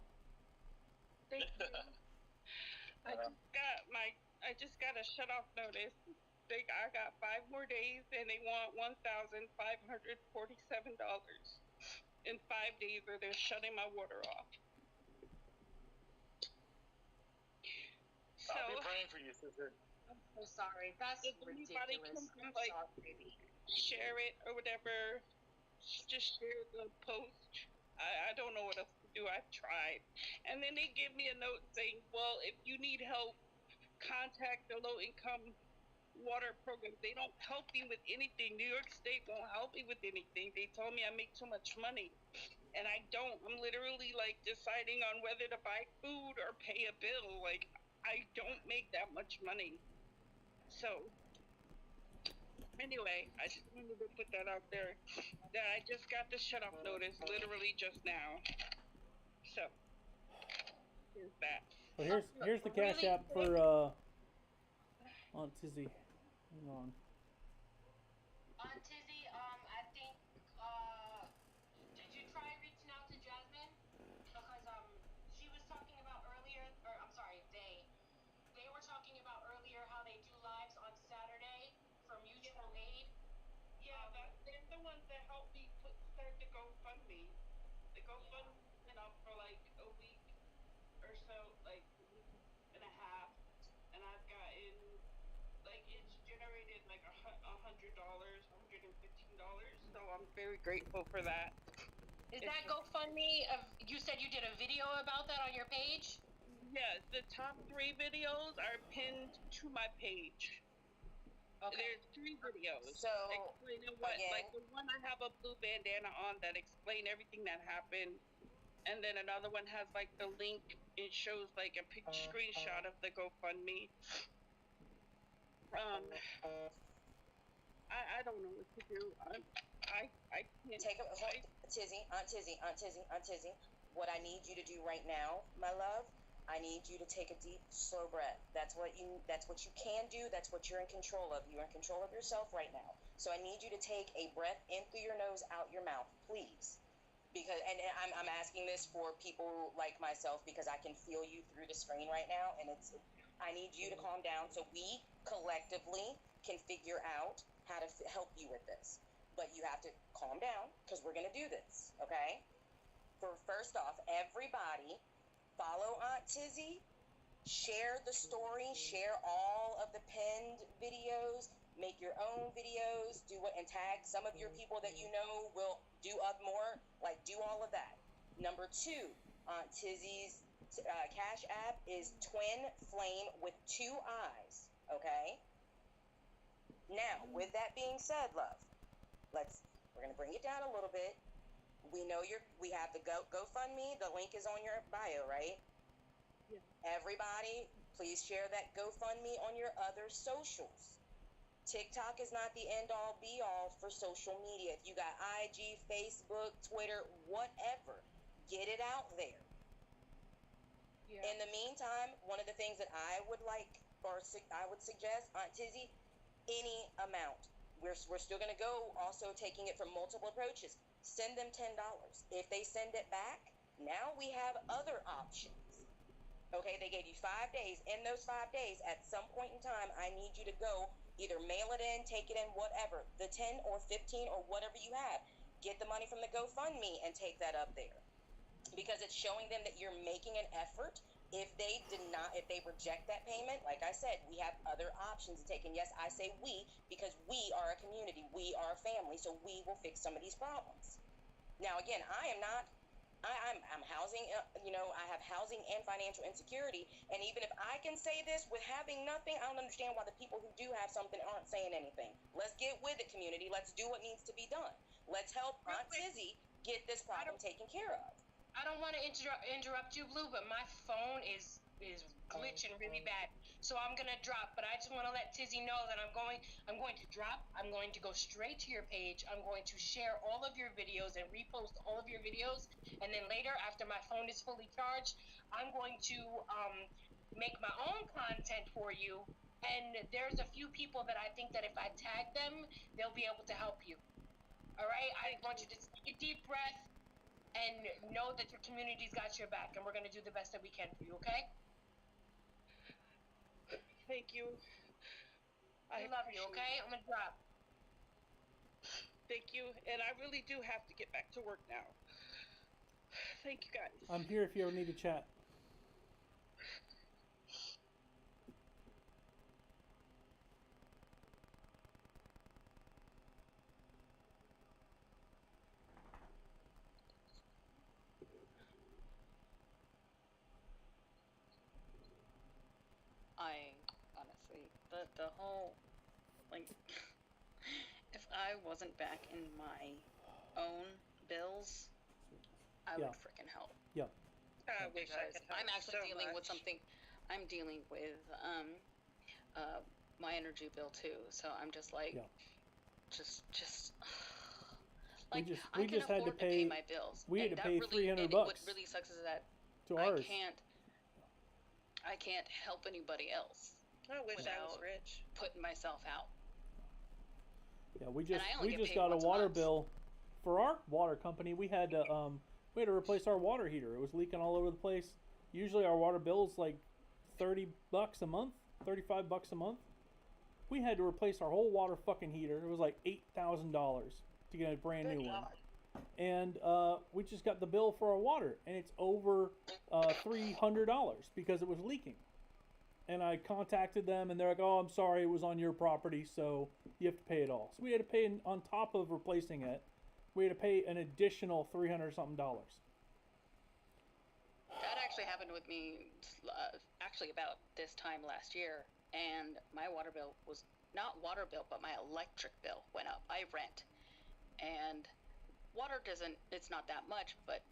Thank you. I just got a shut off notice. I got 5 more days, and they want $1,547 in 5 days, or they're shutting my water off. So, I'll be praying for you, sister. I'm so sorry. That's ridiculous. I'm sorry. Share it or whatever. Just share the post. I don't know what else to do. I've tried. And then they give me a note saying, well, if you need help, contact the low-income water program. They don't help me with anything. New York State won't help me with anything. They told me I make too much money, and I don't. I'm literally like deciding on whether to buy food or pay a bill. Like, I don't make that much money. So anyway, I just wanted to put that out there, that I just got the shut off notice literally just now. So here's that. Well, here's the cash app for Aunt Tizzy. Hang on. Aunt Tizzy, I think, did you try reaching out to Jasmine? Because, she was talking about earlier, or I'm sorry, they were talking about earlier how they do lives on Saturday for mutual aid. Yeah, they're the ones that helped me start the GoFundMe. The GoFundMe been up for like a week or so, like a week and a half, and I've gotten, like, it's so I'm very grateful for that. Is that GoFundMe? You said you did a video about that on your page? Yes, the top 3 videos are pinned to my page. Okay. There's 3 videos So, explaining what, again- like the one I have a blue bandana on that explain everything that happened, and then another one has like the link. It shows like a screenshot of the GoFundMe. I don't know what to do. I can't. Take a Aunt Tizzy. What I need you to do right now, my love, I need you to take a deep, slow breath. That's what you can do. That's what you're in control of. You're in control of yourself right now. So I need you to take a breath in through your nose, out your mouth, please. Because I'm asking this for people like myself because I can feel you through the screen right now, and I need you to calm down so we collectively can figure out how to help you with this. But you have to calm down because we're gonna do this, okay? First off, everybody follow Aunt Tizzy, share the story, share all of the pinned videos, make your own videos, and tag some of your people that you know will do up more, like do all of that. Number 2, Aunt Tizzy's Cash App is Twin Flame with 2 eyes, okay? Now, with that being said, love, we're gonna bring it down a little bit. We know we have the GoFundMe. The link is on your bio, right? Yeah. Everybody, please share that GoFundMe on your other socials. TikTok is not the end-all, be-all for social media. If you got IG, Facebook, Twitter, whatever, get it out there. Yeah. In the meantime, one of the things that I would I would suggest, Aunt Tizzy, any amount. We're still going to go also taking it from multiple approaches. Send them $10. If they send it back, now we have other options. Okay, they gave you 5 days. In those 5 days, at some point in time, I need you to go either mail it in, take it in, whatever. The 10 or 15 or whatever you have. Get the money from the GoFundMe and take that up there. Because it's showing them that you're making an effort. If they reject that payment, like I said, we have other options to take. And yes, I say we because we are a community, we are a family, so we will fix some of these problems. Now, again, I'm housing, I have housing and financial insecurity. And even if I can say this with having nothing, I don't understand why the people who do have something aren't saying anything. Let's get with it, community. Let's do what needs to be done. Let's help Aunt Tizzy get this problem taken care of. I don't want to interrupt you, Blue, but my phone is glitching really bad. So I'm gonna drop, but I just want to let Tizzy know that I'm going to drop. I'm going to go straight to your page. I'm going to share all of your videos and repost all of your videos, and then later, after my phone is fully charged, I'm going to make my own content for you. And there's a few people that I think that if I tag them, they'll be able to help you. All right? I want you to take a deep breath and know that your community's got your back, and we're going to do the best that we can for you, okay? Thank you. I love you, okay? I'm going to drop. Thank you, and I really do have to get back to work now. Thank you, guys. I'm here if you ever need to chat. I honestly, the whole, like, if I wasn't back in my own bills, I Yeah. would freaking help. Yeah. I wish I Because could help I'm actually so dealing with much. something. I'm dealing with my energy bill too. So I'm just like, Yeah. just We like just I can had to afford pay my bills. We had and to that pay really, and $300 what really sucks is that to I ours. can't help anybody else. I wish I was without rich. Putting myself out. Yeah, we And I only get paid got a once a water month. bill for our water company. We had to replace our water heater. It was leaking all over the place. Usually our water bill's like $30 a month, $35 a month. We had to replace our whole water fucking heater. It was like $8,000 to get a brand new one. And we just got the bill for our water, and it's over $300 because it was leaking. and I contacted them, and they're like, "Oh, I'm sorry, it was on your property, so you have to pay it all." So we had to pay, on top of replacing it, we had to pay an additional $300 something. That actually happened with me actually about this time last year, and my water bill was not water bill, but my electric bill went up. I rent, and water doesn't, it's not that much, but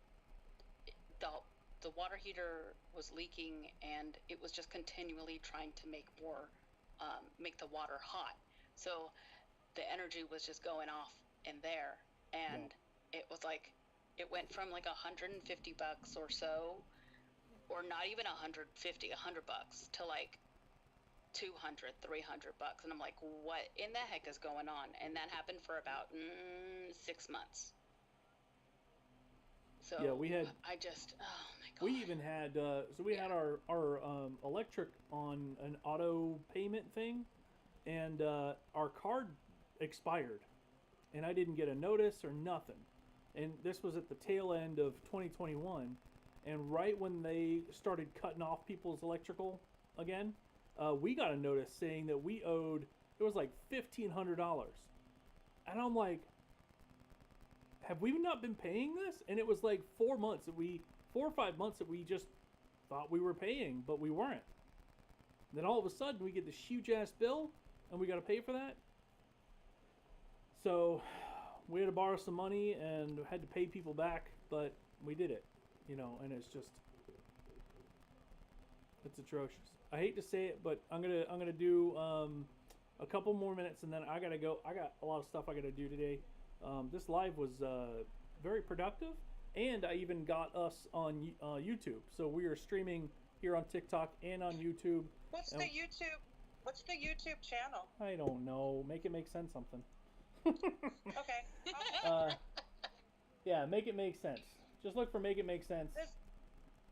the water heater was leaking, and it was just continually trying to make the water hot. So the energy was just going off in there, and it was like, it went from like $150 or so, or not even $100 to like $200, $300, and I'm like, what in the heck is going on? And that happened for about 6 months. So Yeah, we had. I just, oh my god. We even had we had our electric on an auto payment thing, and our card expired, and I didn't get a notice or nothing. And this was at the tail end of 2021, and right when they started cutting off people's electrical again, we got a notice saying that we owed, it was like $1,500, and I'm like, have we not been paying this? And it was like 4 or 5 months that we just thought we were paying, but we weren't. Then all of a sudden we get this huge ass bill, and we got to pay for that. So we had to borrow some money and had to pay people back, but we did it, and it's just, it's atrocious. I hate to say it, but I'm gonna do a couple more minutes, and then I gotta go. I got a lot of stuff I gotta do today. This live was very productive, and I even got us on YouTube. So we are streaming here on TikTok and on YouTube. What's the YouTube channel? I don't know. Make it make sense something. Okay. Yeah, make it make sense. Just look for Make It Make Sense.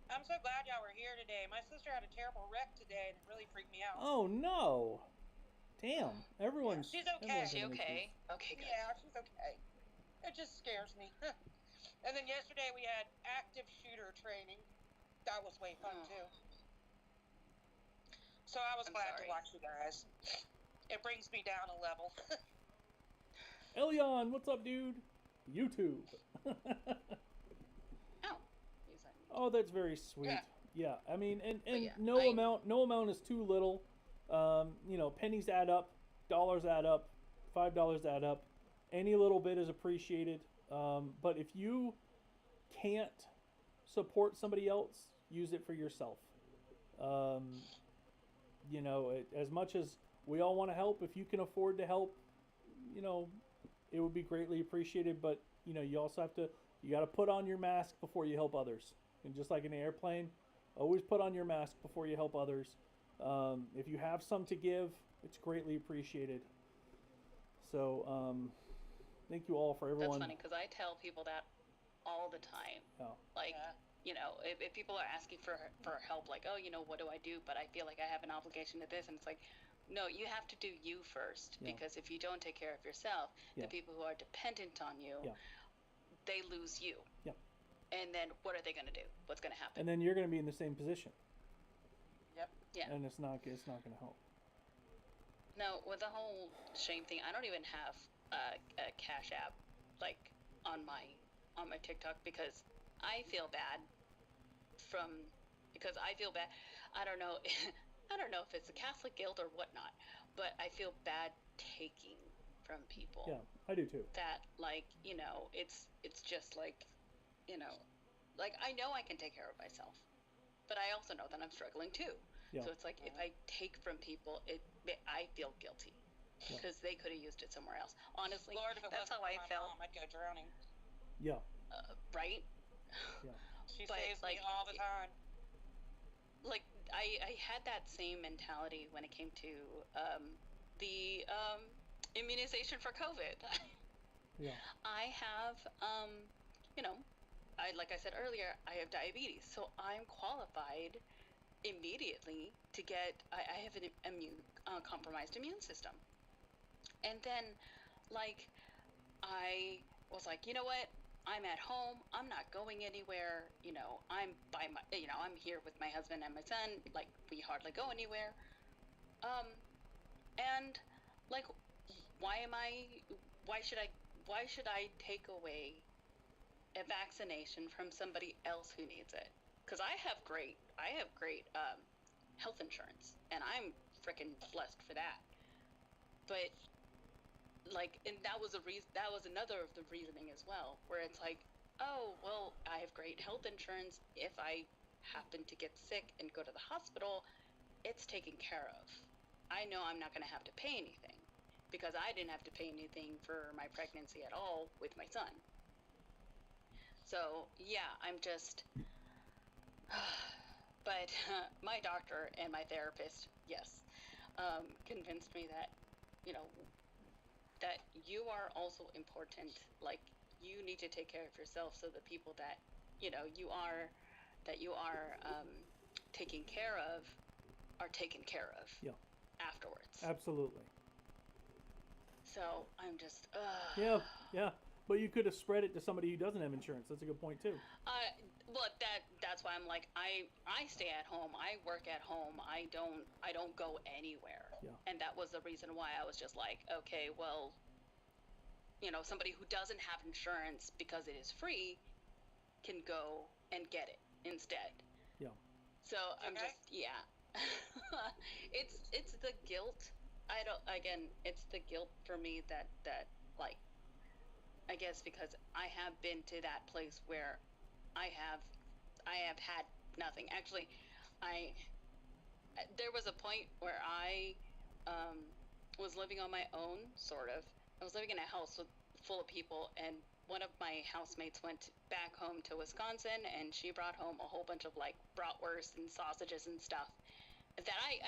I'm so glad y'all were here today. My sister had a terrible wreck today, and it really freaked me out. Oh no! Damn, everyone's. She's okay. everyone's having issues. Okay, good. Yeah, she's okay. It just scares me. And then yesterday we had active shooter training. That was way fun too. So I was glad to watch you guys. It brings me down a level. Elion, what's up, dude? YouTube. Oh, that's very sweet. Yeah, I mean, and no amount is too little. Pennies add up, dollars add up, $5 add up. Any little bit is appreciated. But if you can't support somebody else, use it for yourself. As much as we all want to help, if you can afford to help, it would be greatly appreciated. But you also have to, you got to put on your mask before you help others. And just like in an airplane, always put on your mask before you help others. If you have some to give, it's greatly appreciated. So, thank you all for everyone. That's funny because I tell people that all the time. Oh. Like, if people are asking for help, like, oh, what do I do? But I feel like I have an obligation to this, and it's like, no, you have to do you first, because if you don't take care of yourself, the people who are dependent on you, they lose you. Yeah. And then what are they going to do? What's going to happen? And then you're going to be in the same position. Yep. Yeah. And it's not going to help. No, with the whole shame thing, I don't even have a Cash App like on my TikTok because I feel bad I don't know I don't know if it's a Catholic guilt or whatnot, but I feel bad taking from people. Yeah, I do too. That it's just like, like I know I can take care of myself, but I also know that I'm struggling too. Yeah. So it's like if I take from people, I feel guilty because they could have used it somewhere else. Honestly, Lord, if it that's wasn't how I for my felt. mom, I'd go drowning. Yeah. Right? Yeah. She But, saves like, me all the time. Like I had that same mentality when it came to the immunization for COVID. Yeah. I have like I said earlier, I have diabetes, so I'm qualified immediately to get. I have an compromised immune system, and then like I was like, you know what? I'm at home. I'm not going anywhere. You know, I'm by my, you know, I'm here with my husband and my son. Like, we hardly go anywhere. And like, why should I take away a vaccination from somebody else who needs it? Because I have great health insurance, and I'm freaking blessed for that. But like, and that was another of the reasoning as well, where it's like, oh, well, I have great health insurance. If I happen to get sick and go to the hospital, it's taken care of. I know I'm not going to have to pay anything, because I didn't have to pay anything for my pregnancy at all with my son. So yeah, I'm just, but my doctor and my therapist, yes, convinced me that, you know, that you are also important. Like, you need to take care of yourself, so the people that, you know, you are taking care of are taken care of. Yeah. Afterwards. Absolutely. So I'm just. Yeah. But you could have spread it to somebody who doesn't have insurance. That's a good point too. Well, that's why I'm like, I stay at home. I work at home. I don't go anywhere. Yeah. And that was the reason why I was just like, okay, well, you know, somebody who doesn't have insurance, because it is free, can go and get it instead. Yeah. So I'm just, yeah. It's the guilt. It's the guilt for me that like, I guess because I have been to that place where I have had nothing. Actually, there was a point where I was living on my own, sort of. I was living in a house full of people, and one of my housemates went back home to Wisconsin, and she brought home a whole bunch of like bratwurst and sausages and stuff that I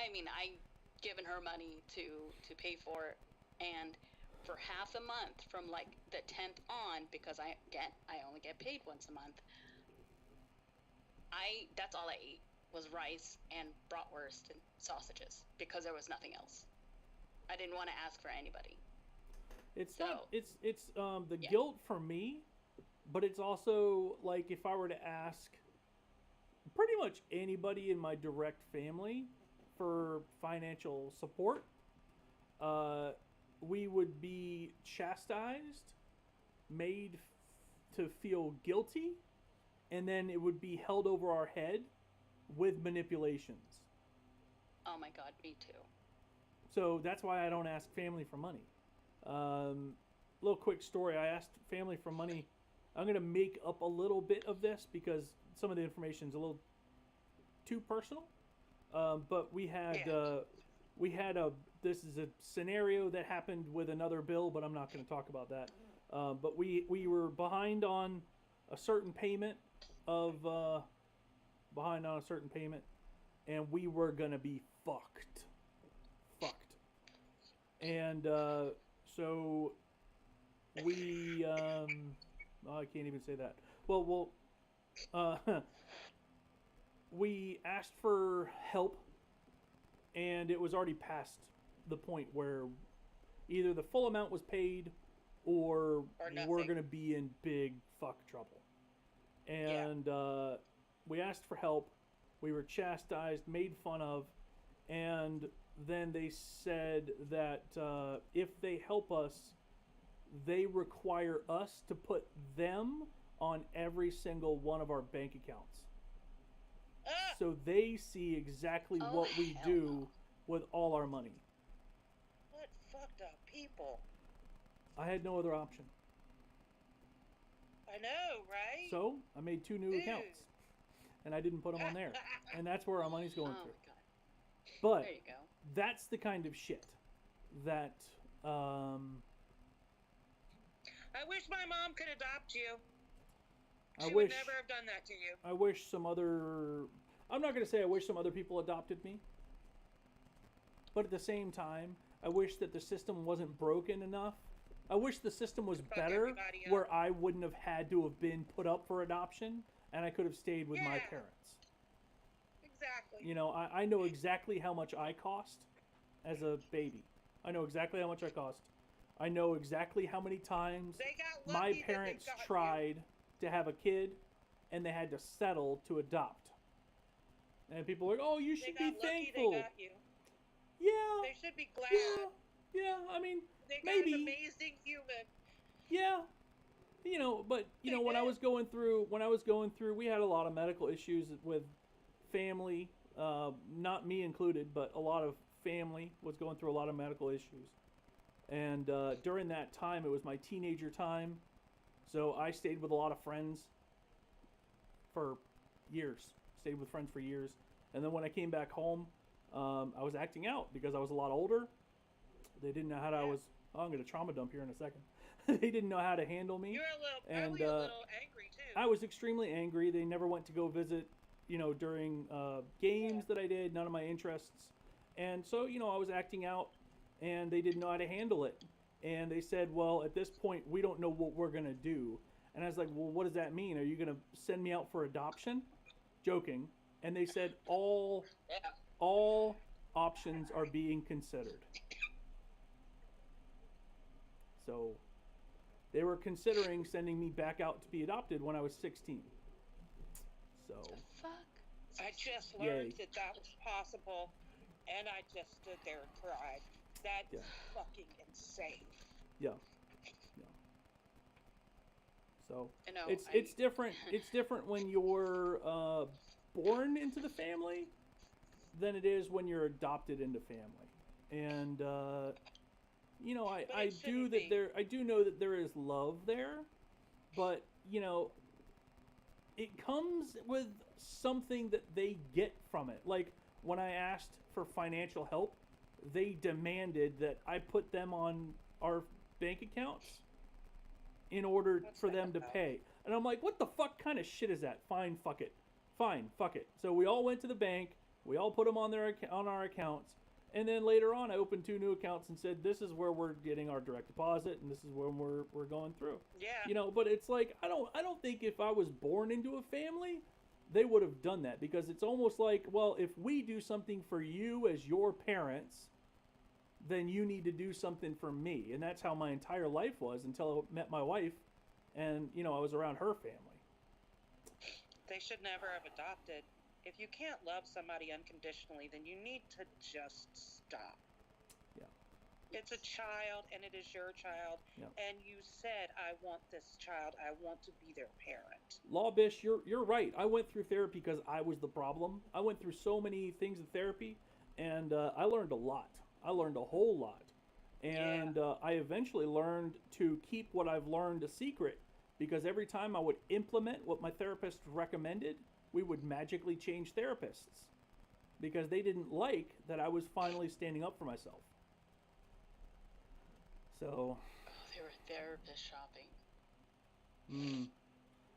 given her money to pay for, and for half a month, from like the 10th on, because I only get paid once a month, that's all I ate was rice and bratwurst and sausages, because there was nothing else. I didn't want to ask for anybody. It's the guilt for me, but it's also like, if I were to ask pretty much anybody in my direct family for financial support, we would be chastised, made to feel guilty, and then it would be held over our head with manipulations. Oh my God, me too. So that's why I don't ask family for money. Little quick story. I asked family for money. I'm going to make up a little bit of this because some of the information is a little too personal. But we had this is a scenario that happened with another bill, but I'm not going to talk about that. But we were behind on a certain payment and we were going to be fucked. And so we I can't even say that. Well, we asked for help, and it was already past the point where either the full amount was paid or we're going to be in big fuck trouble. And we asked for help. We were chastised, made fun of, and then they said that if they help us, they require us to put them on every single one of our bank accounts. So they see exactly what we do with all our money. What fucked up people? I had no other option. I know, right? So I made 2 new accounts, and I didn't put them on there. And that's where our money's going through. My God. But there you go. That's the kind of shit that I wish my mom could adopt you. She would never have done that to you. I wish some other... I'm not going to say I wish some other people adopted me. But at the same time, I wish that the system wasn't broken enough. I wish the system was better, where I wouldn't have had to have been put up for adoption, and I could have stayed with my parents. Exactly. You know, I know exactly how much I cost as a baby. I know exactly how much I cost. I know exactly how many times They got my lucky that they parents got you. tried to have a kid and they had to settle to adopt. And people are like, oh, you They should got be lucky thankful. they got you. Yeah. They should be glad. Yeah, I mean, They got maybe. an amazing human. Yeah. You know, but you know, when I was going through, we had a lot of medical issues with family, not me included, but a lot of family was going through a lot of medical issues. And during that time, it was my teenager time, so I stayed with a lot of friends for years. Stayed with friends for years, and then when I came back home, I was acting out because I was a lot older. They didn't know how to. I'm going to trauma dump here in a second. They didn't know how to handle me. You're a little, and probably a little angry too. I was extremely angry. They never went to go visit, you know, during games that I did. None of my interests, and so you know I was acting out, and they didn't know how to handle it. And they said, well, at this point, we don't know what we're going to do. And I was like, well, what does that mean? Are you going to send me out for adoption? Joking. And they said all options are being considered. So they were considering sending me back out to be adopted when I was 16. So I just Yay. learned that that was possible, and I just stood there and cried. That's Yeah. fucking insane. yeah. So I know, it's different. It's different when you're born into the family than it is when you're adopted into family. And you know, I do know that there is love there, but you know, it comes with something that they get from it. Like when I asked for financial help, they demanded that I put them on our bank accounts in order for them to pay. And I'm like, what the fuck kind of shit is that? Fine, fuck it. Fine, fuck it. So we all went to the bank. We all put them on our accounts. And then later on, I opened 2 new accounts and said, this is where we're getting our direct deposit, and this is where we're going through. Yeah. You know, but it's like I don't think if I was born into a family, they would have done that, because it's almost like, well, if we do something for you as your parents, then you need to do something for me. And that's how my entire life was until I met my wife, and you know, I was around her family. They should never have adopted. If you can't love somebody unconditionally, then you need to just stop. Yeah. It's a child, and it is your child. Yeah. And you said, I want this child. I want to be their parent. Lawbish, you're right. I went through therapy because I was the problem. I went through so many things in therapy, and I learned a lot. I learned a whole lot. And I eventually learned to keep what I've learned a secret, because every time I would implement what my therapist recommended, we would magically change therapists, because they didn't like that I was finally standing up for myself. So. Oh, they were therapist shopping.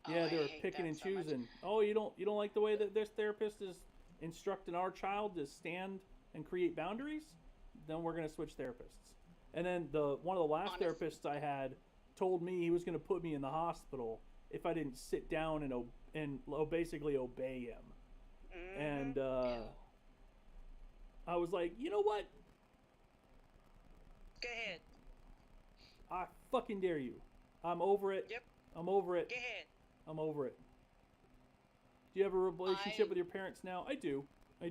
Yeah, I they were hate picking that and so much. choosing. Oh, you don't like the way that this therapist is instructing our child to stand and create boundaries? Then we're gonna switch therapists. And then one of the last therapists I had told me he was gonna put me in the hospital if I didn't sit down and basically obey him. And I was like, you know what? Go ahead. I fucking dare you. I'm over it. Yep. I'm over it. Go ahead. I'm over it. Do you have a relationship with your parents now? I do. I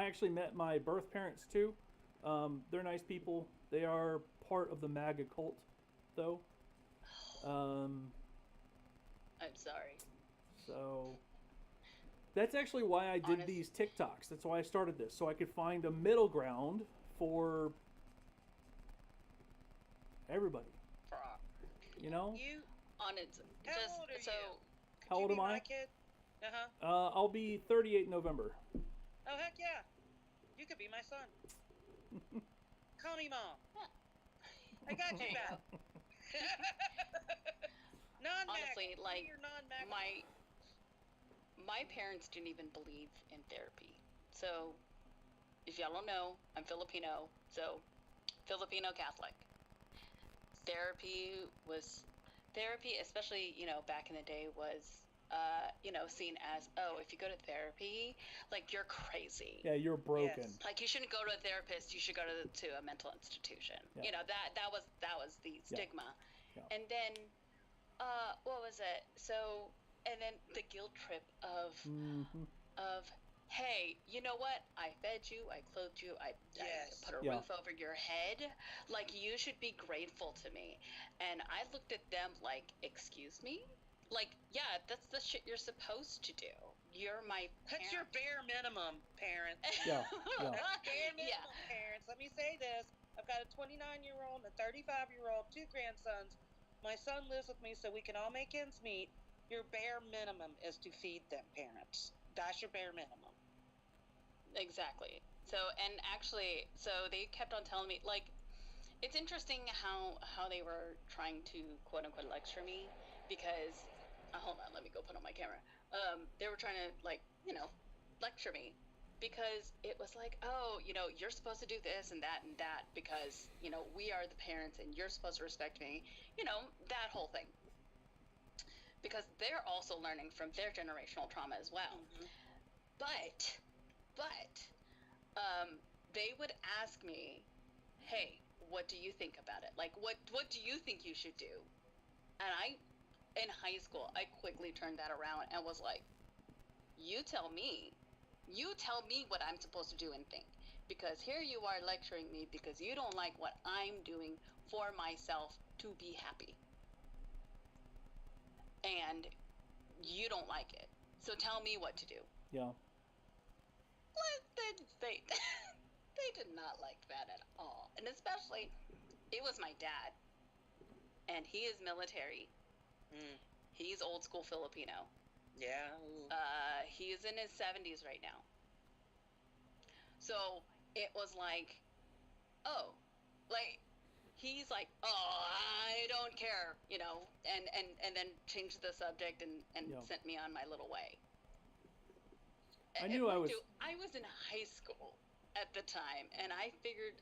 actually met my birth parents too. They're nice people. They are part of the MAGA cult, though. I'm sorry. So that's actually why I did these TikToks. That's why I started this, so I could find a middle ground for everybody. You know? Honestly, How old are you? How old am I? My kid? Uh-huh. I'll be 38 in November. Oh, heck yeah. You could be my son. Call me Mom. I got you back. Honestly, like my parents didn't even believe in therapy. So, if y'all don't know, I'm Filipino, so Filipino Catholic. Therapy, especially, you know, back in the day, was seen as, oh, if you go to therapy, like you're crazy. Yeah, you're broken. Like you shouldn't go to a therapist. You should go to a mental institution. Yeah. That was the stigma. Yeah. And then, what was it? So, and then the guilt trip of hey, you know what? I fed you, I clothed you, I put a roof over your head. Like you should be grateful to me. And I looked at them like, excuse me? Like, yeah, that's the shit you're supposed to do. You're my That's your bare minimum, parents. Yeah. That's bare minimum, parents. Let me say this. I've got a 29-year-old and a 35-year-old, 2 grandsons. My son lives with me so we can all make ends meet. Your bare minimum is to feed them, parents. That's your bare minimum. Exactly. So, and actually, so they kept on telling me, like, it's interesting how they were trying to quote unquote lecture me, because hold on, let me go put on my camera. They were trying to lecture me, because it was like, oh, you're supposed to do this and that because we are the parents and you're supposed to respect me, that whole thing, because they're also learning from their generational trauma as well. But they would ask me, hey, what do you think about it? Like, what do you think you should do? And in high school, I quickly turned that around and was like, you tell me what I'm supposed to do and think. Because here you are lecturing me because you don't like what I'm doing for myself to be happy. And you don't like it. So tell me what to do. Yeah. They did not like that at all. And especially, it was my dad. And he is military. He's old school Filipino. Yeah. He is in his 70s right now. So it was like, oh, like, he's like, oh, I don't care, and then changed the subject and sent me on my little way. I was in high school at the time, and I figured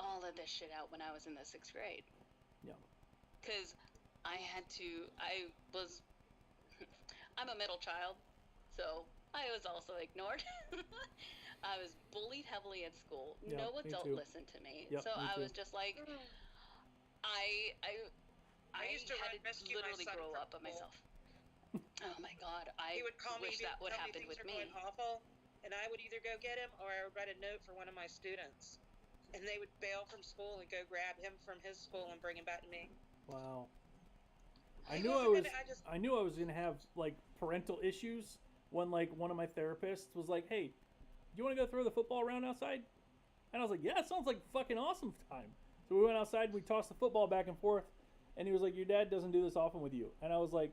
all of this shit out when I was in the 6th grade. Yeah. Because I'm a middle child, so I was also ignored. I was bullied heavily at school. Yeah, no me adult too. listened to me. Yep, So me I too. was just like, I used to had to rescue my literally son grow from up by school. myself. Oh my God, He would call me, wish that would tell me happen things with are me. going awful, and I would either go get him or I would write a note for one of my students, and they would bail from school and go grab him from his school and bring him back to me. Wow. I He knew wasn't I knew I was gonna have like parental issues when like one of my therapists was like, "Hey, do you want to go throw the football around outside?" And I was like, "Yeah, it sounds like fucking awesome time." So we went outside and we tossed the football back and forth, and he was like, "Your dad doesn't do this often with you." And I was like,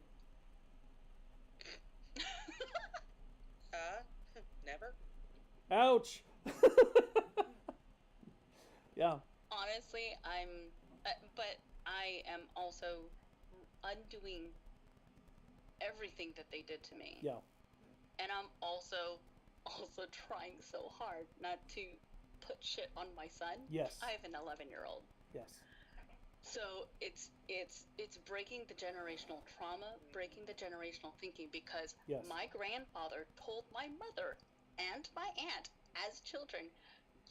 Never. "Ouch." Yeah. Honestly, but I am also undoing everything that they did to me. Yeah. And I'm also trying so hard not to put shit on my son. Yes. I have an 11-year-old. Yes. So it's breaking the generational trauma, breaking the generational thinking, because Yes. my grandfather told my mother and my aunt as children,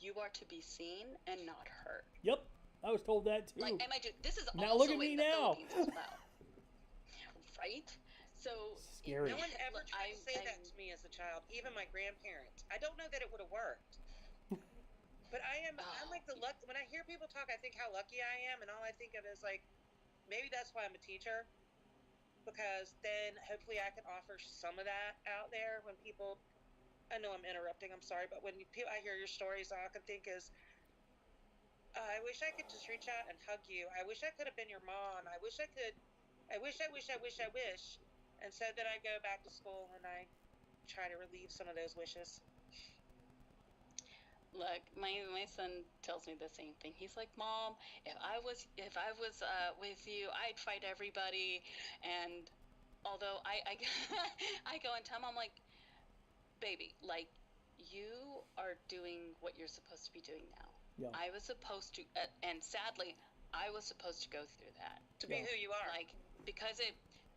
you are to be seen and not heard. Yep. I was told that too. Like, this is Now also look at me in the now. Philippines as well. Right? So Scary. No one ever tried to say that to me as a child, even my grandparents. I don't know that it would have worked. But I'm like the luck. When I hear people talk, I think how lucky I am, and all I think of is like, maybe that's why I'm a teacher, because then hopefully I can offer some of that out there when people. I know I'm interrupting. I'm sorry, but when I hear your stories, all I can think is, I wish I could just reach out and hug you. I wish I could have been your mom. I wish I could. I wish. And so that I go back to school and I try to relieve some of those wishes. Look, my son tells me the same thing. He's like, Mom, if I was with you, I'd fight everybody. And although I I go and tell him, I'm like, baby, like, you are doing what you're supposed to be doing now. Yeah. I was supposed to, and sadly, I was supposed to go through that To be who you are. Like, because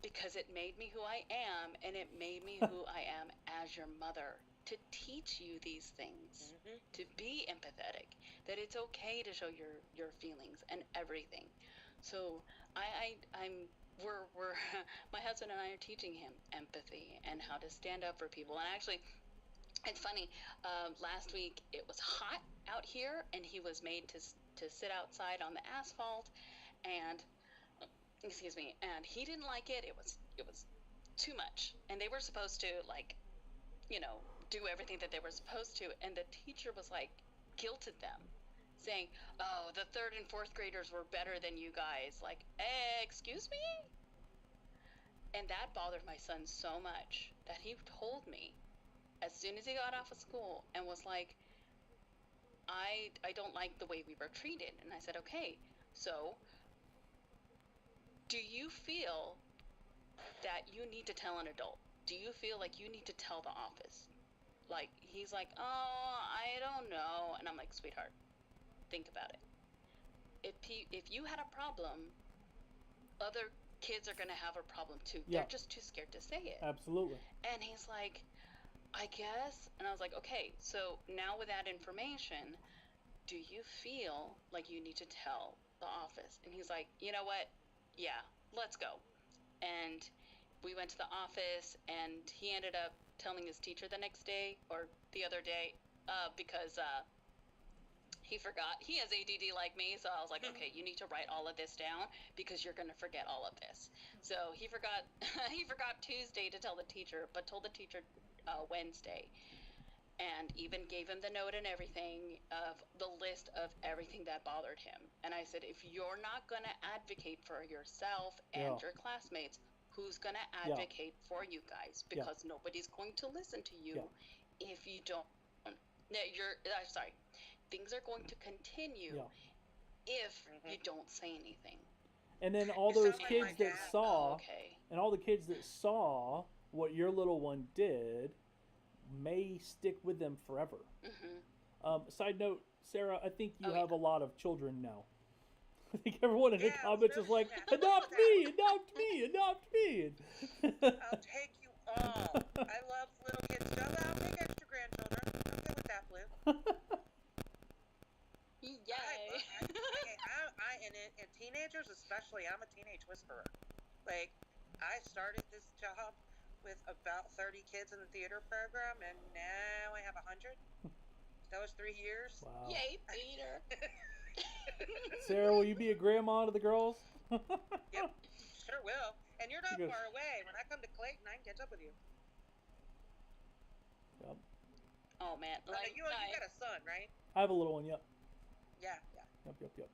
because it made me who I am, and it made me who I am as your mother, to teach you these things, to be empathetic, that it's okay to show your feelings and everything. So we're my husband and I are teaching him empathy and how to stand up for people. And actually, it's funny. Last week it was hot out here, and he was made to sit outside on the asphalt, and excuse me, and he didn't like it. It was too much, and they were supposed to, like, do everything that they were supposed to, and the teacher was like guilted them, saying, "Oh, the 3rd and 4th graders were better than you guys." Like, excuse me? And that bothered my son so much that he told me as soon as he got off of school and was like, I don't like the way we were treated. And I said, okay, so do you feel that you need to tell an adult? Do you feel like you need to tell the office? Like, he's like, oh, I don't know. And I'm like, sweetheart, think about it. If you had a problem, other kids are going to have a problem too. Yeah. They're just too scared to say it. Absolutely. And he's like, I guess. And I was like, okay, so now with that information, do you feel like you need to tell the office? And he's like, you know what? Yeah, let's go. And we went to the office, and he ended up telling his teacher the next day or the other day, because he forgot. He has ADD like me, so I was like, okay, you need to write all of this down because you're going to forget all of this. So he forgot he forgot Tuesday to tell the teacher, but told the teacher Wednesday, and even gave him the note and everything of the list of everything that bothered him. And I said, if you're not going to advocate for yourself and your classmates, who's going to advocate for you guys? Because nobody's going to listen to you if you don't. No, sorry. Things are going to continue if you don't say anything. And then all those kids that saw, and all the kids that saw what your little one did may stick with them forever. Side note, Sarah, I think you have a lot of children now. I think everyone in the comments is like, adopt me, adopt me, adopt me. I'll take you all. I love little kids. No, I'll take extra grandchildren. I'm okay with that, Blue. Yay. And teenagers especially, I'm a teenage whisperer. Like, I started this job with about 30 kids in the theater program, and now I have 100. That was 3 years. Wow. Yay, theater. Sarah, will you be a grandma to the girls? Yep, sure will. And you're not Good. far away. When I come to Clayton, I can catch up with you. Yep. Oh, man. Like, you got a son, right? I have a little one, yep. Yeah. Yep.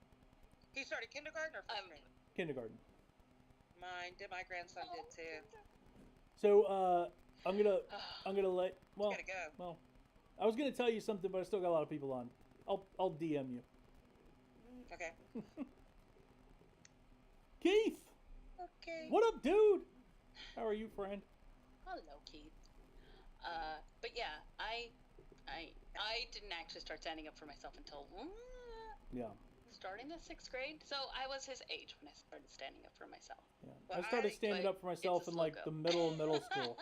He started kindergarten or first grade? Kindergarten. My grandson did too. So, I'm gonna let, well, Gotta go. well, I was gonna tell you something, but I still got a lot of people on. I'll DM you. Okay. Keith! Okay. What up, dude? How are you, friend? Hello, Keith. But yeah, I didn't actually start standing up for myself until Yeah. starting the 6th grade. So I was his age when I started standing up for myself. Yeah. Well, I started standing up for myself in like the middle school.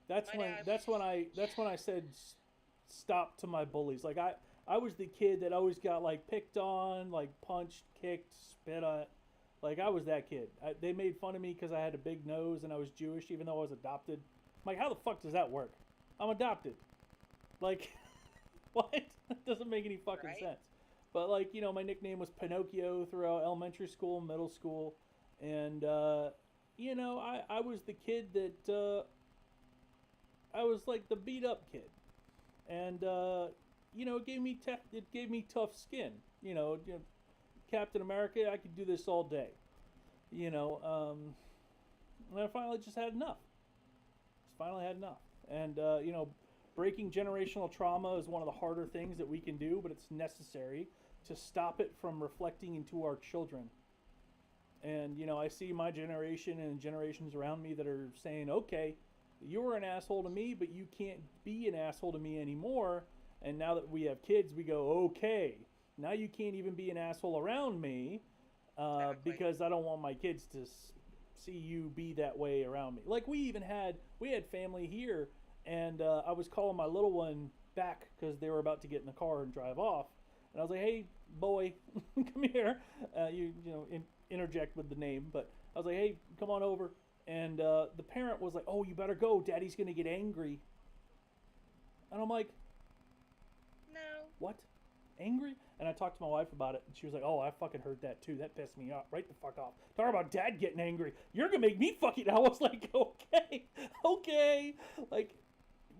That's when I said stop to my bullies. Like I was the kid that always got like picked on, like punched, kicked, spit at. Like I was that kid. They made fun of me because I had a big nose and I was Jewish, even though I was adopted. I'm like, how the fuck does that work? I'm adopted. Like, what? That doesn't make any fucking sense. But like, you know, my nickname was Pinocchio throughout elementary school, middle school, and you know, I was the kid that I was like the beat up kid, and you know, it gave me tough skin. You know, Captain America, I could do this all day. You know, and I finally just had enough. And you know, breaking generational trauma is one of the harder things that we can do, but it's necessary to stop it from reflecting into our children. And, you know, I see my generation and generations around me that are saying, okay, you were an asshole to me, but you can't be an asshole to me anymore. And now that we have kids, we go, okay, now you can't even be an asshole around me because I don't want my kids to see you be that way around me. Like we had family here, and I was calling my little one back because they were about to get in the car and drive off, and I was like, "Hey, boy, come here." Interject with the name, but I was like, "Hey, come on over." And the parent was like, "Oh, you better go. Daddy's gonna get angry." And I'm like, No. "What? Angry?" And I talked to my wife about it, and she was like, "Oh, I fucking heard that too. That pissed me off. Right the fuck off. Talk about dad getting angry. You're gonna make me fucking." I was like, okay. Like,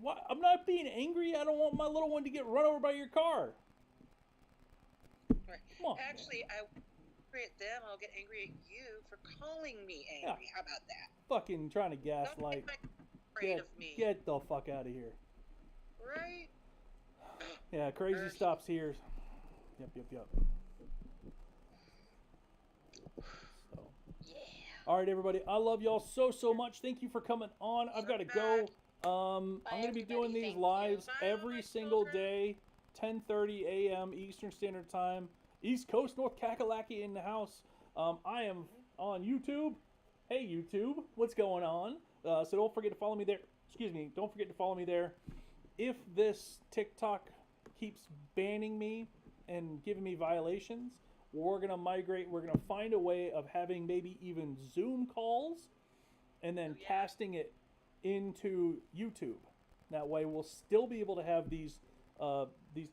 what? I'm not being angry. I don't want my little one to get run over by your car. Right. Come on, Actually, I won't get angry at them. I'll get angry at you for calling me angry. Yeah. How about that? Fucking trying to gaslight. Afraid of me. Get the fuck out of here. Right? Yeah, crazy stops here. Yep. So. Yeah. All right, everybody. I love y'all so much. Thank you for coming on. I've got to go. I'm going to be doing these lives every single day, 10:30 a.m. Eastern Standard Time. East Coast, North Kakalaki in the house. I am on YouTube. Hey, YouTube. What's going on? So don't forget to follow me there. Excuse me. Don't forget to follow me there. If this TikTok keeps banning me and giving me violations, we're going to migrate. We're going to find a way of having maybe even Zoom calls and then casting it into YouTube. That way we'll still be able to have these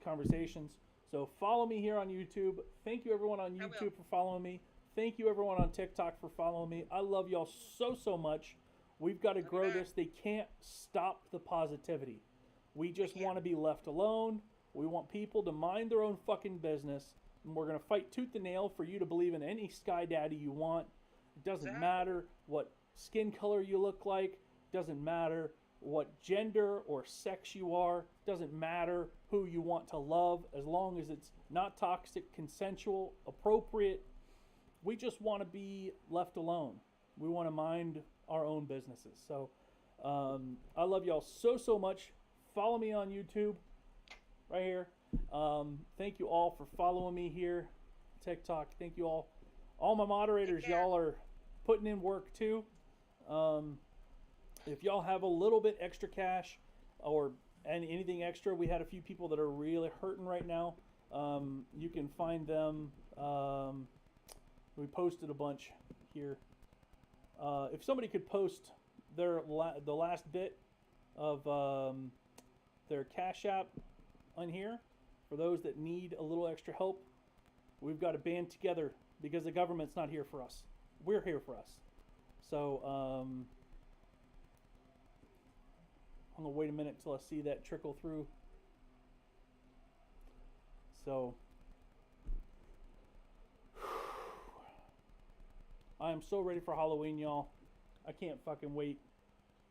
conversations. So follow me here on YouTube. Thank you everyone on YouTube for following me. Thank you everyone on TikTok for following me. I love y'all so much. We've got to grow this. They can't stop the positivity. We just want to be left alone. We want people to mind their own fucking business. And we're going to fight tooth and nail for you to believe in any Sky Daddy you want. It doesn't matter what skin color you look like. It doesn't matter what gender or sex you are. It doesn't matter who you want to love, as long as it's not toxic, consensual, appropriate. We just want to be left alone. We want to mind our own businesses. So I love y'all so much. Follow me on YouTube right here. Thank you all for following me here. TikTok. Thank you all. All my moderators, y'all are putting in work too. If y'all have a little bit extra cash or anything extra, we had a few people that are really hurting right now. You can find them. We posted a bunch here. If somebody could post the last bit of their Cash App on here for those that need a little extra help. We've got to band together because the government's not here for us. We're here for us. So I'm gonna wait a minute till I see that trickle through. So I am so ready for Halloween, y'all. I can't fucking wait.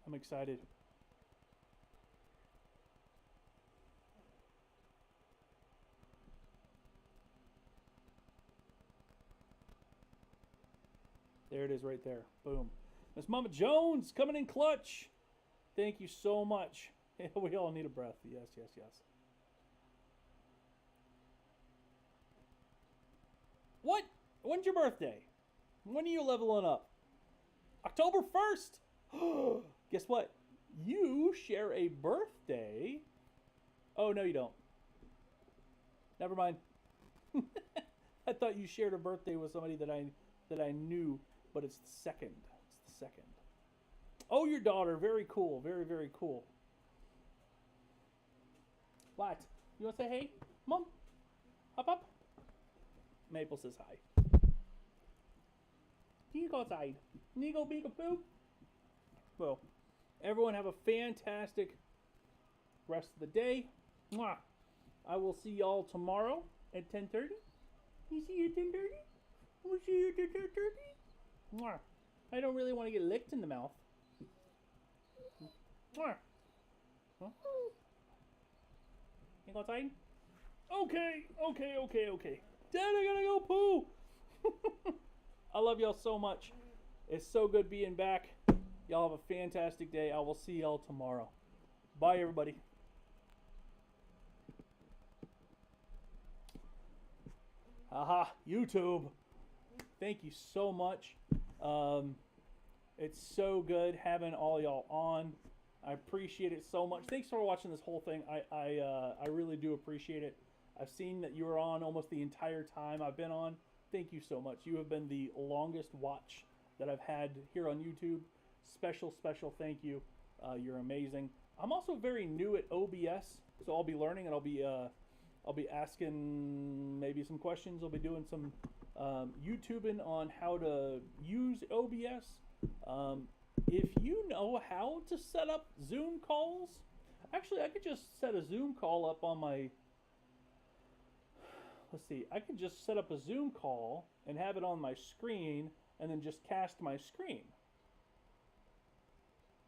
I'm excited. There it is right there. Boom. Miss Mama Jones coming in clutch. Thank you so much. We all need a breath. Yes. What? When's your birthday? When are you leveling up? October 1st. Guess what? You share a birthday. Oh, no, you don't. Never mind. I thought you shared a birthday with somebody that I knew, but it's the second. It's the second. Oh, your daughter. Very cool. Very cool. What? You want to say hey? Mom? Hop up. Maple says hi. Can you go outside? Neagle beagle poo? Well, everyone have a fantastic rest of the day. Mwah. I will see y'all tomorrow at 10:30. You see you at 10:30? We'll see you at 10:30. Mwah. I don't really want to get licked in the mouth. Mwah. Huh? You go outside? Okay. Dad, I gotta go poo. I love y'all so much. It's so good being back. Y'all have a fantastic day. I will see y'all tomorrow. Bye, everybody. Haha, YouTube. Thank you so much. It's so good having all y'all on. I appreciate it so much. Thanks for watching this whole thing. I really do appreciate it. I've seen that you were on almost the entire time I've been on. Thank you so much. You have been the longest watch that I've had here on YouTube. Special thank you. You're amazing. I'm also very new at OBS, so I'll be learning and I'll be asking maybe some questions. I'll be doing some YouTubing on how to use OBS. If you know how to set up Zoom calls, actually I could just set a Zoom call up on my, let's see, I could just set up a Zoom call and have it on my screen and then just cast my screen.